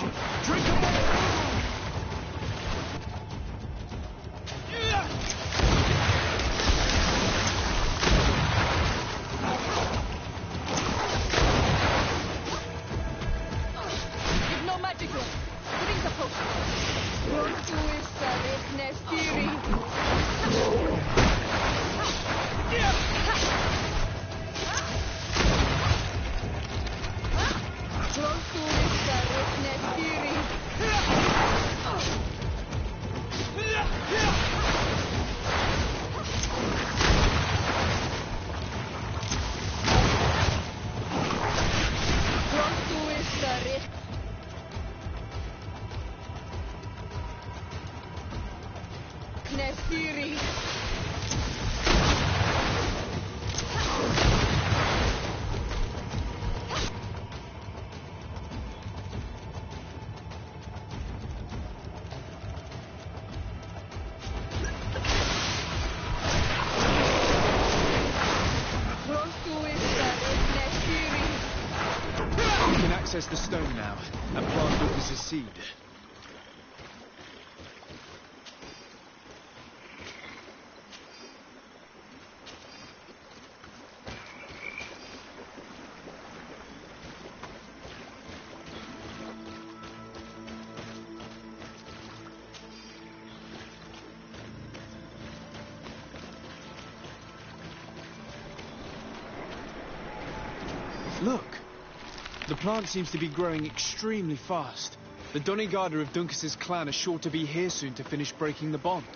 energy. Drink 'em all! You've no magic left. Drink the potion. Prontuissa refne spiri. Prontuissa refne spiri. Prontuissa refne spiri. Prontuissa refne spiri. You can access the stone now, and plant Lucas's seed. Look! The plant seems to be growing extremely fast. The Donegada of Duncas's clan are sure to be here soon to finish breaking the bond.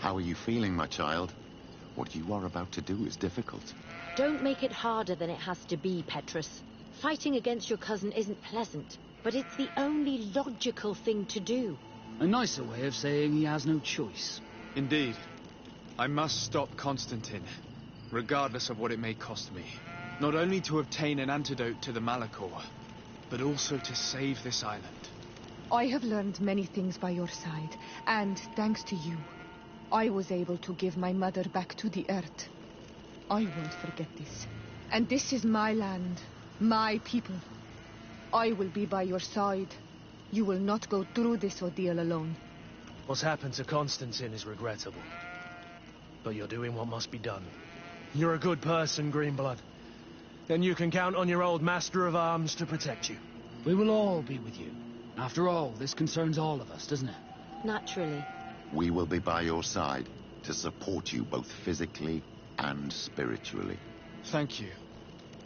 How are you feeling, my child? What you are about to do is difficult. Don't make it harder than it has to be, Petrus. Fighting against your cousin isn't pleasant, but it's the only logical thing to do. A nicer way of saying he has no choice. Indeed. I must stop Constantin, regardless of what it may cost me. Not only to obtain an antidote to the Malachor, but also to save this island. I have learned many things by your side, and thanks to you, I was able to give my mother back to the earth. I won't forget this. And this is my land, my people. I will be by your side. You will not go through this ordeal alone. What's happened to Constantin is regrettable. But you're doing what must be done. You're a good person, Greenblood. Then you can count on your old master of arms to protect you. We will all be with you. After all, this concerns all of us, doesn't it? Naturally. We will be by your side to support you both physically and spiritually. Thank you.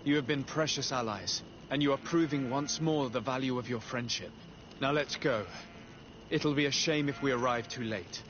You have been precious allies, and you are proving once more the value of your friendship. Now let's go. It'll be a shame if we arrive too late.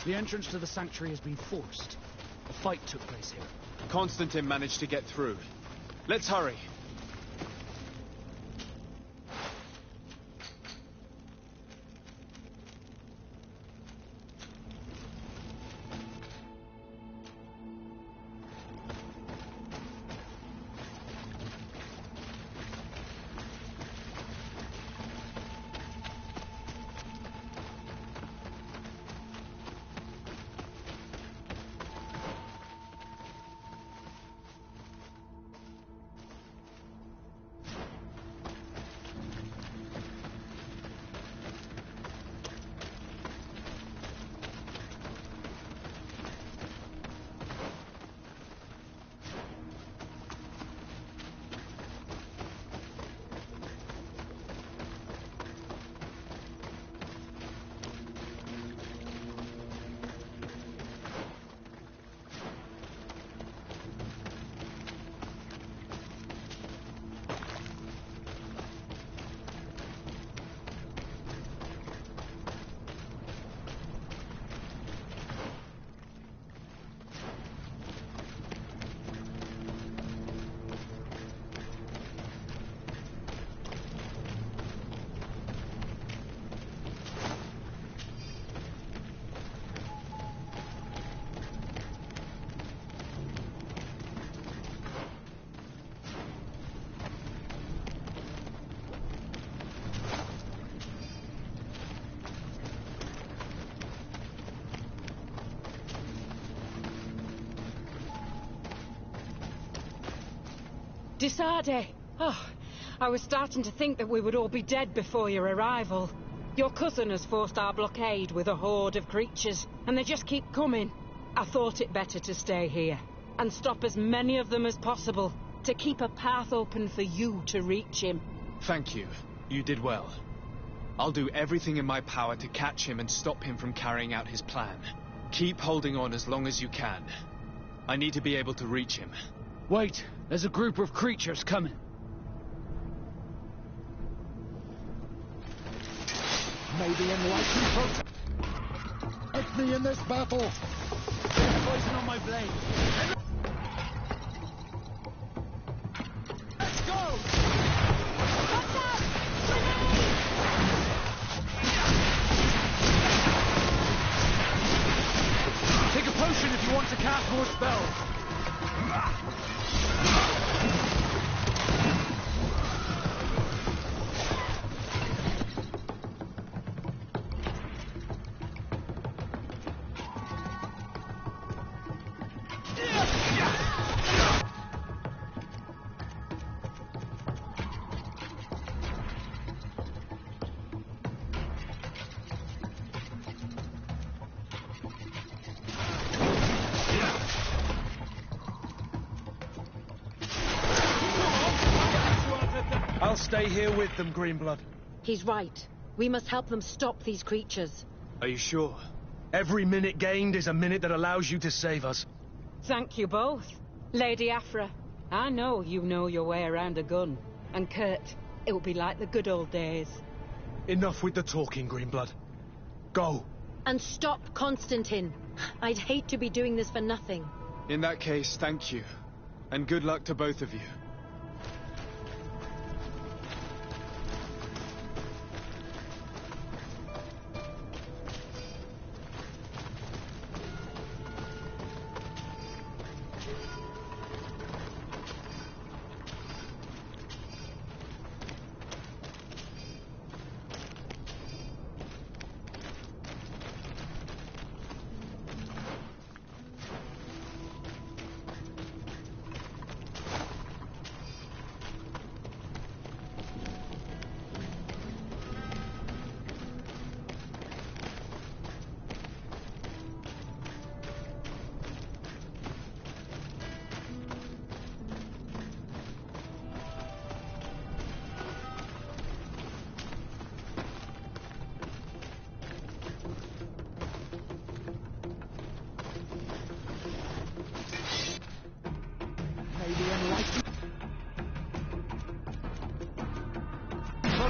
The entrance to the sanctuary has been forced. A fight took place here. Constantin managed to get through. Let's hurry. Disarde! Oh, I was starting to think that we would all be dead before your arrival. Your cousin has forced our blockade with a horde of creatures, and they just keep coming. I thought it better to stay here, and stop as many of them as possible, to keep a path open for you to reach him. Thank you. You did well. I'll do everything in my power to catch him and stop him from carrying out his plan. Keep holding on as long as you can. I need to be able to reach him. Wait, there's a group of creatures coming. Maybe enlightened protest. Help me in this battle. Poison on my blade. Let's go! Watch out! Take a potion if you want to cast more spells. I'll stay here with them, Greenblood. He's right. We must help them stop these creatures. Are you sure? Every minute gained is a minute that allows you to save us. Thank you both. Lady Afra, I know you know your way around a gun. And Kurt, it'll be like the good old days. Enough with the talking, Greenblood. Go. And stop Constantin. I'd hate to be doing this for nothing. In that case, thank you. And good luck to both of you.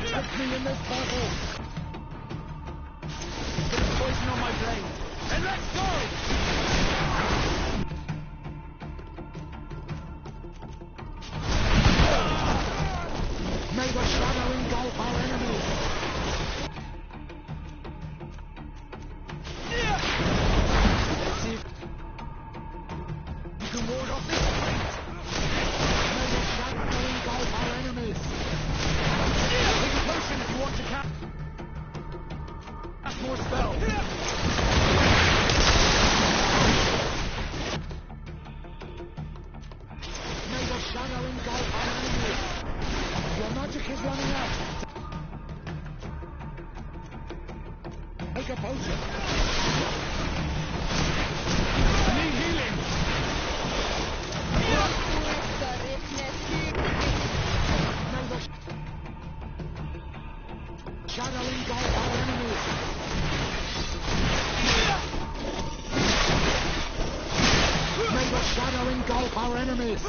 Protect me in this battle! Put poison on my blade, and let's go! May the shadow engulf our enemies! Let's see if you can ward off this fight! May the shadow engulf our enemies! Take a potion if you want to cast more spells. May the shadow engulf our enemies. Your magic is running out. Take a potion. Need healing. May the shadow engulf our enemies. May the shadow engulf our enemies.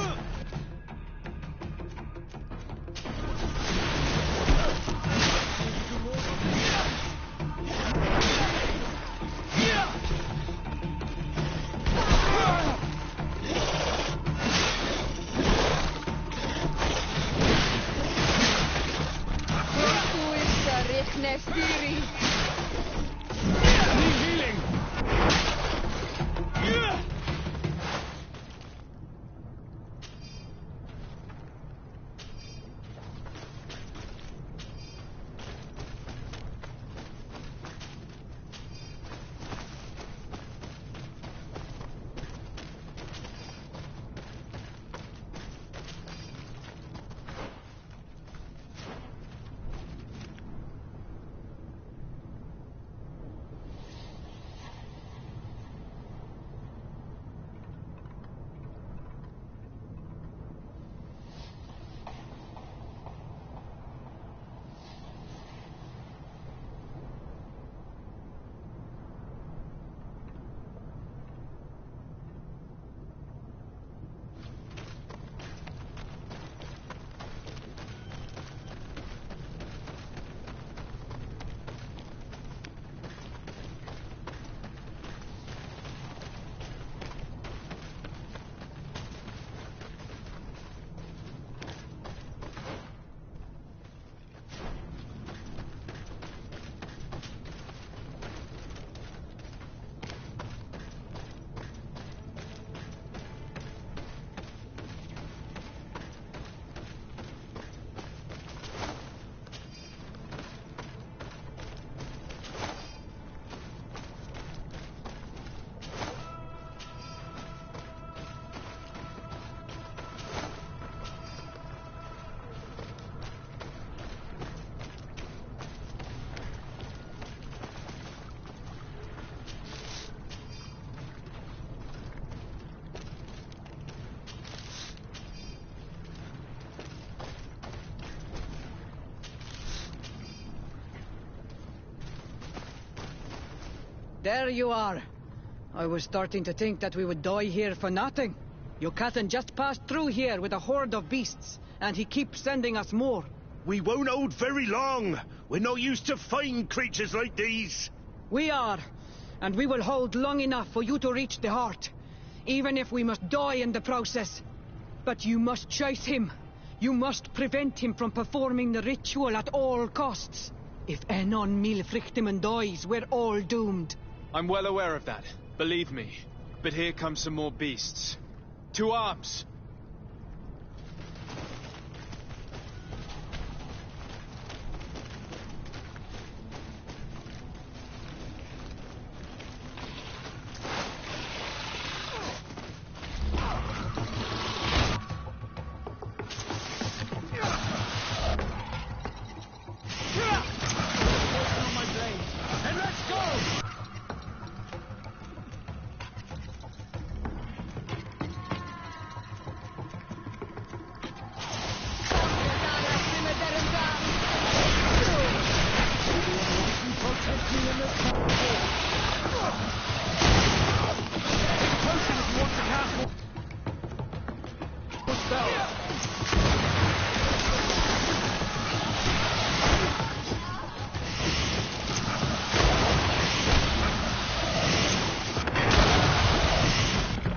There you are. I was starting to think that we would die here for nothing. Your cousin just passed through here with a horde of beasts, and he keeps sending us more. We won't hold very long. We're not used to fighting creatures like these. We are, and we will hold long enough for you to reach the heart, even if we must die in the process. But you must chase him. You must prevent him from performing the ritual at all costs. If Enon Milfrichteman dies, we're all doomed. I'm well aware of that, believe me. But here come some more beasts. To arms!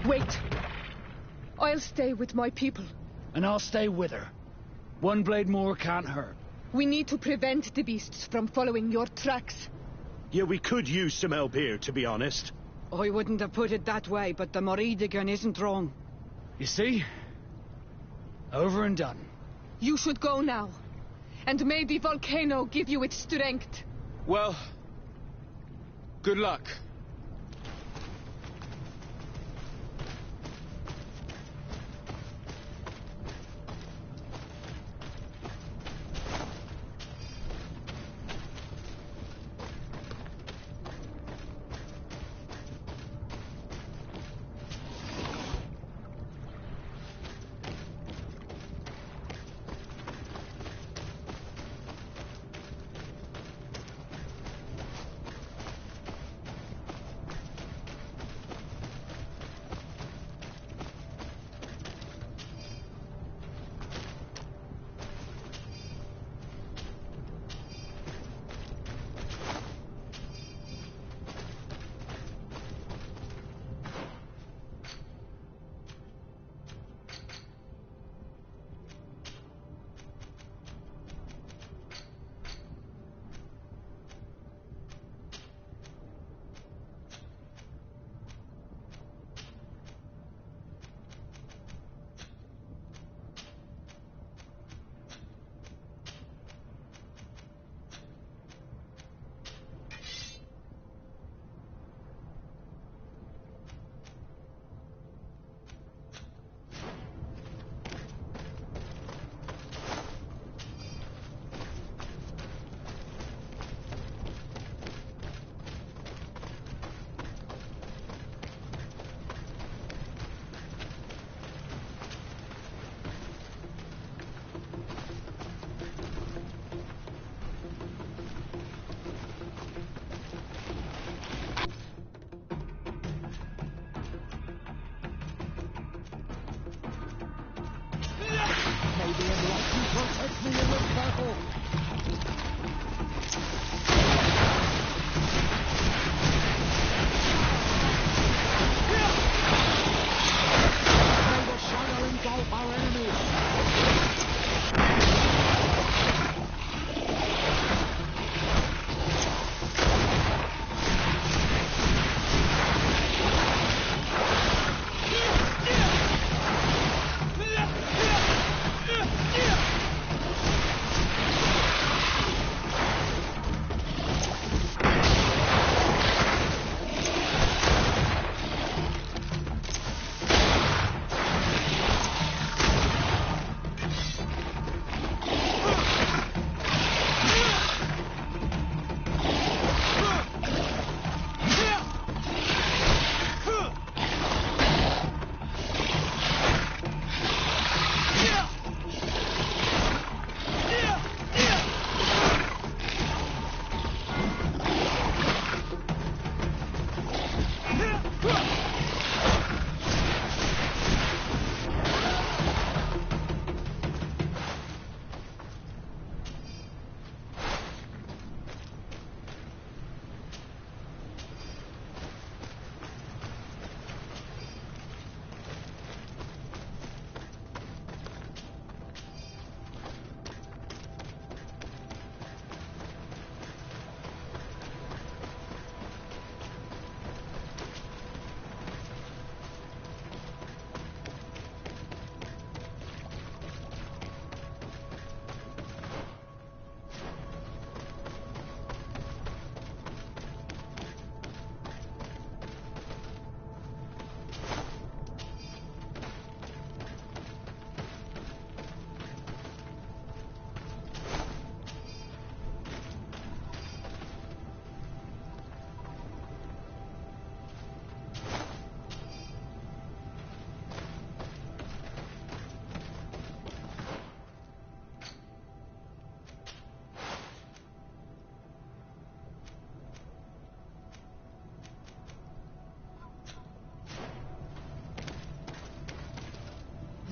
Wait. I'll stay with my people. And I'll stay with her. One blade more can't hurt. We need to prevent the beasts from following your tracks. Yeah, we could use some help here, to be honest. I wouldn't have put it that way, but the Moridigan isn't wrong. You see? Over and done. You should go now. And may the volcano give you its strength. Well, good luck.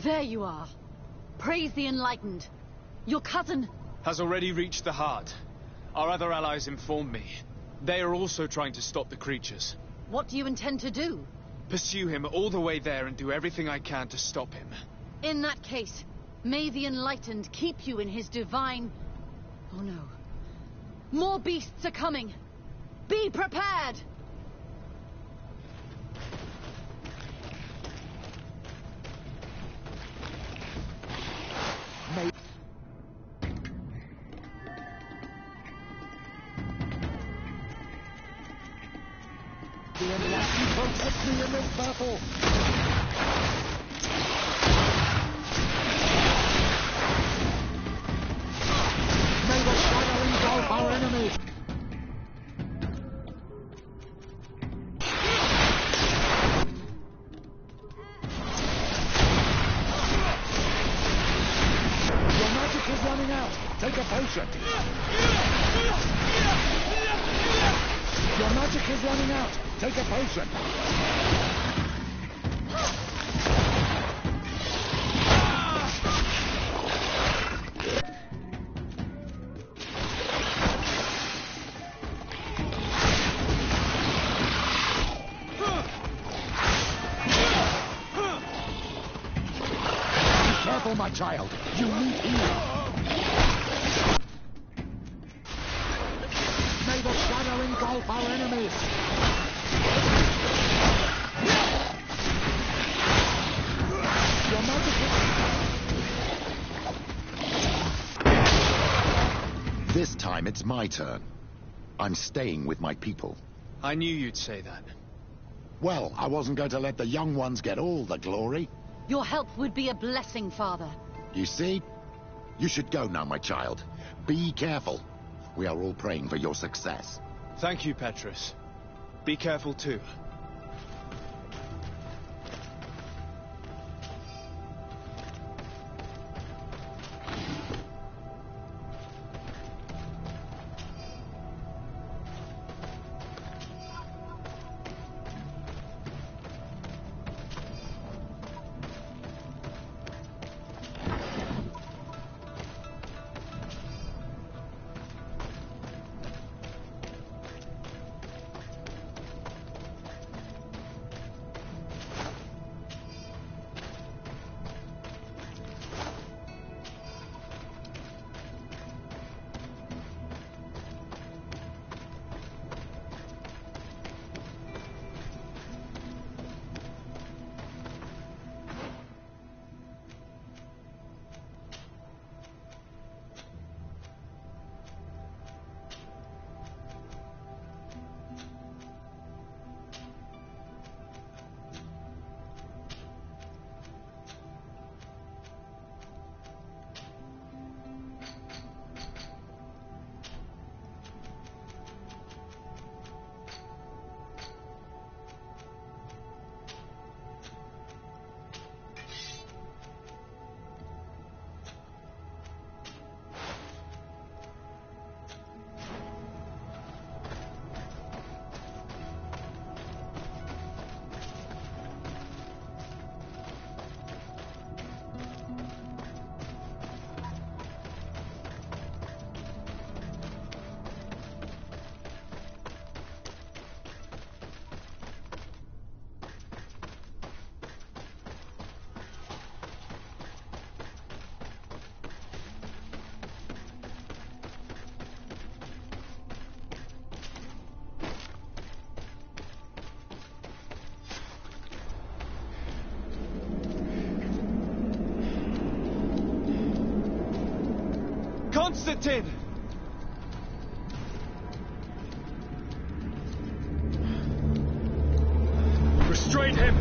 There you are. Praise the Enlightened. Your cousin... has already reached the heart. Our other allies informed me. They are also trying to stop the creatures. What do you intend to do? Pursue him all the way there and do everything I can to stop him. In that case, may the Enlightened keep you in his divine... Oh no. More beasts are coming. Be prepared! The Enlightened protect me in this battle! May the shadow engulf our enemies! Your magic is running out! Take a potion! Your magic is running out! Take a potion! Be careful, my child! You need healing! May the shadow engulf our enemies! Your magic is... This time it's my turn. I'm staying with my people. I knew you'd say that. Well, I wasn't going to let the young ones get all the glory. Your help would be a blessing, Father. You see? You should go now, my child. Be careful. We are all praying for your success. Thank you, Petrus. Be careful too. Constantin! Restrain him!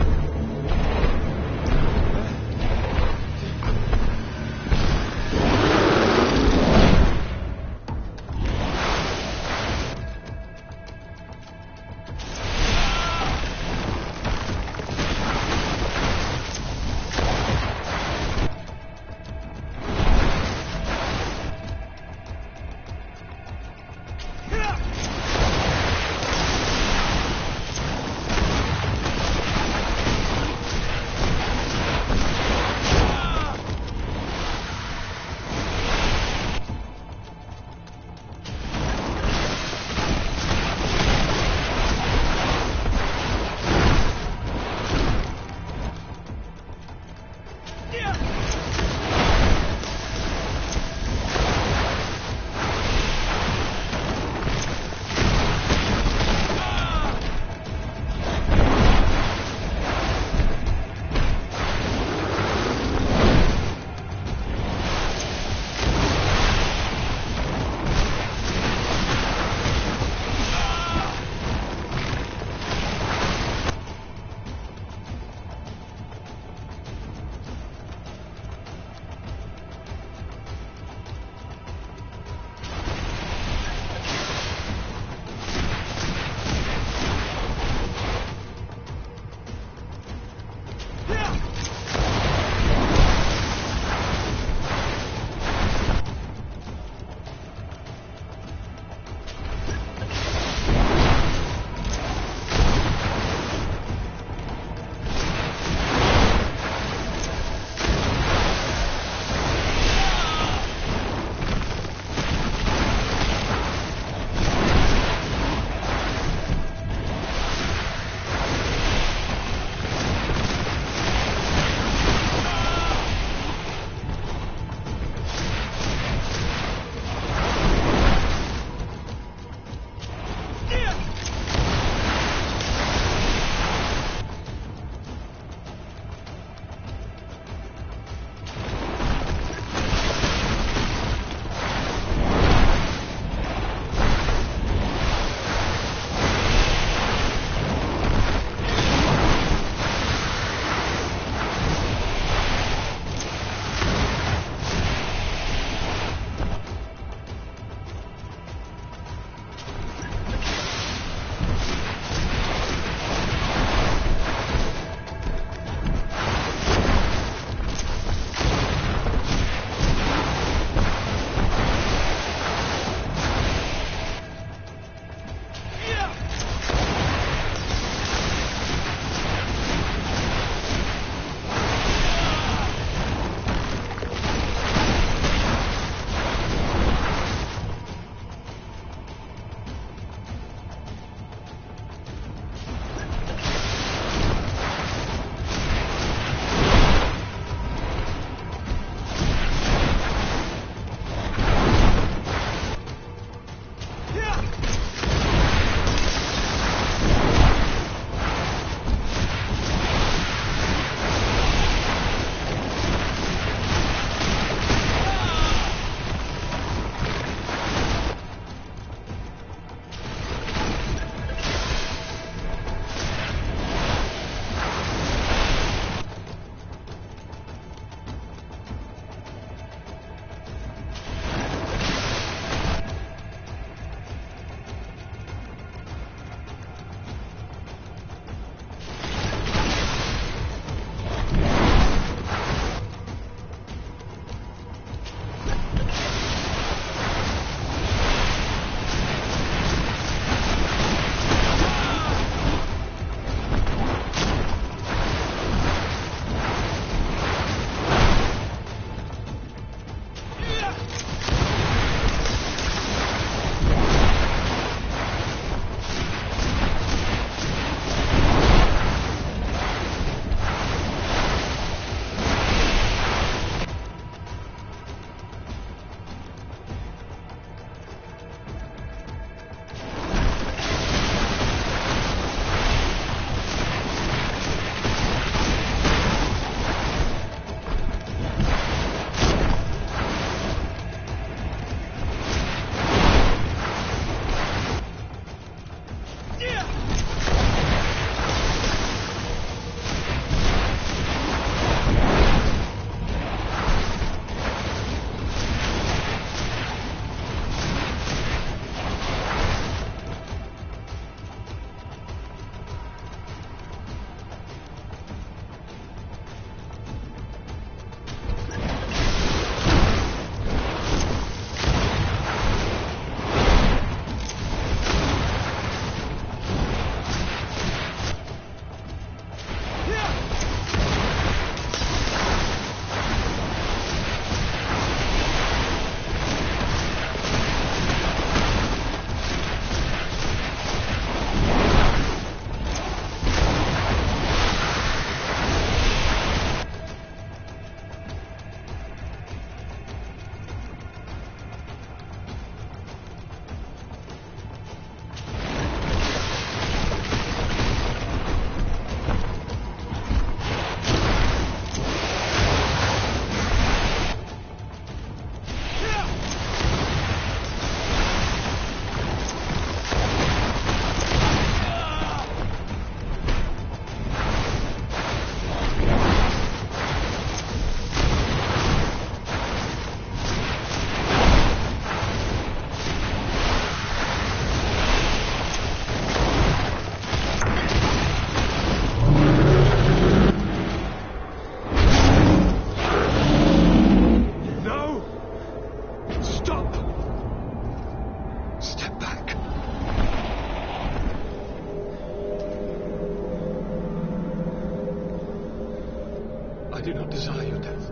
do not desire your death.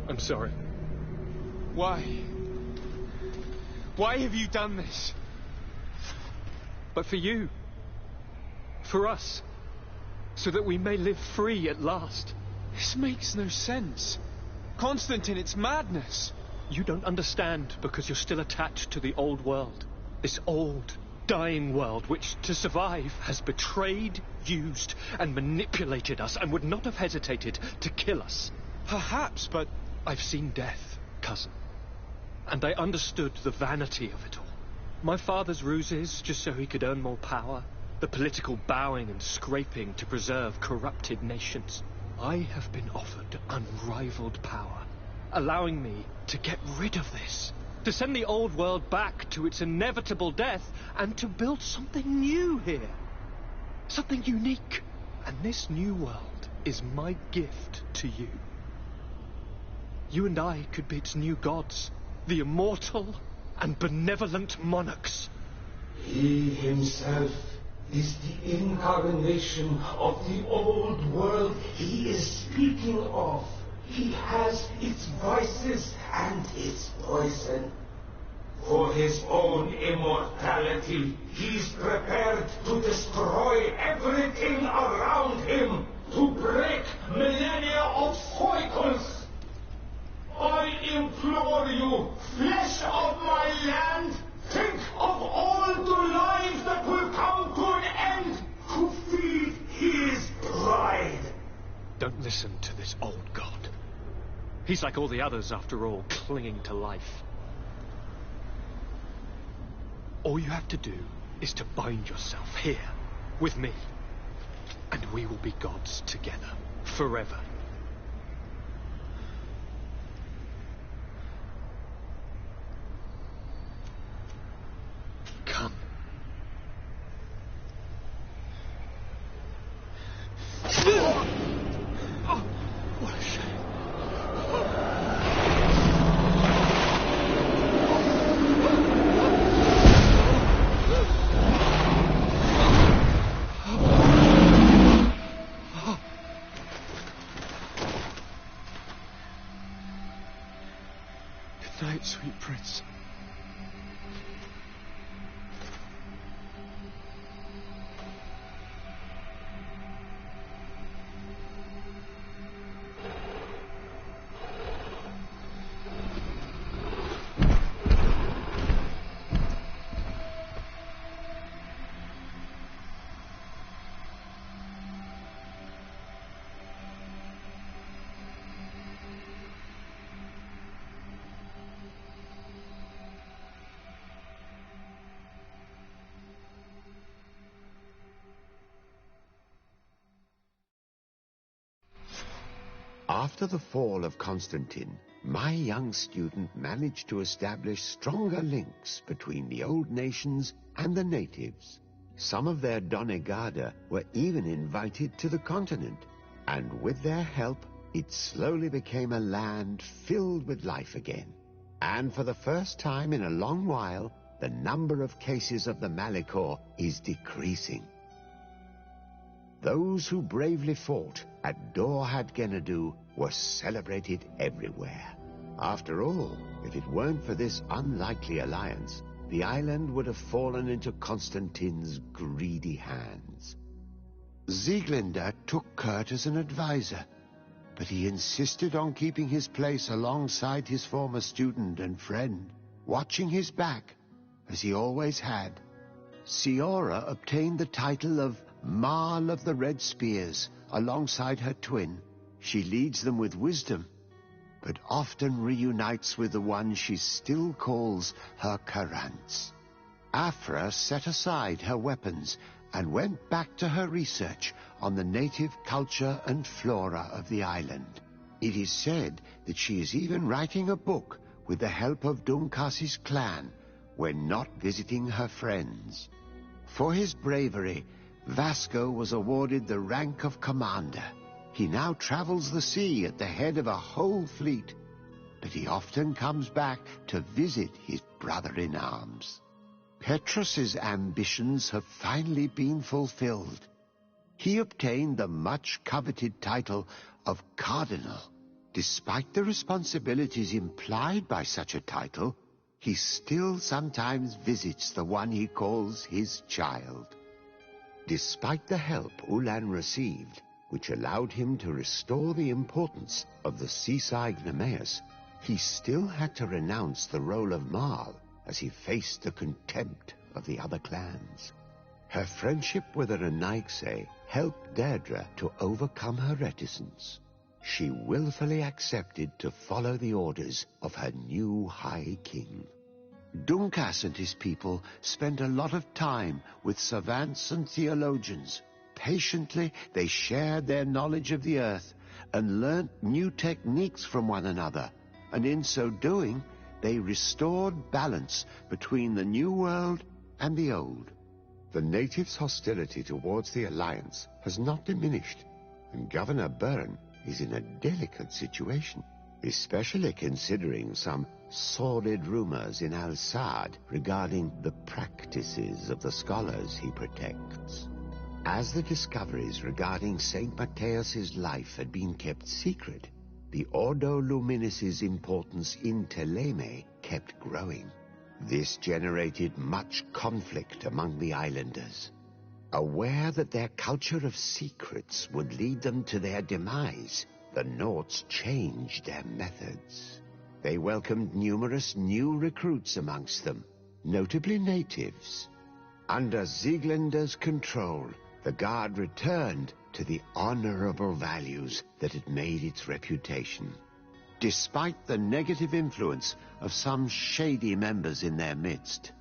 I'm sorry. Why? Why have you done this? But for you. For us. So that we may live free at last. This makes no sense. Constantin, it's madness. You don't understand because you're still attached to the old world. This old, dying world which, to survive, has betrayed, used, and manipulated us and would not have hesitated to kill us. Perhaps, but I've seen death, cousin. And I understood the vanity of it all. My father's ruses just so he could earn more power. The political bowing and scraping to preserve corrupted nations. I have been offered unrivaled power, allowing me to get rid of this, to send the old world back to its inevitable death, and to build something new here. Something unique. And this new world is my gift to you. You and I could be its new gods, the immortal and benevolent monarchs. He himself is the incarnation of the old world he is speaking of. He has its vices and its poison. For his own immortality, he's prepared to destroy everything around him, to break millennia of cycles. I implore you, flesh of my land, think of all the lives that will come to an end to feed his pride. Don't listen to this old god. He's like all the others, after all, clinging to life. All you have to do is to bind yourself here, with me, and we will be gods together, forever. Come. Oh, what a shame. Good night, sweet prince. After the fall of Constantin, my young student managed to establish stronger links between the old nations and the natives. Some of their Donegada were even invited to the continent, and with their help, it slowly became a land filled with life again. And for the first time in a long while, the number of cases of the Malichor is decreasing. Those who bravely fought at Dorhad Genadu were celebrated everywhere. After all, if it weren't for this unlikely alliance, the island would have fallen into Constantin's greedy hands. Sieglinde took Kurt as an advisor, but he insisted on keeping his place alongside his former student and friend, watching his back, as he always had. Siora obtained the title of Marl of the Red Spears alongside her twin. She leads them with wisdom, but often reunites with the one she still calls her Karants. Afra set aside her weapons and went back to her research on the native culture and flora of the island. It is said that she is even writing a book with the help of Dunkas's clan when not visiting her friends. For his bravery, Vasco was awarded the rank of commander. He now travels the sea at the head of a whole fleet, but he often comes back to visit his brother-in-arms. Petrus's ambitions have finally been fulfilled. He obtained the much-coveted title of Cardinal. Despite the responsibilities implied by such a title, he still sometimes visits the one he calls his child. Despite the help Ulan received, which allowed him to restore the importance of the seaside Nemeus, he still had to renounce the role of Marl as he faced the contempt of the other clans. Her friendship with the Renaigse helped Deirdre to overcome her reticence. She willfully accepted to follow the orders of her new High King. Dunkas and his people spent a lot of time with savants and theologians. Patiently, they shared their knowledge of the earth and learnt new techniques from one another, and in so doing, they restored balance between the New World and the Old. The natives' hostility towards the Alliance has not diminished, and Governor Byrne is in a delicate situation, especially considering some sordid rumors in Al-Sad regarding the practices of the scholars he protects. As the discoveries regarding St. Matthias's life had been kept secret, the Ordo Luminis's importance in Teleme kept growing. This generated much conflict among the islanders. Aware that their culture of secrets would lead them to their demise, the Norts changed their methods. They welcomed numerous new recruits amongst them, notably natives. Under Sieglinder's control, the Guard returned to the honorable values that had made its reputation. Despite the negative influence of some shady members in their midst,